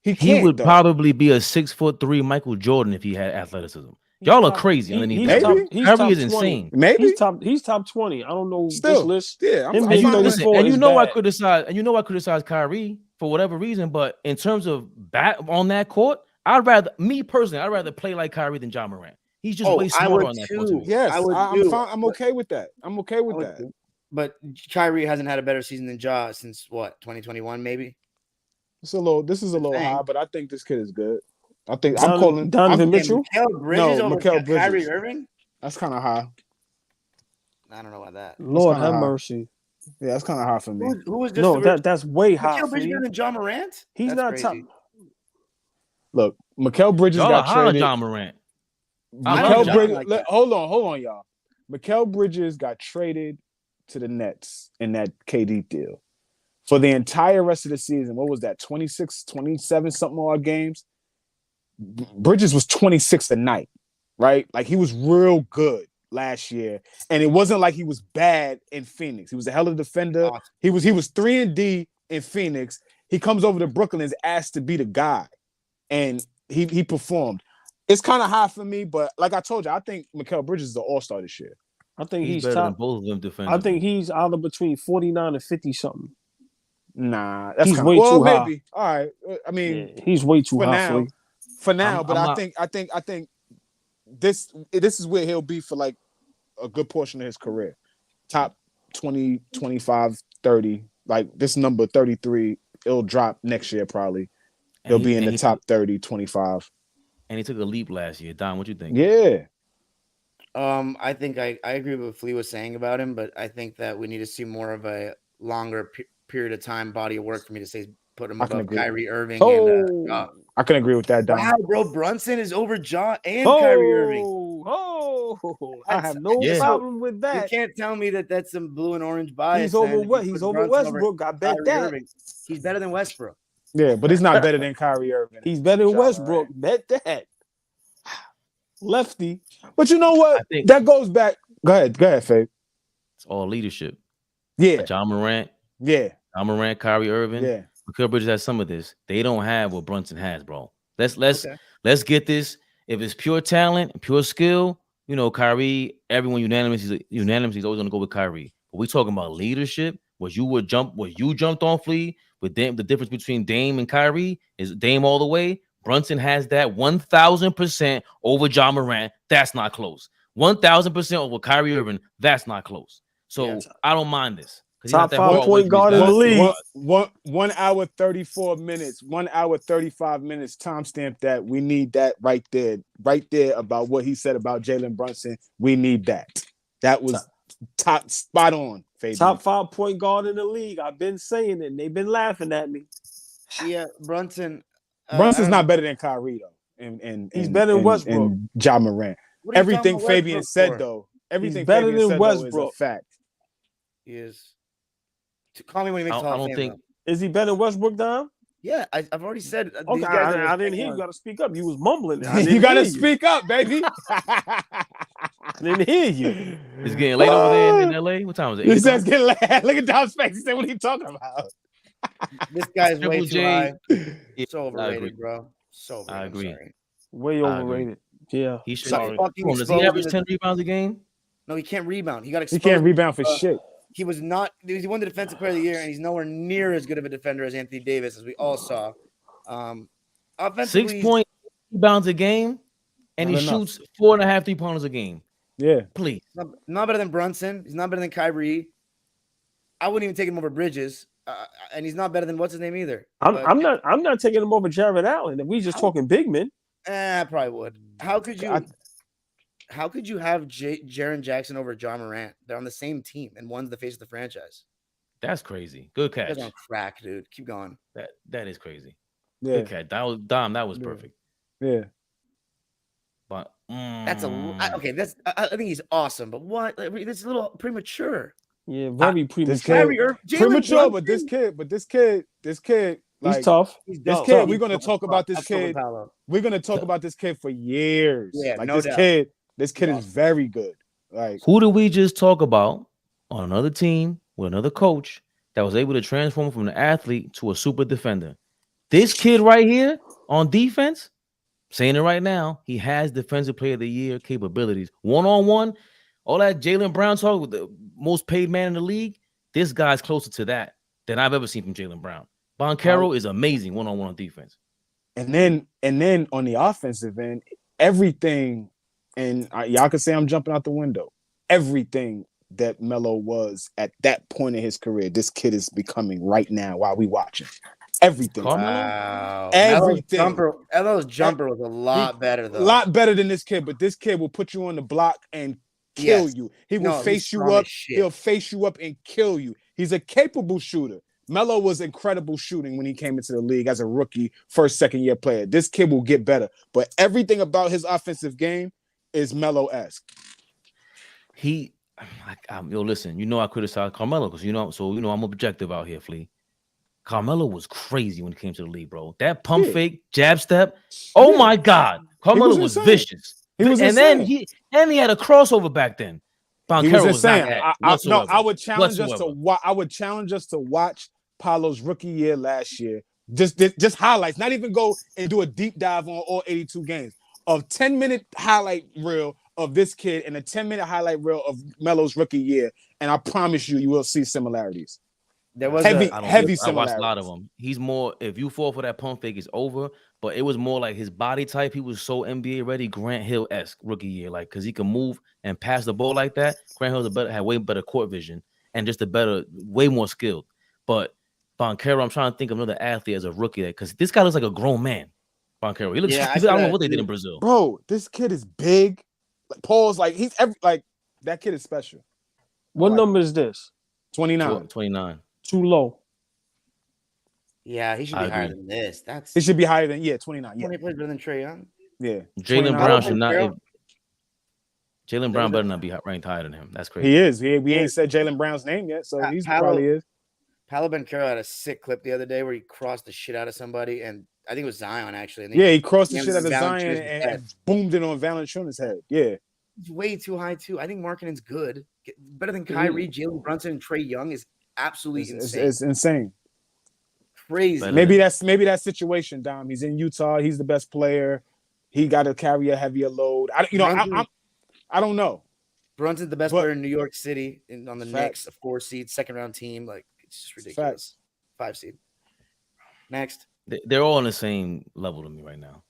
C: He
B: He would
C: though.
B: probably be a 6'3" Michael Jordan if he had athleticism. Y'all are crazy underneath that.
C: Maybe.
B: Kyrie is insane.
C: Maybe.
A: He's top 20. I don't know
C: Still,
A: this list.
C: yeah,
A: Him
C: I'm
A: being
C: fine with
B: Listen,
A: 34
B: and you
A: is
B: know I
A: bad.
B: criticize Kyrie for whatever reason, but in terms of back on that court, I'd rather play like Kyrie than John Morant. He's just way
D: I
B: smarter
D: would
B: on that
D: too.
B: court. To me.
C: Yes,
D: I would
C: I'm
D: too.
C: fine. I'm okay with that. I'm okay with that.
D: But Kyrie hasn't had a better season than Ja since what, 2021 maybe?
C: This is a little
D: Dang.
C: high, but I think this kid is good. I think
A: Donovan-
C: I'm calling
A: Donovan Mitchell?
D: Mikal Bridges over
C: Mikal
D: Kyrie
C: Bridges.
D: Irving?
C: That's kind of high.
D: I don't know about that.
A: Lord
C: kinda
A: have
C: high.
A: mercy.
C: Yeah, that's kind of high for me.
D: Who was just
A: No, that's way high.
D: Mikal Bridges
A: Flea.
D: better than John Morant?
A: He's
D: That's
A: not
D: crazy.
A: top.
C: Look, Mikal Bridges
B: Y'all are
C: got
B: high on
C: traded.
B: John Morant.
D: I
C: Mikal
D: love John
C: Bridges.
D: like that.
C: Hold on, y'all. Mikal Bridges got traded to the Nets in that KD deal. For the entire rest of the season, what was that? 26, 27 something odd games. Bridges was 26 a night, right? Like he was real good last year, and it wasn't like he was bad in Phoenix. He was a hell of a defender.
D: Awesome.
C: He was 3-and-D in Phoenix. He comes over to Brooklyn and is asked to be the guy, and he performed. It's kind of high for me, but like I told you, I think Mikal Bridges is an all-star this year.
A: I think
B: He's
A: he's
B: better than
A: top.
B: both of them defensively.
A: I think he's either between 49 and 50 something.
C: Nah, that's
A: He's
C: kind of
A: way too high.
C: maybe. All right. I mean,
A: Yeah, he's way too
C: for
A: high.
C: now,
A: Flea.
C: for now,
B: I'm
C: but
B: not-
C: I think this is where he'll be for like a good portion of his career. Top 20, 25, 30. Like this number 33, it'll drop next year probably.
B: And
C: He'll
B: he-
C: be in
B: and
C: the
B: he
C: top
B: took-
C: 30, 25.
B: And he took a leap last year. Don, what you think?
C: Yeah.
D: I think I agree with what Flea was saying about him, but I think that we need to see more of a longer period of time body of work for me to say put him
C: I can
D: above
C: agree.
D: Kyrie Irving and Ja.
C: I can agree with that, Dom.
D: Wow, bro, Brunson is over Ja and Kyrie Irving.
A: I have no
B: Yeah.
A: problem with
D: You
A: that.
D: can't tell me that that's some blue and orange bias.
A: He's over
D: then,
A: what?
D: if you
A: He's
D: put
A: over
D: Brunson
A: Westbrook. I bet
D: Kyrie
A: that.
D: Irving. He's better than Westbrook.
C: Yeah, but he's not better than Kyrie Irving.
A: He's better than
D: Ja
A: Westbrook. Bet that. Lefty.
C: But you know what?
B: I think
C: That goes back. Go ahead, Faye.
B: it's all leadership.
C: Yeah,
B: John Morant,
C: yeah,
B: Kyrie Irving.
C: yeah.
B: Mikal Bridges has some of this. They don't have what Brunson has, bro. Let's
D: Okay.
B: let's get this. If it's pure talent, pure skill, you know, Kyrie, everyone unanimously is always gonna go with Kyrie. But we talking about leadership. What you jumped on, Flea, with Dame, the difference between Dame and Kyrie is Dame all the way. Brunson has that 1,000% over John Morant. That's not close. 1,000% over Kyrie Irving. That's not close. So
D: Yeah.
B: I don't mind this.
A: Top 5 point guard in the league.
C: 1 hour 34 minutes, 1 hour 35 minutes. Timestamp that. We need that right there about what he said about Jalen Brunson. We need that. That was top spot on. Fabian.
A: Top 5 point guard in the league. I've been saying it, and they've been laughing at me.
D: Yeah, Brunson.
C: Brunson's not better than Kyrie though, and
A: he's better than Westbrook
C: and Ja Morant. Everything Fabian said though, everything
A: he's better
C: Fabian
A: than
C: said
A: Westbrook.
C: though is a fact.
D: He is. Call me when he makes Hall of Fame.
A: Is he better than Westbrook, Dom?
D: Yeah, I've already said.
A: Okay, I didn't hear you. Got to speak up. You was mumbling.
C: You got to speak up, baby.
A: I didn't hear you.
B: It's getting late over there in LA. What time is it?
C: He says getting late. Look at Dom's face. He said, "What are you talking about?"
D: This guy's way too high.
B: Yeah,
D: So overrated, bro. So overrated.
B: I agree.
A: Way overrated. Yeah.
B: He should.
D: Does
B: he average 10 rebounds a game?
D: No, he can't rebound. He got
C: He
D: exposed.
C: can't rebound for shit.
D: He was not. He won the Defensive Player of the Year, and he's nowhere near as good of a defender as Anthony Davis, as we all saw. Offensively,
B: 6 point rebounds a game, and he shoots 4.5 3-pointers a game.
C: Yeah,
B: please.
D: Not better than Brunson. He's not better than Kyrie. I wouldn't even take him over Bridges, and he's not better than what's his name either.
A: I'm not taking him over Jared Allen. If we just talking big men,
D: I probably would. How could you? How could you have Jaren Jackson over John Morant? They're on the same team, and one's the face of the franchise.
B: That's crazy. Good catch.
D: That's on crack, dude. Keep going.
B: That is crazy.
C: Yeah.
B: Good catch. That was Dom. That was perfect.
C: Yeah.
B: But
D: that's okay. I think he's awesome, but what? It's a little premature.
A: Yeah, very premature.
C: Premature, but this kid, like,
A: he's tough.
C: This kid, we're gonna talk about this kid. We're gonna talk about this kid for years.
D: Yeah,
C: like
D: no
C: this
D: doubt.
C: This kid is very good. Like,
B: who did we just talk about on another team with another coach that was able to transform from an athlete to a super defender? This kid right here on defense, saying it right now, he has Defensive Player of the Year capabilities. One-on-one, all that Jaylen Brown talk with the most paid man in the league, this guy's closer to that than I've ever seen from Jaylen Brown. Banchero is amazing one-on-one on defense.
C: And then on the offensive end, everything, and y'all can say I'm jumping out the window, everything that Melo was at that point in his career, this kid is becoming right now while we watching. Everything.
D: Wow.
C: Everything.
D: Melo's jumper was a lot better, though.
C: A lot better than this kid, but this kid will put you on the block and kill you. He will face you up. He'll face you up and kill you. He's a capable shooter. Melo was incredible shooting when he came into the league as a rookie, first, second-year player. This kid will get better, but everything about his offensive game is Melo-esque.
B: Listen, I criticize Carmelo because I'm objective out here, Flea. Carmelo was crazy when he came to the league, bro. That pump fake, jab step. Oh my God, Carmelo was vicious. Then he had a crossover back then.
C: He was insane. I would challenge us to watch Paolo's rookie year last year. Just highlights, not even go and do a deep dive on all 82 games. A 10-minute highlight reel of this kid and a 10-minute highlight reel of Melo's rookie year, and I promise you will see similarities.
D: There was
C: heavy similarities.
B: I watched a lot of them. He's more, if you fall for that pump fake, it's over. But it was more like his body type. He was so NBA ready, Grant Hill-esque rookie year, like because he can move and pass the ball like that. Grant Hill had way better court vision and just way more skilled. But Banchero, I'm trying to think of another athlete as a rookie because this guy looks like a grown man. Banchero, he looks. I don't know what they did in Brazil.
C: Bro, this kid is big. Paul's like that kid is special.
A: What number is this?
C: 29.
B: 29.
A: Too low.
D: Yeah, he should be
B: I
D: higher
B: agree.
D: than this. That's
C: It should be higher than 29. Yeah,
D: 20 plays better than Trae Young.
C: yeah.
B: Jalen
C: 29.
B: Brown should not.
D: Carroll?
B: Jalen Brown better not be ranked higher than him. That's crazy.
C: He is. We ain't said Jalen Brown's name yet, so he's probably is.
D: Paolo Banchero had a sick clip the other day where he crossed the shit out of somebody, and I think it was Zion actually. And
C: Yeah, he crossed the
D: and
C: shit out of
D: Valanciunas'
C: Zion
D: head.
C: and boomed it on Valanciunas' head. Yeah.
D: He's way too high too. I think Markkanen's good, better than Kyrie, Jalen Brunson, and Trae Young is absolutely insane.
C: It's insane.
D: Crazy.
B: Better
C: Maybe that situation, Dom. He's in Utah. He's the best player. He got to carry a heavier load. I don't know.
D: Brunson's the best player in New York City on the Knicks, a 4-seed, second-round team. Like, it's just ridiculous. 5-seed. Next.
B: They're all on the same level to me right now.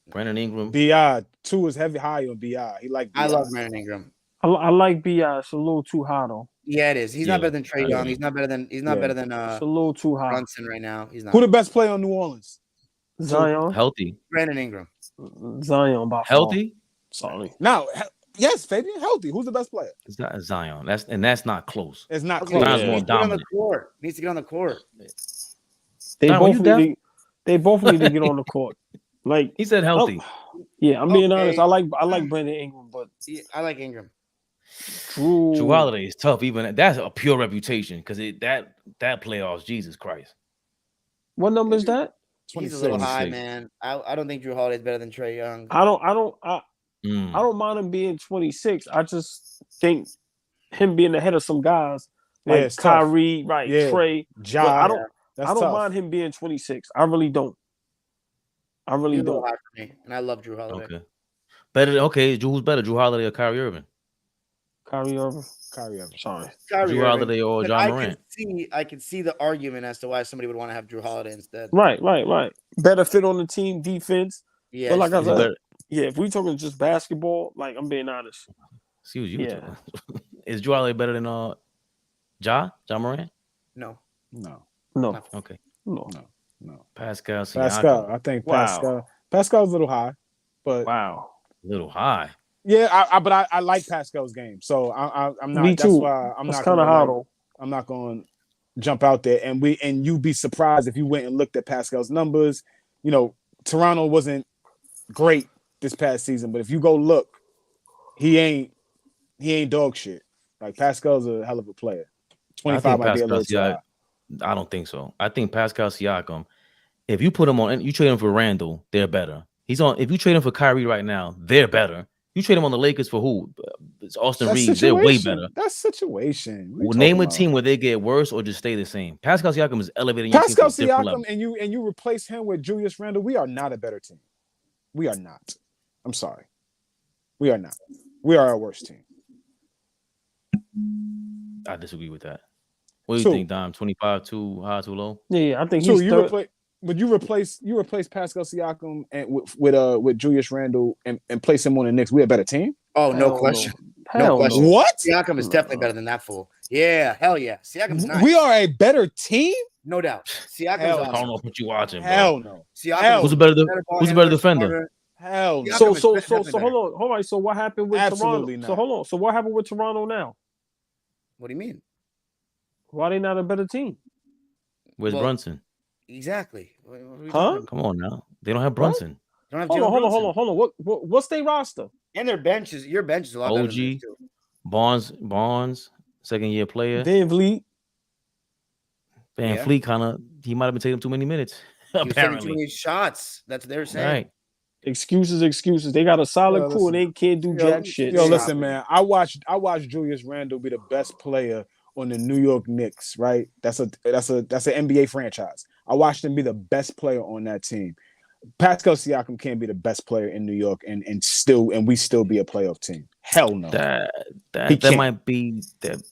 B: Brandon Ingram.
C: B.I. 2 is high on B.I.
D: I love Brandon Ingram.
A: I like B.I. It's a little too high though.
D: Yeah, it is. He's not better than Trae Young. He's not better than
A: it's a little too high.
D: Brunson right now. He's not.
C: Who the best player on New Orleans?
A: Zion.
B: Healthy.
D: Brandon Ingram.
A: Zion by
B: Healthy?
A: Sorry.
C: Now, yes, Fabian, healthy. Who's the best player?
B: It's not Zion. That's not close.
C: It's not
D: Okay,
C: close.
B: Zion's
D: he
B: more
D: needs to get on the
B: dominant.
D: court. Needs to get on the court.
A: They both need to get on the court. Like
B: He said healthy.
A: Yeah, I'm being honest. I like Brandon Ingram, but
D: Yeah, I like Ingram.
B: Drew Holiday is tough. Even that's a pure reputation because that playoffs, Jesus Christ.
A: What number is that?
D: He's a little high, man. I don't think Drew Holiday is better than Trae Young.
A: I don't mind him being 26. I just think him being ahead of some guys like Kyrie, right?
C: Yeah.
A: Trey.
C: Ja,
A: I don't
C: tough.
A: mind him being 26. I really don't. I really
D: He's a little
A: don't.
D: high for me, and I love Drew Holiday.
B: Okay. Better. Okay. Who's better, Drew Holiday or Kyrie Irving?
A: Kyrie Irving. Sorry.
B: Drew Holiday or John Morant.
D: I can see the argument as to why somebody would want to have Drew Holiday instead.
A: Right. Better fit on the team, defense.
D: Yeah.
A: But like I said, if we talking just basketball, like I'm being honest.
B: See what you talking. Is Drew Holiday better than John Morant?
D: No.
B: Okay.
A: No.
B: Pascal.
C: I think Pascal's a little high, but
B: a little high.
C: Yeah, but I like Pascal's game, so I'm not.
A: Me too.
C: That's why I'm
A: That's
C: not
A: kind of hard though.
C: I'm not going to jump out there, and you'd be surprised if you went and looked at Pascal's numbers. You know, Toronto wasn't great this past season, but if you go look, he ain't dog shit. Like Pascal's a hell of a player. 25 might be a little too high.
B: I don't think so. I think Pascal Siakam, if you put him on, you trade him for Randall, they're better. If you trade him for Kyrie right now, they're better. You trade him on the Lakers for who? It's Austin Reeves. They're way better.
C: That's situation.
B: Well, name a team where they get worse or just stay the same. Pascal Siakam is elevating
C: Pascal
B: your team to a different
C: Siakam
B: level.
C: and you replace him with Julius Randle. We are not a better team. We are not. I'm sorry. We are not. We are our worst team.
B: I disagree with that. What do you think, Dom? 25 too high, too low?
A: Yeah, I think he's
C: Would you replace Pascal Siakam and with Julius Randle and place him on the Knicks? We a better team?
D: Oh, no question.
A: No question.
C: What?
D: Siakam is definitely better than that fool. Yeah, hell yeah. Siakam's nice.
C: We are a better team?
D: No doubt. Siakam's
B: I
D: awesome.
B: don't know what you watching, bro.
C: Hell no.
D: Siakam
B: Who's a better defender?
C: Hell no.
A: So hold on. So what happened with
C: Absolutely
A: Toronto?
C: not.
A: So hold on. So what happened with Toronto now?
D: What do you mean?
A: Why they not a better team?
B: Where's Brunson?
D: Exactly.
A: Huh?
B: Come on now. They don't have Brunson.
D: Don't have
A: Hold on. What's their roster?
D: And their benches. Your bench is a lot better than theirs, too.
B: Barnes, second-year player.
A: Van Vliet.
B: Van Fleet he might have been taking too many minutes.
D: He was taking
B: Apparently,
D: too many shots. That's what they're saying.
B: right.
A: Excuses. They got a solid crew and they can't do jack shit.
C: Listen, man. I watched Julius Randle be the best player on the New York Knicks, right? That's an NBA franchise. I watched him be the best player on that team. Pascal Siakam can't be the best player in New York and we still be a playoff team. Hell no.
B: That might be that.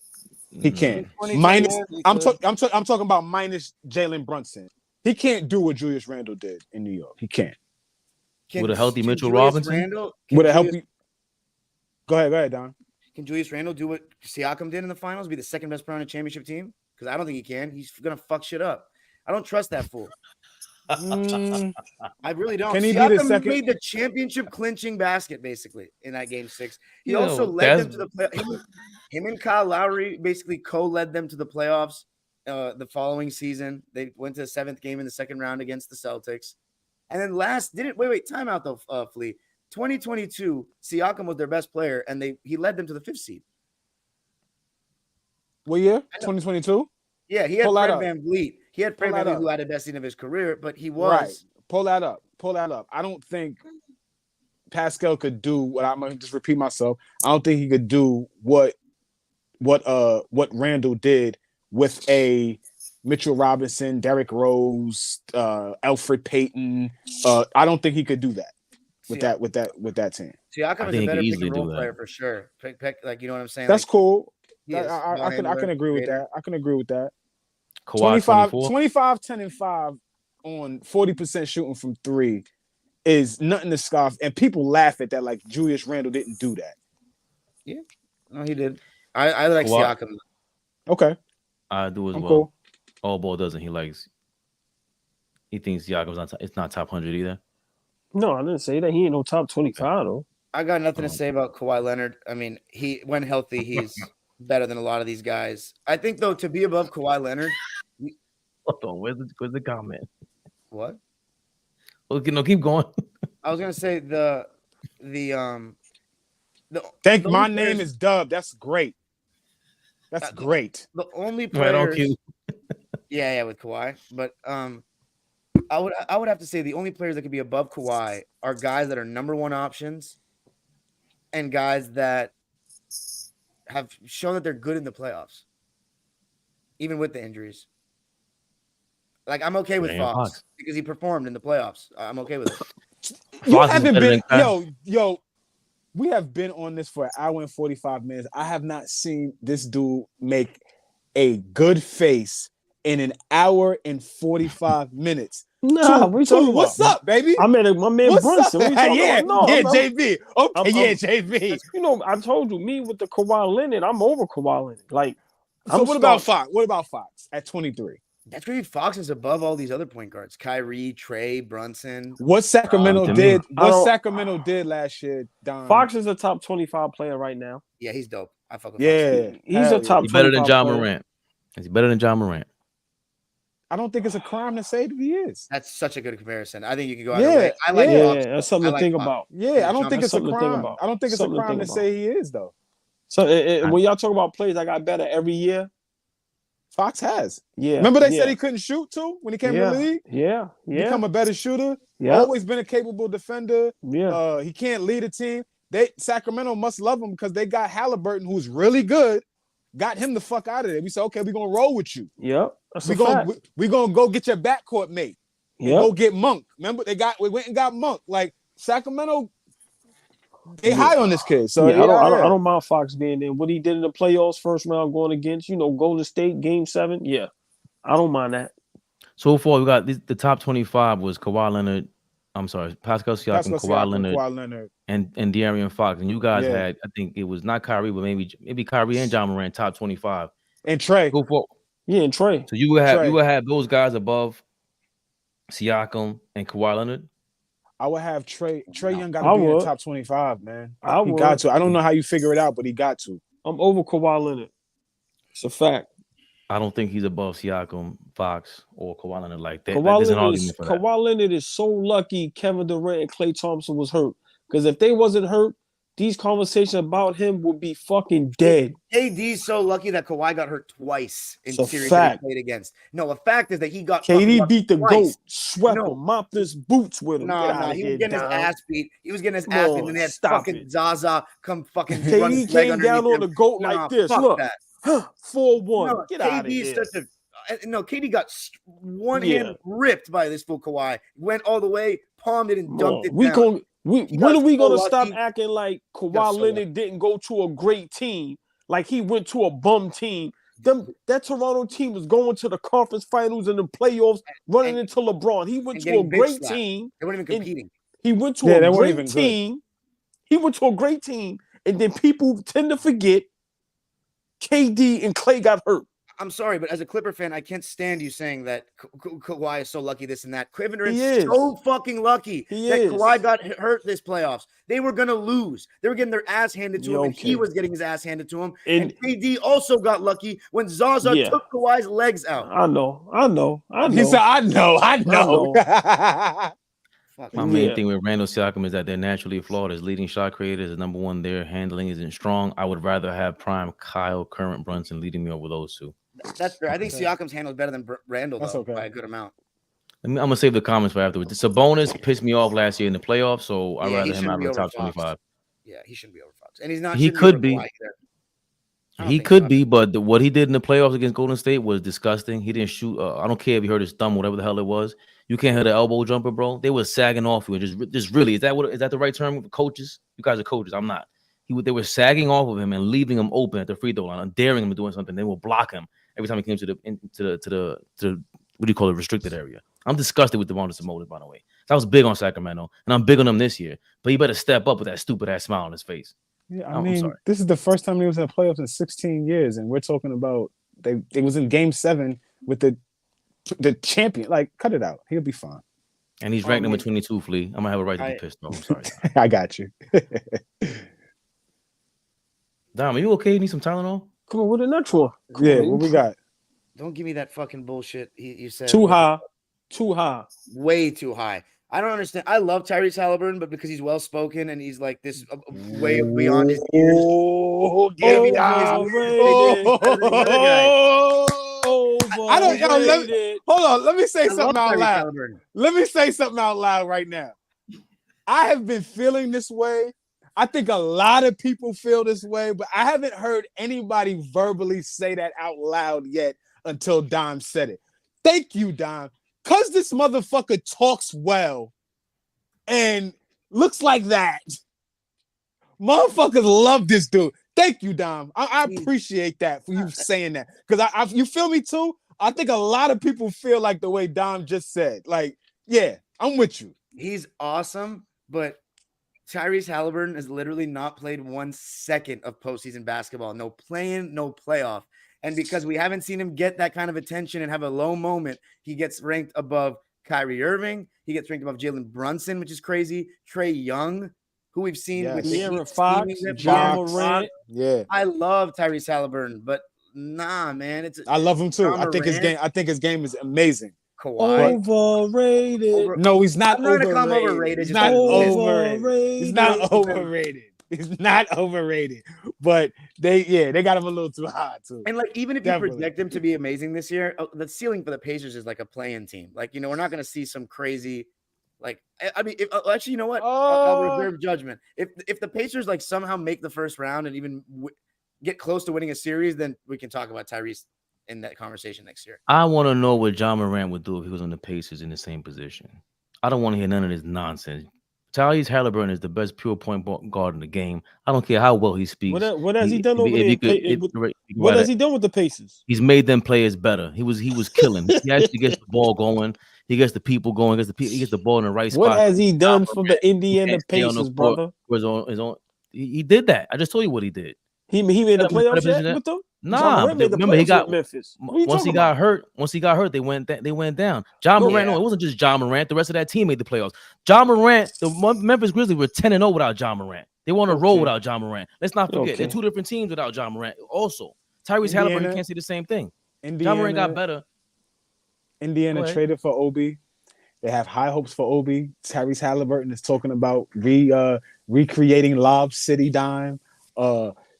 C: He can't. Minus, I'm talking about minus Jalen Brunson. He can't do what Julius Randle did in New York. He can't.
B: With a healthy Mitchell Robinson?
C: Would it help you? Go ahead, Don.
D: Can Julius Randle do what Siakam did in the finals? Be the second best player on a championship team? Because I don't think he can. He's gonna fuck shit up. I don't trust that fool. I really don't.
C: Can he be the
D: Siakam
C: second?
D: made the championship clinching basket basically in that game 6. He
B: You
D: also
B: know,
D: led them to the play. Him and Kyle Lowry basically co-led them to the playoffs the following season. They went to the 7th game in the second round against the Celtics. And then timeout though, Flea. 2022, Siakam was their best player, and he led them to the 5th seed.
C: What year? 2022?
D: Yeah, he had
C: Pull that
D: Fred
C: up.
D: VanVleet. He had Fred
C: Pull that
D: VanVleet,
C: up.
D: who had the best season of his career, but he was
C: Right. Pull that up. I don't think Pascal could do what I'm gonna just repeat myself. I don't think he could do what Randall did with a Mitchell Robinson, Derrick Rose, Alfred Payton. I don't think he could do that with that team.
D: Siakam is a better pick and roll player for sure. Like, you know what I'm saying?
C: That's
D: like,
C: cool.
D: he is.
C: I can agree with that. I can agree with that.
B: Kawhi
C: 25, 10, and 5 on 40% shooting from 3 is nothing to scoff. And people laugh at that like Julius Randle didn't do that.
D: Yeah. No, he did. I like
B: Kawhi.
D: Siakam.
C: Okay.
B: I do as
C: I'm
B: well.
C: cool.
B: All ball doesn't. He thinks Siakam's it's not top 100 either.
A: No, I didn't say that. He ain't no top 25 though.
D: I got nothing to say about Kawhi Leonard. I mean, when healthy, he's better than a lot of these guys. I think though, to be above Kawhi Leonard.
B: Hold on, where's the comment?
D: What?
B: Okay, no, keep going.
D: I was gonna say my
C: name is Dub. That's great. That's great.
D: The only players,
B: right on cue.
D: yeah, with Kawhi. But I would have to say the only players that could be above Kawhi are guys that are number 1 options and guys that have shown that they're good in the playoffs, even with the injuries. Like, I'm okay with Fox because he performed in the playoffs. I'm okay with it.
C: You haven't been, yo. We have been on this for an hour and 45 minutes. I have not seen this dude make a good face in an hour and 45 minutes.
A: Nah,
C: what's up, baby?
A: I met my man Brunson.
C: JV. Okay, JV.
A: You know, I told you, me with the Kawhi Leonard, I'm over Kawhi Leonard. Like,
C: so what about Fox? What about Fox at 23?
D: That's really Fox is above all these other point guards. Kyrie, Trey, Brunson.
C: What Sacramento did? What Sacramento did last year? Don.
A: Fox is a top 25 player right now.
D: Yeah, he's dope. I fuck with
C: Fox.
A: He's a top.
B: He's better than John Morant. He's better than John Morant.
C: I don't think it's a crime to say that he is.
D: That's such a good comparison. I think you can go out way. I like Fox.
A: That's something to think about.
C: Yeah, I don't think it's a crime. I don't think it's a crime to say he is though.
A: So when y'all talk about players that got better every year,
C: Fox has.
A: Yeah.
C: Remember they said he couldn't shoot too when he came to the league?
A: Yeah.
C: Become a better shooter.
A: Yeah.
C: Always been a capable defender.
A: Yeah.
C: He can't lead a team. Sacramento must love him because they got Halliburton, who's really good, got him the fuck out of there. We said, okay, we're gonna roll with you.
A: Yep.
C: We're gonna go get your backcourt mate.
A: Yeah.
C: Go get Monk. Remember, we went and got Monk. Like Sacramento, they high on this kid. So
A: I don't mind Fox being there. What he did in the playoffs, first round, going against Golden State, Game 7. Yeah, I don't mind that.
B: So far, we got the top 25 was Kawhi Leonard. I'm sorry, Pascal Siakam, Kawhi Leonard, and De'Aaron Fox. And you guys had, I think it was not Kyrie, but maybe Kyrie and John Morant top 25.
C: And Trey.
B: Go for
A: and Trey.
B: So you would have those guys above Siakam and Kawhi Leonard.
C: I would have Trey Young got to be in the top 25, man. He got to. I don't know how you figure it out, but he got to.
A: I'm over Kawhi Leonard. It's a fact.
B: I don't think he's above Siakam, Fox, or Kawhi Leonard like that.
A: Kawhi Leonard is so lucky Kevin Durant and Klay Thompson was hurt. Because if they wasn't hurt, these conversations about him would be fucking dead.
D: KD's so lucky that Kawhi got hurt twice in series
A: that
D: he played against. No, the fact is that he got
A: KD beat the GOAT, swept him, mopped his boots with him.
D: He was getting his ass beat. He was getting his ass beat, and they had fucking Zaza come fucking run his
A: KD came down on the GOAT like this. Look, 4-1. Get out of here.
D: KD got one hand ripped by this fool Kawhi. Went all the way, palmed it, and dumped it down.
A: When are we going to stop acting like Kawhi Leonard didn't go to a great team, like he went to a bum team? That Toronto team was going to the conference finals and the playoffs, running into LeBron. He went to a great team.
D: They weren't even competing.
A: He went to a great team. He went to a great team, and then people tend to forget KD and Klay got hurt.
D: I'm sorry, but as a Clipper fan, I can't stand you saying that Kawhi is so lucky, this and that. Kevin
A: He
D: Durant's
A: is.
D: so fucking lucky
A: He
D: that
A: is.
D: Kawhi got hurt this playoffs. They were going to lose. They were getting their ass handed to him, and he
A: Okay.
D: was getting his ass handed to him.
A: And-
D: And KD also got lucky when Zaza
A: Yeah.
D: took Kawhi's legs out.
A: I know.
C: He said, I know.
B: My main thing with Randall Siakam is that they're naturally flawed. His leading shot creator is number one. Their handling isn't strong. I would rather have prime Kyle, current Brunson leading me over those two.
D: That's fair. I think Siakam's handled better than Randall, though, by a good amount.
B: I'm going to save the comments for afterwards. Sabonis pissed me off last year in the playoffs, so I'd rather him out of the top 25.
D: Yeah, he shouldn't be over Fox. And he's not.
B: He could be. He could be, but what he did in the playoffs against Golden State was disgusting. He didn't shoot. I don't care if he hurt his thumb, whatever the hell it was. You can't hit an elbow jumper, bro. They were sagging off you. Just really, is that the right term? Coaches, you guys are coaches. I'm not. They were sagging off of him and leaving him open at the free throw line and daring him to doing something. They will block him every time he came to the what do you call it, restricted area. I'm disgusted with Domantas Sabonis, by the way. So I was big on Sacramento, and I'm big on him this year. But he better step up with that stupid ass smile on his face.
C: Yeah, I mean, this is the first time he was in the playoffs in 16 years, and we're talking about they was in Game 7 with the champion. Like, cut it out. He'll be fine.
B: And he's ranked number 22, Flea. I'm gonna have a right to be pissed off. I'm sorry.
C: I got you.
B: Dom, are you okay? You need some Tylenol?
A: Come on, what a nut for?
C: Yeah, what we got?
D: Don't give me that fucking bullshit. You said
A: too high,
D: way too high. I don't understand. I love Tyrese Halliburton, but because he's well spoken and he's like this way beyond his years.
C: I don't. Hold on. Let me say something out loud. Let me say something out loud right now. I have been feeling this way. I think a lot of people feel this way, but I haven't heard anybody verbally say that out loud yet until Dom said it. Thank you, Dom. Because this motherfucker talks well and looks like that. Motherfuckers love this dude. Thank you, Dom. I appreciate that for you saying that. Because you feel me too? I think a lot of people feel like the way Dom just said. Like, yeah, I'm with you.
D: He's awesome, but Tyrese Halliburton has literally not played 1 second of postseason basketball. No playing, no playoff. And because we haven't seen him get that kind of attention and have a low moment, he gets ranked above Kyrie Irving. He gets ranked above Jalen Brunson, which is crazy. Trae Young, who we've seen with
A: De'Aaron Fox, Ja Morant.
C: Yeah,
D: I love Tyrese Halliburton, but nah, man, I
C: love him too. I think his game is amazing.
D: Kawhi.
A: Overrated.
C: No, he's not
D: overrated.
C: He's not overrated. He's not overrated. He's not overrated. But they got him a little too high too.
D: And like, even if you project him to be amazing this year, the ceiling for the Pacers is like a play-in team. Like, we're not going to see some crazy, like, I mean, actually, you know what? I'll reserve judgment. If the Pacers like somehow make the first round and even get close to winning a series, then we can talk about Tyrese in that conversation next year.
B: I want to know what Ja Morant would do if he was on the Pacers in the same position. I don't want to hear none of this nonsense. Tyrese Halliburton is the best pure point guard in the game. I don't care how well he speaks.
A: What has he done over there? What has he done with the Pacers?
B: He's made them players better. He was killing. He actually gets the ball going. He gets the people going. He gets the ball in the right spot.
A: What has he done for the Indiana Pacers, brother?
B: He did that. I just told you what he did.
A: He made the playoffs yet with them?
B: Nah, remember he got Memphis. Once he got hurt, they went down. Ja Morant, no, it wasn't just Ja Morant. The rest of that team made the playoffs. Ja Morant, the Memphis Grizzlies were 10-0 without Ja Morant. They won a roll without Ja Morant. Let's not forget, they're two different teams without Ja Morant. Also, Tyrese Halliburton, you can't say the same thing. Ja Morant got better.
C: Indiana traded for Obi. They have high hopes for Obi. Tyrese Halliburton is talking about recreating Lob City Dime.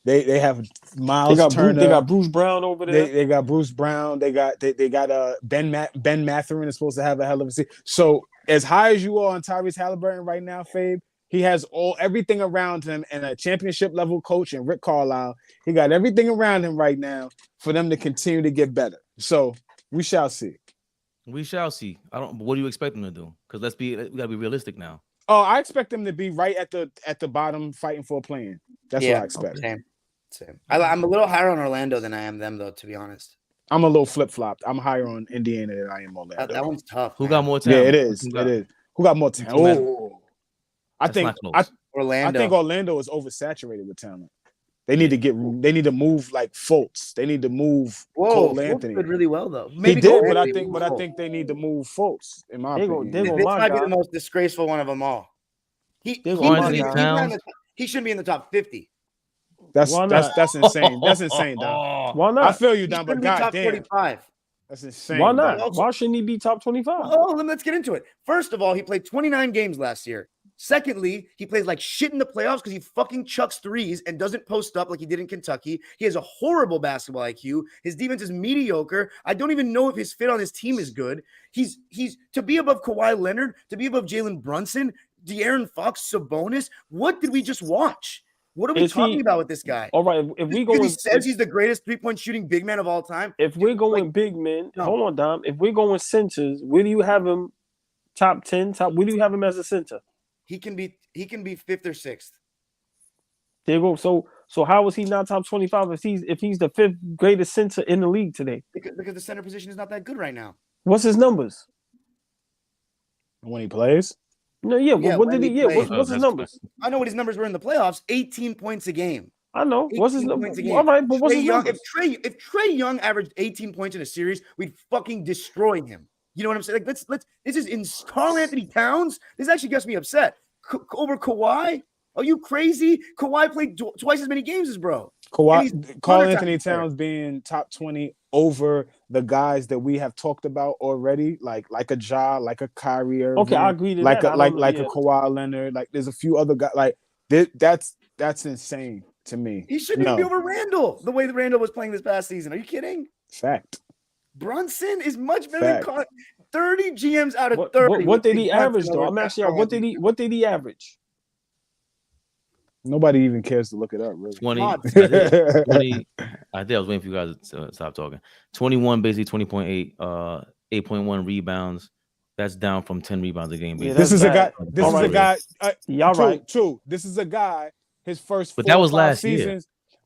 C: They have Miles Turner.
A: They got Bruce Brown over there.
C: They got Bruce Brown. They got Ben Mathurin is supposed to have a hell of a season. So as high as you are on Tyrese Halliburton right now, Fabe, he has everything around him and a championship level coach and Rick Carlisle. He got everything around him right now for them to continue to get better. So we shall see.
B: We shall see. What do you expect them to do? Because we gotta be realistic now.
C: Oh, I expect them to be right at the bottom, fighting for a play-in. That's what I expect.
D: Same. I'm a little higher on Orlando than I am them, though. To be honest,
C: I'm a little flip-flopped. I'm higher on Indiana than I am Orlando.
D: That one's tough.
B: Who got more talent?
C: Yeah, it is. It is. Who got more talent? I think
D: Orlando.
C: I think Orlando is oversaturated with talent. They need to move like Fultz. They need to move Cole
D: Fultz
C: Anthony.
D: did really well though.
C: He did, but I think they need to move Fultz. In my opinion,
D: this might be the most disgraceful one of them all. He shouldn't be in the top 50.
C: That's insane. That's insane, Dom.
A: Why not?
C: I feel you, Dom, but
D: top 45.
C: That's insane.
A: Why not?
C: Dom.
A: Why shouldn't he be top 25?
D: Oh, let's get into it. First of all, he played 29 games last year. Secondly, he plays like shit in the playoffs because he fucking chucks threes and doesn't post up like he did in Kentucky. He has a horrible basketball IQ. His defense is mediocre. I don't even know if his fit on his team is good. He's to be above Kawhi Leonard, to be above Jalen Brunson, De'Aaron Fox, Sabonis. What did we just watch? What are we talking about with this guy?
A: All right, if we go,
D: he says he's the greatest 3-point shooting big man of all time.
A: If we're going big men, hold on, Dom. If we're going centers, where do you have him? Top 10? Where do you have him as a center?
D: He can be 5th or 6th.
A: There you go. So how is he not top 25 if he's the 5th greatest center in the league today?
D: Because the center position is not that good right now.
A: What's his numbers?
C: When he plays?
A: No, what did he? Yeah, what's his numbers?
D: I know what his numbers were in the playoffs. 18 points a game.
A: I know. What's his numbers? All right, but what's his numbers?
D: If Trae Young averaged 18 points in a series, we'd fucking destroy him. You know what I'm saying? Like, let's. This is in Karl Anthony Towns. This actually gets me upset. Over Kawhi? Are you crazy? Kawhi played twice as many games as bro.
C: Karl Anthony Towns being top 20 over the guys that we have talked about already, like a Ja, like a Kyrie Irving.
A: Okay, I agree to
C: like
A: that.
C: A Kawhi Leonard. Like there's a few other guys. Like that's insane to me.
D: He shouldn't even be over Randall the way that Randall was playing this past season. Are you kidding?
C: Fact.
D: Brunson is much better than 30 GMs out of 30.
A: What did he average though? I'm asking y'all, what did he average?
C: Nobody even cares to look it up, really.
B: 20. I think I was waiting for you guys to stop talking. 21, basically 20.8, 8.1 rebounds. That's down from 10 rebounds a game.
C: Yeah, this is a guy.
A: Y'all right.
C: True. This is a guy. His first,
B: but that was last
C: seasons,
B: year.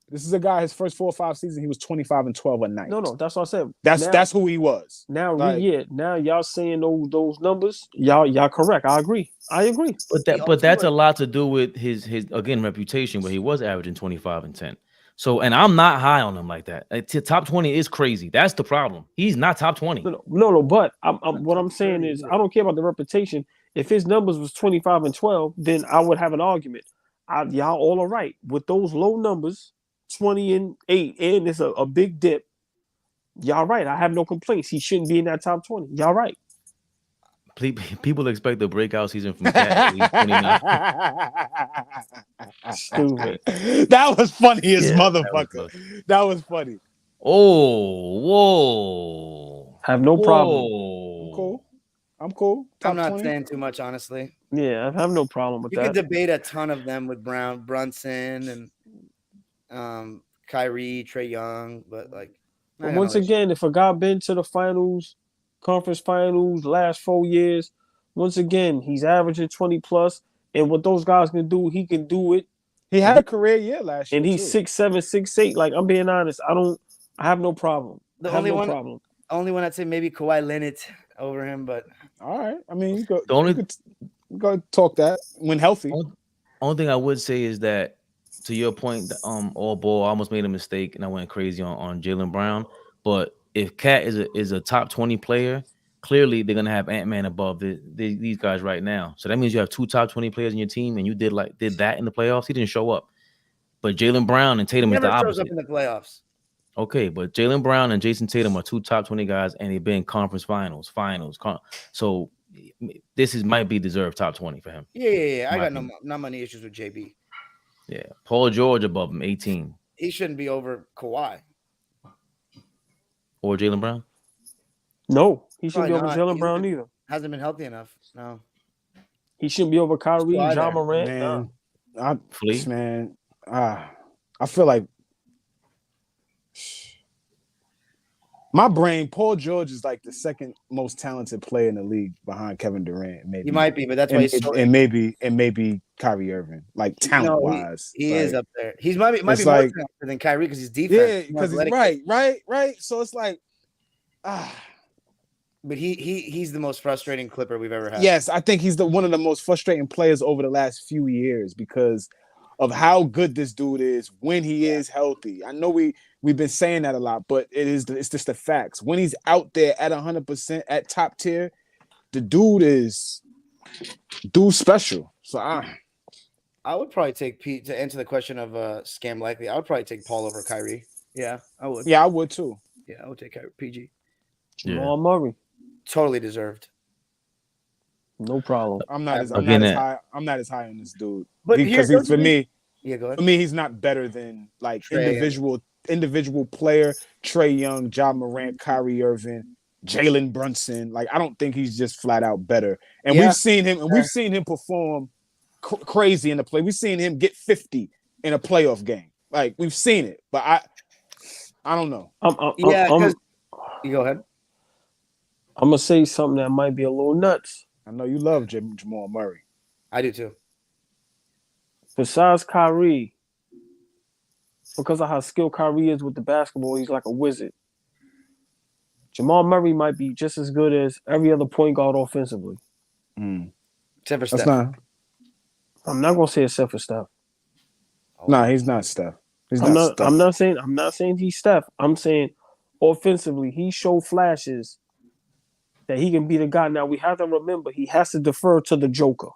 C: This is a guy. His first 4 or 5 seasons, he was 25 and 12 a night.
A: No, that's what I said.
C: That's who he was.
A: Now, now y'all saying those numbers. Y'all correct. I agree.
B: But that's a lot to do with his again reputation, where he was averaging 25 and 10. So, and I'm not high on him like that. Top 20 is crazy. That's the problem. He's not top 20.
A: No. But what I'm saying is, I don't care about the reputation. If his numbers was 25 and 12, then I would have an argument. Y'all all are right with those low numbers. 20 and 8, and it's a big dip. Y'all right. I have no complaints. He shouldn't be in that top 20. Y'all right.
B: People expect the breakout season from Cat.
A: Stupid.
C: That was funny as motherfucker. That was funny.
B: Oh, whoa.
A: Have no problem.
C: I'm cool.
D: I'm not saying too much, honestly.
A: Yeah, I have no problem with that.
D: You could debate a ton of them with Brunson and Kyrie, Trae Young, but
A: once again, if a guy been to the finals, conference finals, last 4 years, once again, he's averaging 20 plus, and what those guys can do, he can do it.
C: He had a career year last year,
A: and he's 6'7", 6'8". Like, I'm being honest, I have no problem.
D: The only one I'd say maybe Kawhi Leonard over him, but
C: all right. I mean, you go talk that when healthy.
B: Only thing I would say is that, to your point, all ball, I almost made a mistake and I went crazy on Jaylen Brown. But if Cat is a top 20 player, clearly they're gonna have Ant-Man above these guys right now. So that means you have 2 top 20 players in your team, and you did that in the playoffs. He didn't show up. But Jaylen Brown and Tatum is the opposite.
D: Shows up in the playoffs.
B: Okay, but Jaylen Brown and Jason Tatum are 2 top 20 guys, and they've been conference finals. So this might be deserved top 20 for him.
D: Yeah. I got not many issues with JB.
B: Yeah, Paul George above him, 18.
D: He shouldn't be over Kawhi
B: or Jaylen Brown.
A: No, he shouldn't be over Jaylen Brown either.
D: Hasn't been healthy enough. No,
A: he shouldn't be over Kyrie, John Morant.
C: I feel like my brain, Paul George is like the second most talented player in the league behind Kevin Durant. Maybe
D: he might be, but that's why he's
C: and maybe Kyrie Irving, like talent wise.
D: He is up there. He might be more talented than Kyrie because he's defense.
C: Yeah, because he's right. So it's like,
D: But he's the most frustrating Clipper we've ever had.
C: Yes, I think he's one of the most frustrating players over the last few years because of how good this dude is when he is healthy. I know we've been saying that a lot, but it's just the facts. When he's out there at 100% at top tier, the dude special. So
D: I would probably take Pete to answer the question of scam likely. I would probably take Paul over Kyrie. Yeah, I would.
C: Yeah, I would too.
D: Yeah, I would take Kyrie. PG.
A: Jamal Murray.
D: Totally deserved.
A: No problem.
C: I'm not as high on this dude.
D: But
C: for me,
D: yeah, go ahead.
C: For me, he's not better than like individual player, Trae Young, Ja Morant, Kyrie Irving, Jalen Brunson. Like, I don't think he's just flat out better. And we've seen him perform crazy in the play. We've seen him get 50 in a playoff game. Like, we've seen it, but I don't know.
D: You go ahead.
A: I'm gonna say something that might be a little nuts.
C: I know you love Jamal Murray.
D: I do too.
A: Besides Kyrie, because of how skilled Kyrie is with the basketball, he's like a wizard. Jamal Murray might be just as good as every other point guard offensively.
D: Except for Steph.
A: I'm not gonna say except for Steph.
C: Nah, he's not Steph.
A: I'm not saying he's Steph. I'm saying offensively, he showed flashes that he can be the guy. Now we have to remember he has to defer to the Joker.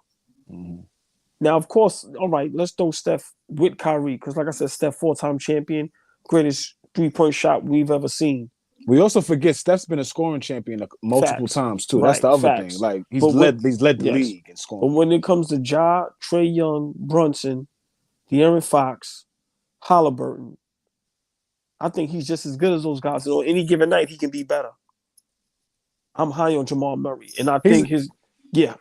A: Now, of course, all right, let's throw Steph with Kyrie, because like I said, Steph 4-time champion, greatest 3-point shot we've ever seen.
C: We also forget Steph's been a scoring champion multiple times too. Right. That's the other thing. Like he's led the league in scoring.
A: But when it comes to Ja, Trae Young, Brunson, De'Aaron Fox, Halliburton, I think he's just as good as those guys. So on any given night, he can be better. I'm high on Jamal Murray, and I think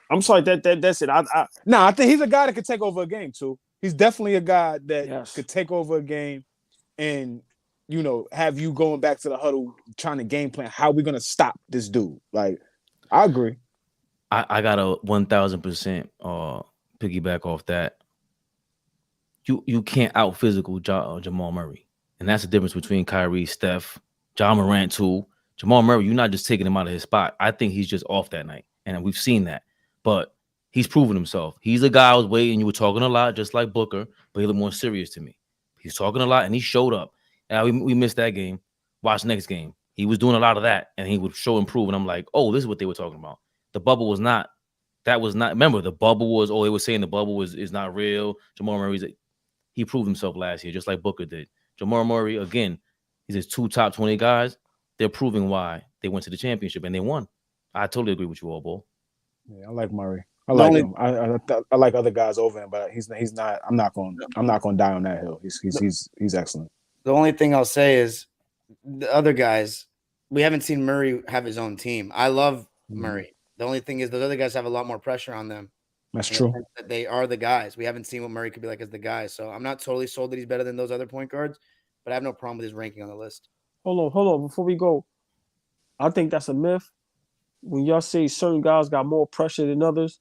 A: I'm sorry that's it.
C: I think he's a guy that could take over a game too. He's definitely a guy that could take over a game, and have you going back to the huddle trying to game plan how we're gonna stop this dude. Like, I agree.
B: I got a 1,000% piggyback off that. You can't out physical Jamal Murray, and that's the difference between Kyrie, Steph, Ja Morant too. Jamal Murray, you're not just taking him out of his spot. I think he's just off that night, and we've seen that. But he's proven himself. He's a guy I was waiting. You were talking a lot, just like Booker, but he looked more serious to me. He's talking a lot, and he showed up. And we missed that game. Watch next game. He was doing a lot of that, and he would show improve. And I'm like, oh, this is what they were talking about. The bubble was not. That was not. Remember, the bubble was. Oh, they were saying the bubble is not real. Jamal Murray's. He proved himself last year, just like Booker did. Jamal Murray, again, he's his 2 top 20 guys. They're proving why they went to the championship and they won. I totally agree with you all, Bull.
C: Yeah, I like Murray. I like him. I like other guys over him, but he's not. I'm not going to die on that hill. He's excellent.
D: The only thing I'll say is the other guys. We haven't seen Murray have his own team. I love Murray. The only thing is those other guys have a lot more pressure on them.
C: That's true.
D: That they are the guys. We haven't seen what Murray could be like as the guy. So I'm not totally sold that he's better than those other point guards, but I have no problem with his ranking on the list.
A: Hold on. Before we go, I think that's a myth. When y'all say certain guys got more pressure than others,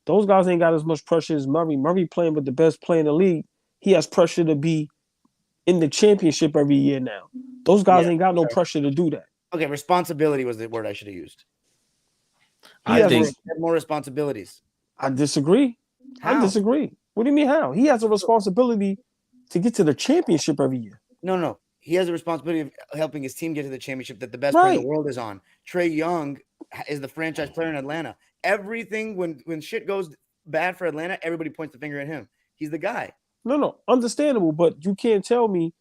A: those guys ain't got as much pressure as Murray. Murray playing with the best player in the league. He has pressure to be in the championship every year now. Those guys ain't got no pressure to do that.
D: Okay, responsibility was the word I should have used.
B: I think
D: he has more responsibilities.
A: I disagree.
D: How?
A: I disagree. What do you mean how? He has a responsibility to get to the championship every year.
D: No. He has a responsibility of helping his team get to the championship that the best player in the world is on. Trae Young is the franchise player in Atlanta. Everything, when shit goes bad for Atlanta, everybody points the finger at him. He's the guy.
A: No, understandable, but you can't tell me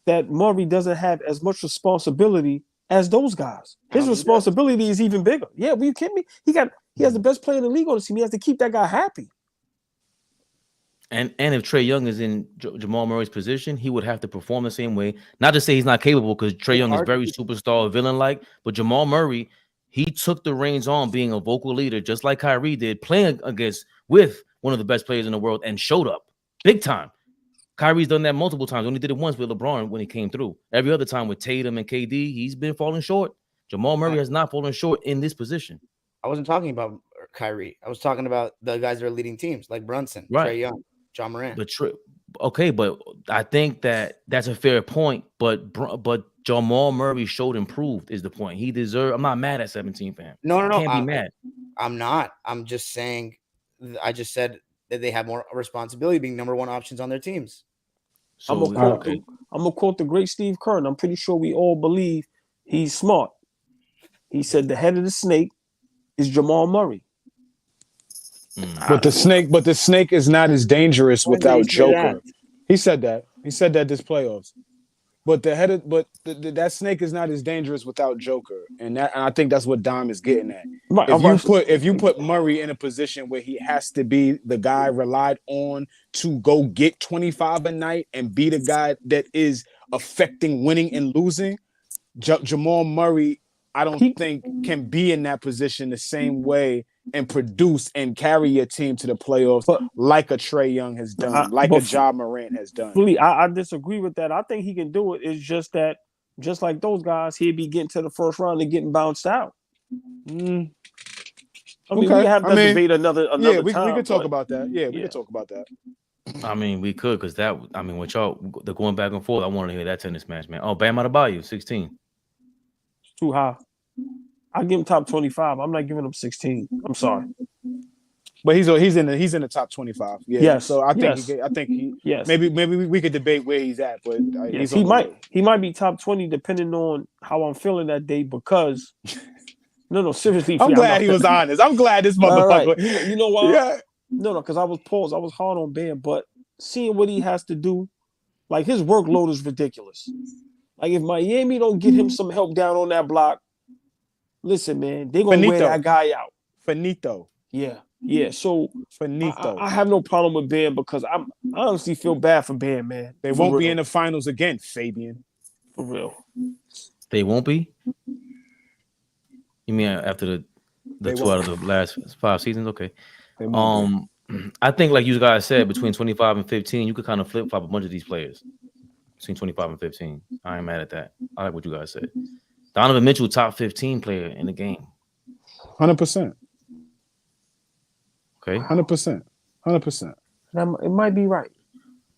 A: that Murray doesn't have as much responsibility as those guys. His responsibility is even bigger. Yeah, were you kidding me? He has the best player in the league on his team. He has to keep that guy happy.
B: And if Trae Young is in Jamal Murray's position, he would have to perform the same way. Not to say he's not capable, because Trae Young is very superstar, villain-like. But Jamal Murray, he took the reins on being a vocal leader, just like Kyrie did, playing with one of the best players in the world, and showed up big time. Kyrie's done that multiple times. Only did it once with LeBron when he came through. Every other time with Tatum and KD, he's been falling short. Jamal Murray has not fallen short in this position.
D: I wasn't talking about Kyrie. I was talking about the guys that are leading teams, like Brunson, Trae Young, Ja Morant.
B: But I think that's a fair point. But Jamal Murray showed improved is the point. He deserved. I'm not mad at 17 for him.
D: No.
B: Can't be mad.
D: I'm not. I'm just saying. I just said that they have more responsibility being number one options on their teams.
B: So
A: I'm gonna quote the great Steve Kerr, and I'm pretty sure we all believe he's smart. He said the head of the snake is Jamal Murray.
C: But the snake is not as dangerous without Joker. He said that. He said that this playoffs. But that snake is not as dangerous without Joker, and I think that's what Dom is getting at.
A: Right,
C: If you put Murray in a position where he has to be the guy relied on to go get 25 a night and be the guy that is affecting winning and losing, Jamal Murray, I don't think can be in that position the same way and produce and carry your team to the playoffs like a Trae Young has done, like a Ja Morant has done.
A: I disagree with that. I think he can do it. It's just that, just like those guys, he'd be getting to the first round and getting bounced out. I mean, we have to debate another time.
C: We could talk about that. Yeah, we could talk about that.
B: I mean, we could, because with y'all, they're going back and forth. I want to hear that tennis match, man. Oh, Bam Adebayo, 16.
A: It's too high. I give him top 25. I'm not giving him 16. I'm sorry,
C: but he's in the top 25. Yeah.
A: Yes.
C: So I think he. Yes. Maybe we could debate where he's at, but
A: he might be top 20 depending on how I'm feeling that day. Because no, seriously,
C: I'm glad he was honest. I'm glad this motherfucker.
A: Right. You know why? Yeah. No, because I was paused. I was hard on Bam, but seeing what he has to do, like his workload is ridiculous. Like if Miami don't get him some help down on that block. Listen, man, they're going to wear that guy out.
C: Finito.
A: Yeah. So
C: Finito.
A: I have no problem with Bam because I honestly feel bad for Bam, man.
C: They won't be in the finals again, Fabian.
A: For real.
B: They won't be? You mean after the 2 out of the last 5 seasons? Okay. I think, like you guys said, between 25 and 15, you could kind of flip-flop a bunch of these players. Between 25 and 15. I ain't mad at that. I like what you guys said. Donovan Mitchell, top 15 player in the game.
C: 100%.
B: Okay.
C: 100%.
A: It might be right.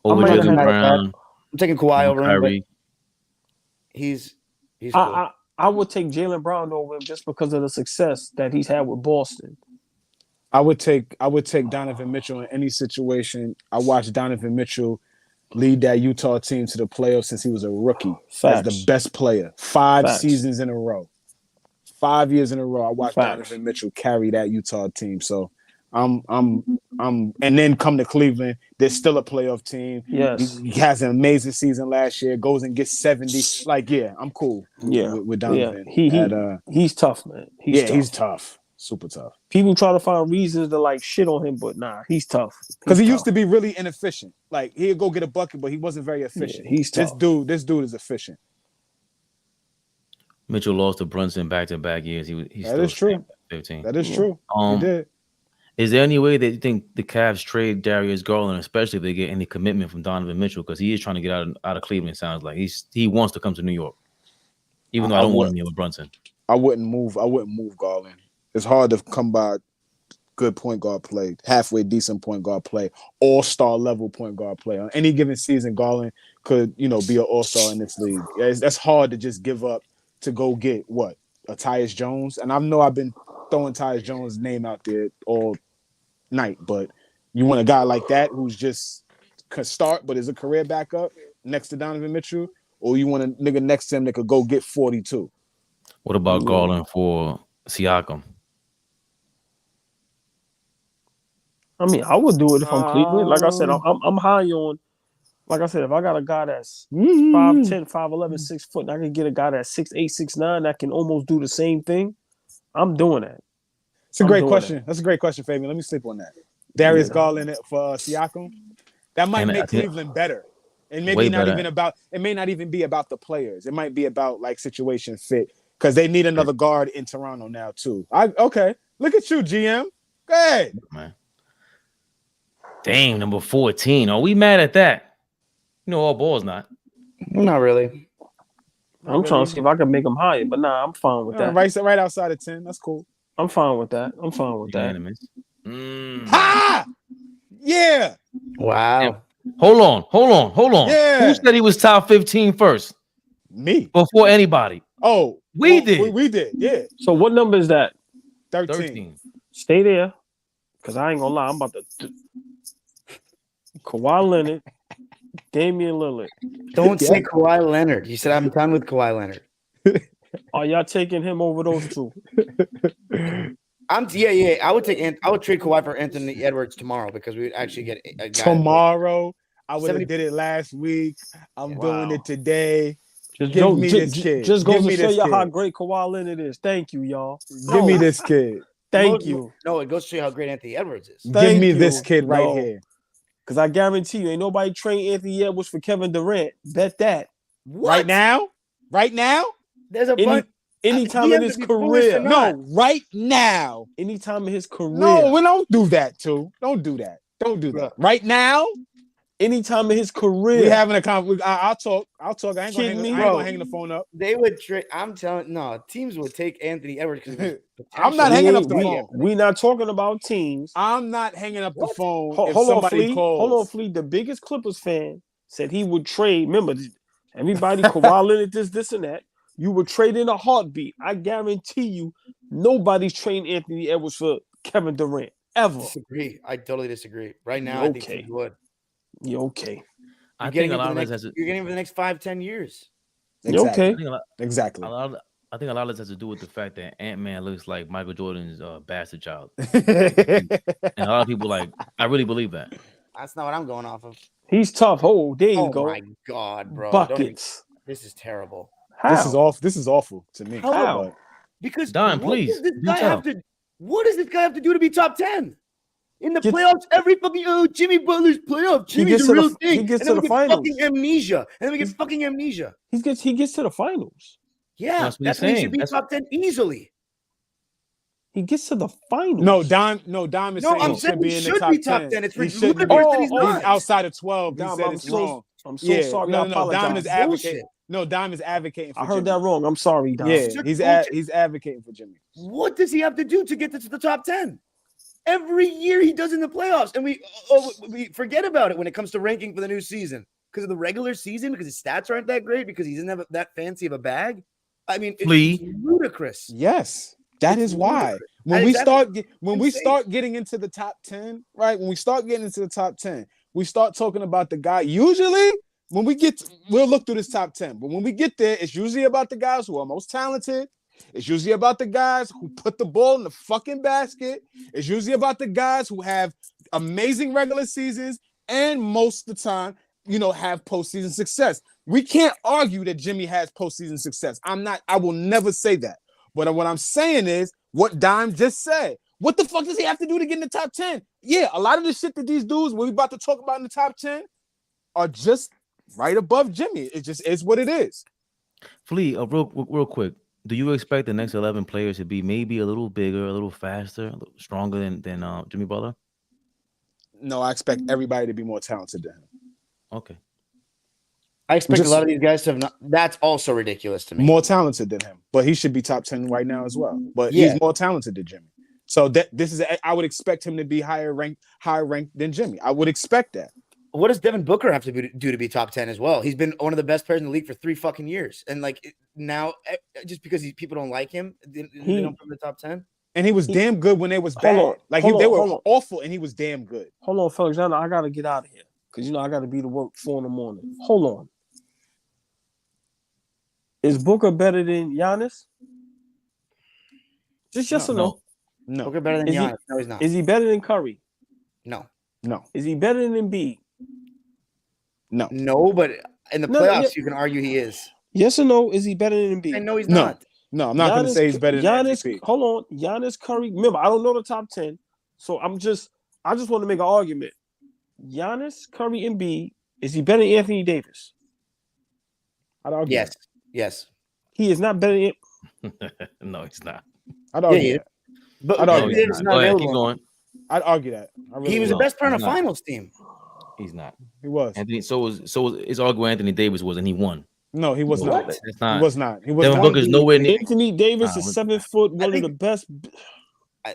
B: Over Jalen Brown.
D: I'm taking Kawhi over him, but he's cool.
A: I would take Jalen Brown over him just because of the success that he's had with Boston.
C: I would take Donovan Mitchell in any situation. I watched Donovan Mitchell lead that Utah team to the playoffs since he was a rookie. As the best player. 5 seasons in a row. 5 years in a row. I watched Donovan Mitchell carry that Utah team. So I'm and then come to Cleveland. There's still a playoff team.
A: Yes.
C: He has an amazing season last year. Goes and gets 70. Like, I'm cool. With Donovan.
A: Yeah. He's tough, man.
C: He's tough. Super tough.
A: People try to find reasons to like shit on him, but nah, he's tough.
C: Because he used to be really inefficient. Like he'd go get a bucket, but he wasn't very efficient.
A: Yeah, he's tough.
C: This dude is efficient.
B: Mitchell lost to Brunson back-to-back years.
C: That is true.
B: 15.
C: That is true. He did.
B: Is there any way that you think the Cavs trade Darius Garland, especially if they get any commitment from Donovan Mitchell? Because he is trying to get out of Cleveland. Sounds like he wants to come to New York, even though I don't want him here with Brunson.
C: I wouldn't move Garland. It's hard to come by good point guard play, halfway decent point guard play, all-star level point guard play. On any given season, Garland could, be an all-star in this league. That's hard to just give up to go get a Tyus Jones. And I know I've been throwing Tyus Jones' name out there all night, but you want a guy like that who's just could start but is a career backup next to Donovan Mitchell, or you want a nigga next to him that could go get 42?
B: What about Garland for Siakam?
A: I mean, I would do it if I'm Cleveland. Like I said, I'm high on. Like I said, if I got a guy that's 5'10", 5'11", 6 foot, and I can get a guy that's 6'8", 6'9", that can almost do the same thing, I'm doing that.
C: It's a great question. That's a great question, Fabian. Let me sleep on that. Darius Garland for Siakam. That might make Cleveland better. And maybe not even about. It may not even be about the players. It might be about like situation fit because they need another guard in Toronto now too. Okay. Look at you, GM. Go ahead,
B: man. Dang, number 14. Are we mad at that? All balls not.
D: Not really.
A: I'm trying to see if I can make them higher, but nah, I'm fine with that.
C: Right outside of 10. That's cool.
A: I'm fine with that.
C: Ha! Yeah.
D: Wow.
B: Yeah. Hold on.
C: Yeah.
B: Who said he was top 15 first?
C: Me.
B: Before anybody.
C: Oh,
B: we did.
C: We did. Yeah.
A: So what number is that?
C: 13.
A: Stay there, because I ain't gonna lie. I'm about to Kawhi Leonard, Damian Lillard.
D: Don't say Kawhi Leonard. You said I'm done with Kawhi Leonard.
A: Are y'all taking him over those two?
D: I would trade Kawhi for Anthony Edwards tomorrow because we would actually get a guy
C: Tomorrow. I would have
D: 70
C: did it last week. I'm doing it today.
A: Just
C: Give me this kid.
A: Just goes
C: Give
A: to
C: me
A: show
C: this
A: you how
C: kid.
A: great Kawhi Leonard is. Thank you, y'all.
C: Give me this kid.
A: Thank you.
D: No, it goes to show you how great Anthony Edwards is.
C: Give me this kid right here.
A: Because I guarantee you, ain't nobody train Anthony Edwards for Kevin Durant. Bet that.
D: What?
C: Right now? Right now?
D: There's a bunch.
A: Anytime in his career.
C: No, right now.
A: Anytime in his career.
C: No, we don't do that, too. Don't do that. Don't do that. Right now?
A: Anytime in his career.
C: We having a conversation. I'll talk. I ain't gonna hang the phone up.
D: They would trade. I'm telling teams would take Anthony Edwards because
C: I'm not hanging up the phone.
A: We're not talking about teams.
C: I'm not hanging up the phone.
A: Hold on, Flea. The biggest Clippers fan said he would trade. Remember, everybody, Kawhi Leonard, this and that. You would trade in a heartbeat. I guarantee you, nobody's trading Anthony Edwards for Kevin Durant ever.
D: I totally disagree. Right now, I think he would.
A: You're okay.
B: I think a lot of this has to.
D: You're getting for the next 5-10 years.
A: Exactly.
C: Okay. Exactly.
B: I think a lot of this has to do with the fact that Ant-Man looks like Michael Jordan's bastard child, and a lot of people I really believe that.
D: That's not what I'm going off of.
A: He's tough. Oh, there you go.
D: Oh my God, bro!
A: Buckets.
D: This is terrible.
A: How?
C: This is awful to me.
A: How?
D: Because
B: Don, please.
D: What does this guy have to do to be top 10? In the playoffs, every fucking Jimmy Butler's playoff. Jimmy's a real thing.
A: He gets to the finals.
D: Fucking amnesia. And then we get fucking amnesia.
A: He gets to the finals.
D: Yeah, that's when he should be top 10 easily.
A: He gets to the finals.
C: No, Dime is saying
D: I'm
C: he
D: saying
C: should be
D: he
C: in
D: should
C: the top
D: be top
C: 10.
D: 10. It's
C: He should
D: ridiculous
C: be.
D: that he's not.
C: He's outside of 12.
A: Dime,
C: He said it's wrong.
A: I'm so sorry. I apologize.
C: Dime is advocating. No, Dime is advocating for
A: I heard
C: Jimmy.
A: that wrong. I'm sorry, Dime.
C: Yeah, he's advocating for Jimmy.
D: What does he have to do to get to the top 10? Every year he does in the playoffs, and we forget about it when it comes to ranking for the new season because of the regular season, because his stats aren't that great, because he doesn't have that fancy of a bag. I mean, it's ludicrous.
C: Yes, that is why. When we start getting into the top 10, right? When we start getting into the top 10, we start talking about the guy. Usually, when we we'll look through this top 10, but when we get there, it's usually about the guys who are most talented. It's usually about the guys who put the ball in the fucking basket. It's usually about the guys who have amazing regular seasons and most of the time, have postseason success. We can't argue that Jimmy has postseason success. I will never say that. But what I'm saying is what Dime just said. What the fuck does he have to do to get in the top 10? Yeah, a lot of the shit that these dudes we're about to talk about in the top 10 are just right above Jimmy. It just is what it is.
B: Flea, real quick. Do you expect the next 11 players to be maybe a little bigger, a little faster, a little stronger than Jimmy Butler?
C: No, I expect everybody to be more talented than him.
B: Okay.
D: I expect a lot of these guys to have not. That's also ridiculous to me.
C: More talented than him, but he should be top 10 right now as well. But he's more talented than Jimmy. So I would expect him to be higher ranked than Jimmy. I would expect that.
D: What does Devin Booker have to do to be top 10 as well? He's been one of the best players in the league for 3 fucking years. And now, just because people don't like him, they don't put him in the top 10.
C: And he was damn good when they was bad. They were awful, and he was damn good.
A: Hold on, fellas. I got to get out of here because, I got to be to work 4 a.m. Hold on. Is Booker better than Giannis? Just yes or no?
C: No.
D: Booker better than Giannis? No, he's not.
A: Is he better than Curry?
D: No.
A: Is he better than Embiid?
D: No, but in the playoffs, you can argue he is.
A: Yes or no? Is he better than Embiid?
D: I know he's not.
C: No, I'm not going to say he's better than MVP.
A: Hold on. Giannis, Curry. Remember, I don't know the top 10. So I just want to make an argument. Giannis, Curry, Embiid, is he better than Anthony Davis?
C: I'd argue that.
D: Yes.
A: He is not better than
B: No, he's not.
C: I'd argue that.
D: But
C: I'd argue
D: Davis is not available.
B: Keep going.
C: I'd argue that.
D: He was the best player on a finals team.
B: He's not.
C: He was.
B: Anthony. So was his argument. Anthony Davis was, and he won.
C: No, he was not.
B: That's not.
C: He was not.
B: Devin Booker's nowhere near.
A: Anthony Davis is 7 foot, one of the best.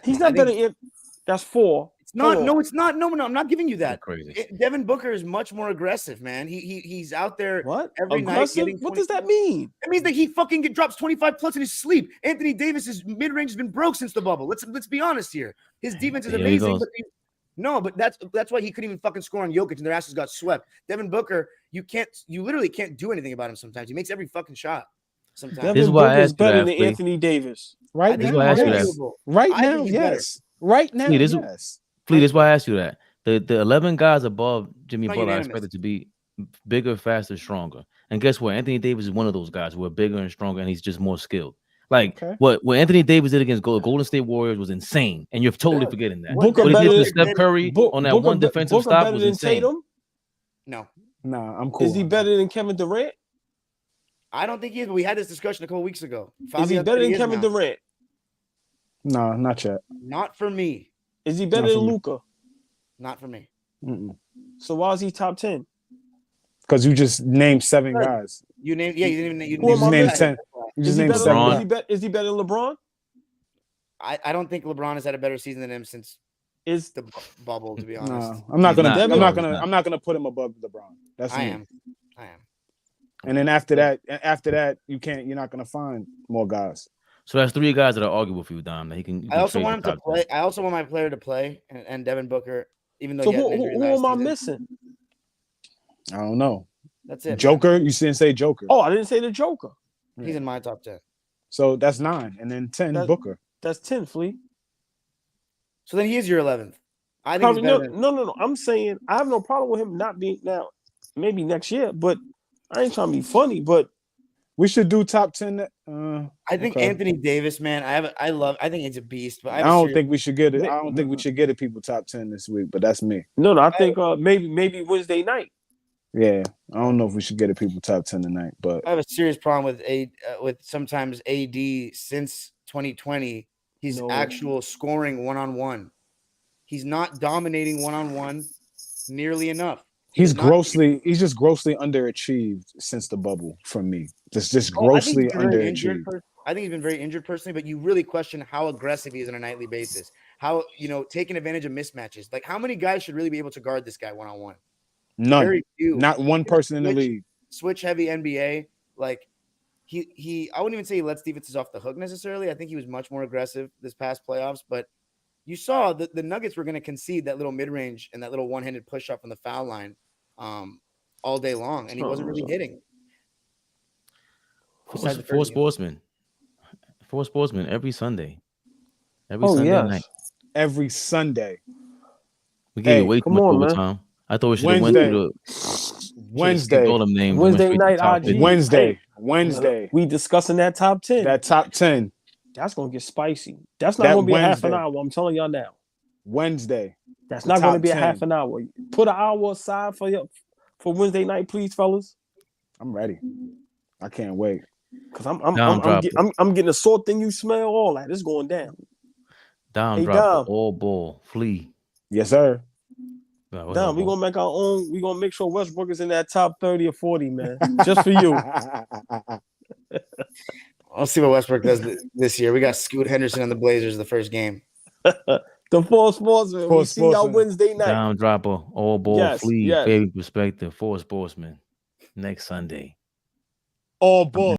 A: He's not better than. That's 4.
D: It's not. No, it's not. No, I'm not giving you that.
B: Crazy.
D: Devin Booker is much more aggressive, man. He's out there every
A: aggressive?
D: night.
A: What does that mean?
D: It means that he fucking drops 25 plus in his sleep. Anthony Davis's mid range has been broke since the bubble. Let's be honest here. His defense is amazing. No, but that's why he couldn't even fucking score on Jokic and their asses got swept. Devin Booker, you literally can't do anything about him sometimes. He makes every fucking shot. Sometimes.
B: This is
A: Devin
B: why I
A: Booker is
B: asked you
A: better
B: that,
A: than
B: Flea.
A: Anthony Davis.
C: Right
B: This is
C: now,
B: why I asked you that.
C: yes. Right
D: I
C: now,
D: think he's better.
C: yes. Right now,
B: Flea, this is-
C: yes.
B: Flea, that's why I asked you that. The 11 guys above Jimmy
D: Not
B: Butler are
D: unanimous.
B: expected to be bigger, faster, stronger. And guess what? Anthony Davis is one of those guys who are bigger and stronger, and he's just more skilled. Like
C: Okay.
B: what Anthony Davis did against Golden State Warriors was insane, and you're totally
D: Yeah.
B: forgetting that.
A: Booker
B: What he
A: better
B: did to
A: than
B: Steph Curry on that
A: Booker
B: one defensive
A: Booker
B: stop
A: better
B: was
A: than
B: insane.
A: Tatum?
D: No,
C: Nah, I'm cool.
A: Is he
C: on
A: better than Kevin Durant?
D: I don't think he is. But we had this discussion a couple weeks ago.
A: Is he
D: Fabio
A: better
D: said
A: than
D: is
A: Kevin
D: now.
A: Durant?
C: that. Nah, not yet.
D: Not for me.
A: Is he better
C: Not
A: than
C: for me.
A: Luka?
D: Not for me.
A: So why is he top 10?
C: Because you just named 7
D: Right.
C: guys.
D: You named. Yeah, you didn't even. You
A: Who am
C: just
A: I
C: named
A: missing?
C: 10. You
A: Is
C: just
A: he
C: named
A: better
C: 7
B: LeBron?
C: guys.
A: is he better than LeBron?
D: I don't think LeBron has had a better season than him since
A: Is
D: the bubble. To be honest,
C: Nah, I'm not
B: He's
C: gonna.
B: not.
C: I'm
A: Devin-
C: not
B: He's
C: gonna.
B: not.
C: I'm not gonna put him above LeBron. That's
D: I
C: me.
D: am.
C: And then after that, you can't. You're not gonna find more guys.
B: So that's 3 guys that are arguable for you, Dom. That he can.
D: I also
B: trade
D: want him
B: the
D: to
B: top
D: play.
B: 10.
D: I also want my player to play, and Devin Booker, even though
A: so
D: he had an injury
A: who
D: last
A: am I
D: season.
A: missing?
C: I don't know.
D: That's it.
C: Joker. You didn't say Joker.
A: Oh, I didn't say the Joker.
D: He's in my top 10.
C: So that's 9, and then 10
A: That-
C: Booker.
A: That's 10, Flea.
D: So then he is your 11th. I think he's
A: No,
D: better than.
A: no. I'm saying I have no problem with him not being now. Maybe next year, but I ain't trying to be funny. But
C: We should do top 10.
D: I think
C: okay.
D: Anthony Davis, man. I think he's a beast. But
C: I don't think we should get it. I don't think we should get it. People top 10 this week, but that's me.
A: no, I think maybe Wednesday night.
C: Yeah, I don't know if we should get it. People top 10 tonight, but
D: I have a serious problem with sometimes AD since 2020. He's
A: No.
D: actual scoring one-on-one. He's not dominating one-on-one nearly enough.
C: he's
D: does not-
C: just grossly underachieved since the bubble for me. Just
D: Oh, I think
C: grossly
D: he's been very injured
C: underachieved.
D: I think he's been very injured personally, but you really question how aggressive he is on a nightly basis. How, taking advantage of mismatches. Like, how many guys should really be able to guard this guy one-on-one?
C: None.
D: Very few.
C: Not one person in the league.
D: Switch heavy NBA. Like, he I wouldn't even say he lets defenses off the hook necessarily. I think he was much more aggressive this past playoffs, but you saw that the Nuggets were going to concede that little mid-range and that little one-handed push-up from the foul line all day long, and he wasn't really hitting. Besides the
B: Four
D: first game.
B: sportsmen every Sunday. Every
A: Oh
B: Sunday
A: yes.
B: night.
C: Every Sunday.
B: We gave you
C: Hey,
B: way too
A: come
B: much
A: on, man.
B: overtime. I thought we should have went through
C: Wednesday.
B: all them names.
A: Wednesday
B: We went straight to
A: night
B: the top
A: IG.
B: 50.
C: Wednesday.
A: We discussing that top 10.
C: That top 10.
A: That's gonna get spicy. That's not
C: That
A: gonna be a half an
C: Wednesday.
A: hour. I'm telling y'all now.
C: Wednesday.
A: That's
C: The
A: not gonna
C: top
A: be a
C: 10.
A: half an hour. Put an hour aside for Wednesday night, please, fellas.
C: I'm ready. I can't wait.
A: Cause I'm getting a sore thing. You smell all that. It's going down.
B: Dom
A: Hey,
B: drop
A: Dom.
B: the all ball. Flea.
C: Yes, sir.
B: No, what's
A: Damn,
B: up,
A: we
B: bro?
A: gonna make our own. We gonna make sure Westbrook is in that top 30 or 40, man. Just for you.
D: I'll see what Westbrook does this year. We got Scoot Henderson on the Blazers the first game.
A: The four sportsmen.
C: Four
A: We see y'all
C: sportsmen.
A: Wednesday night.
B: Dom dropper, all ball,
A: Yes,
B: Flea,
A: yes.
B: favorite perspective, 4 sportsmen next Sunday.
C: All ball.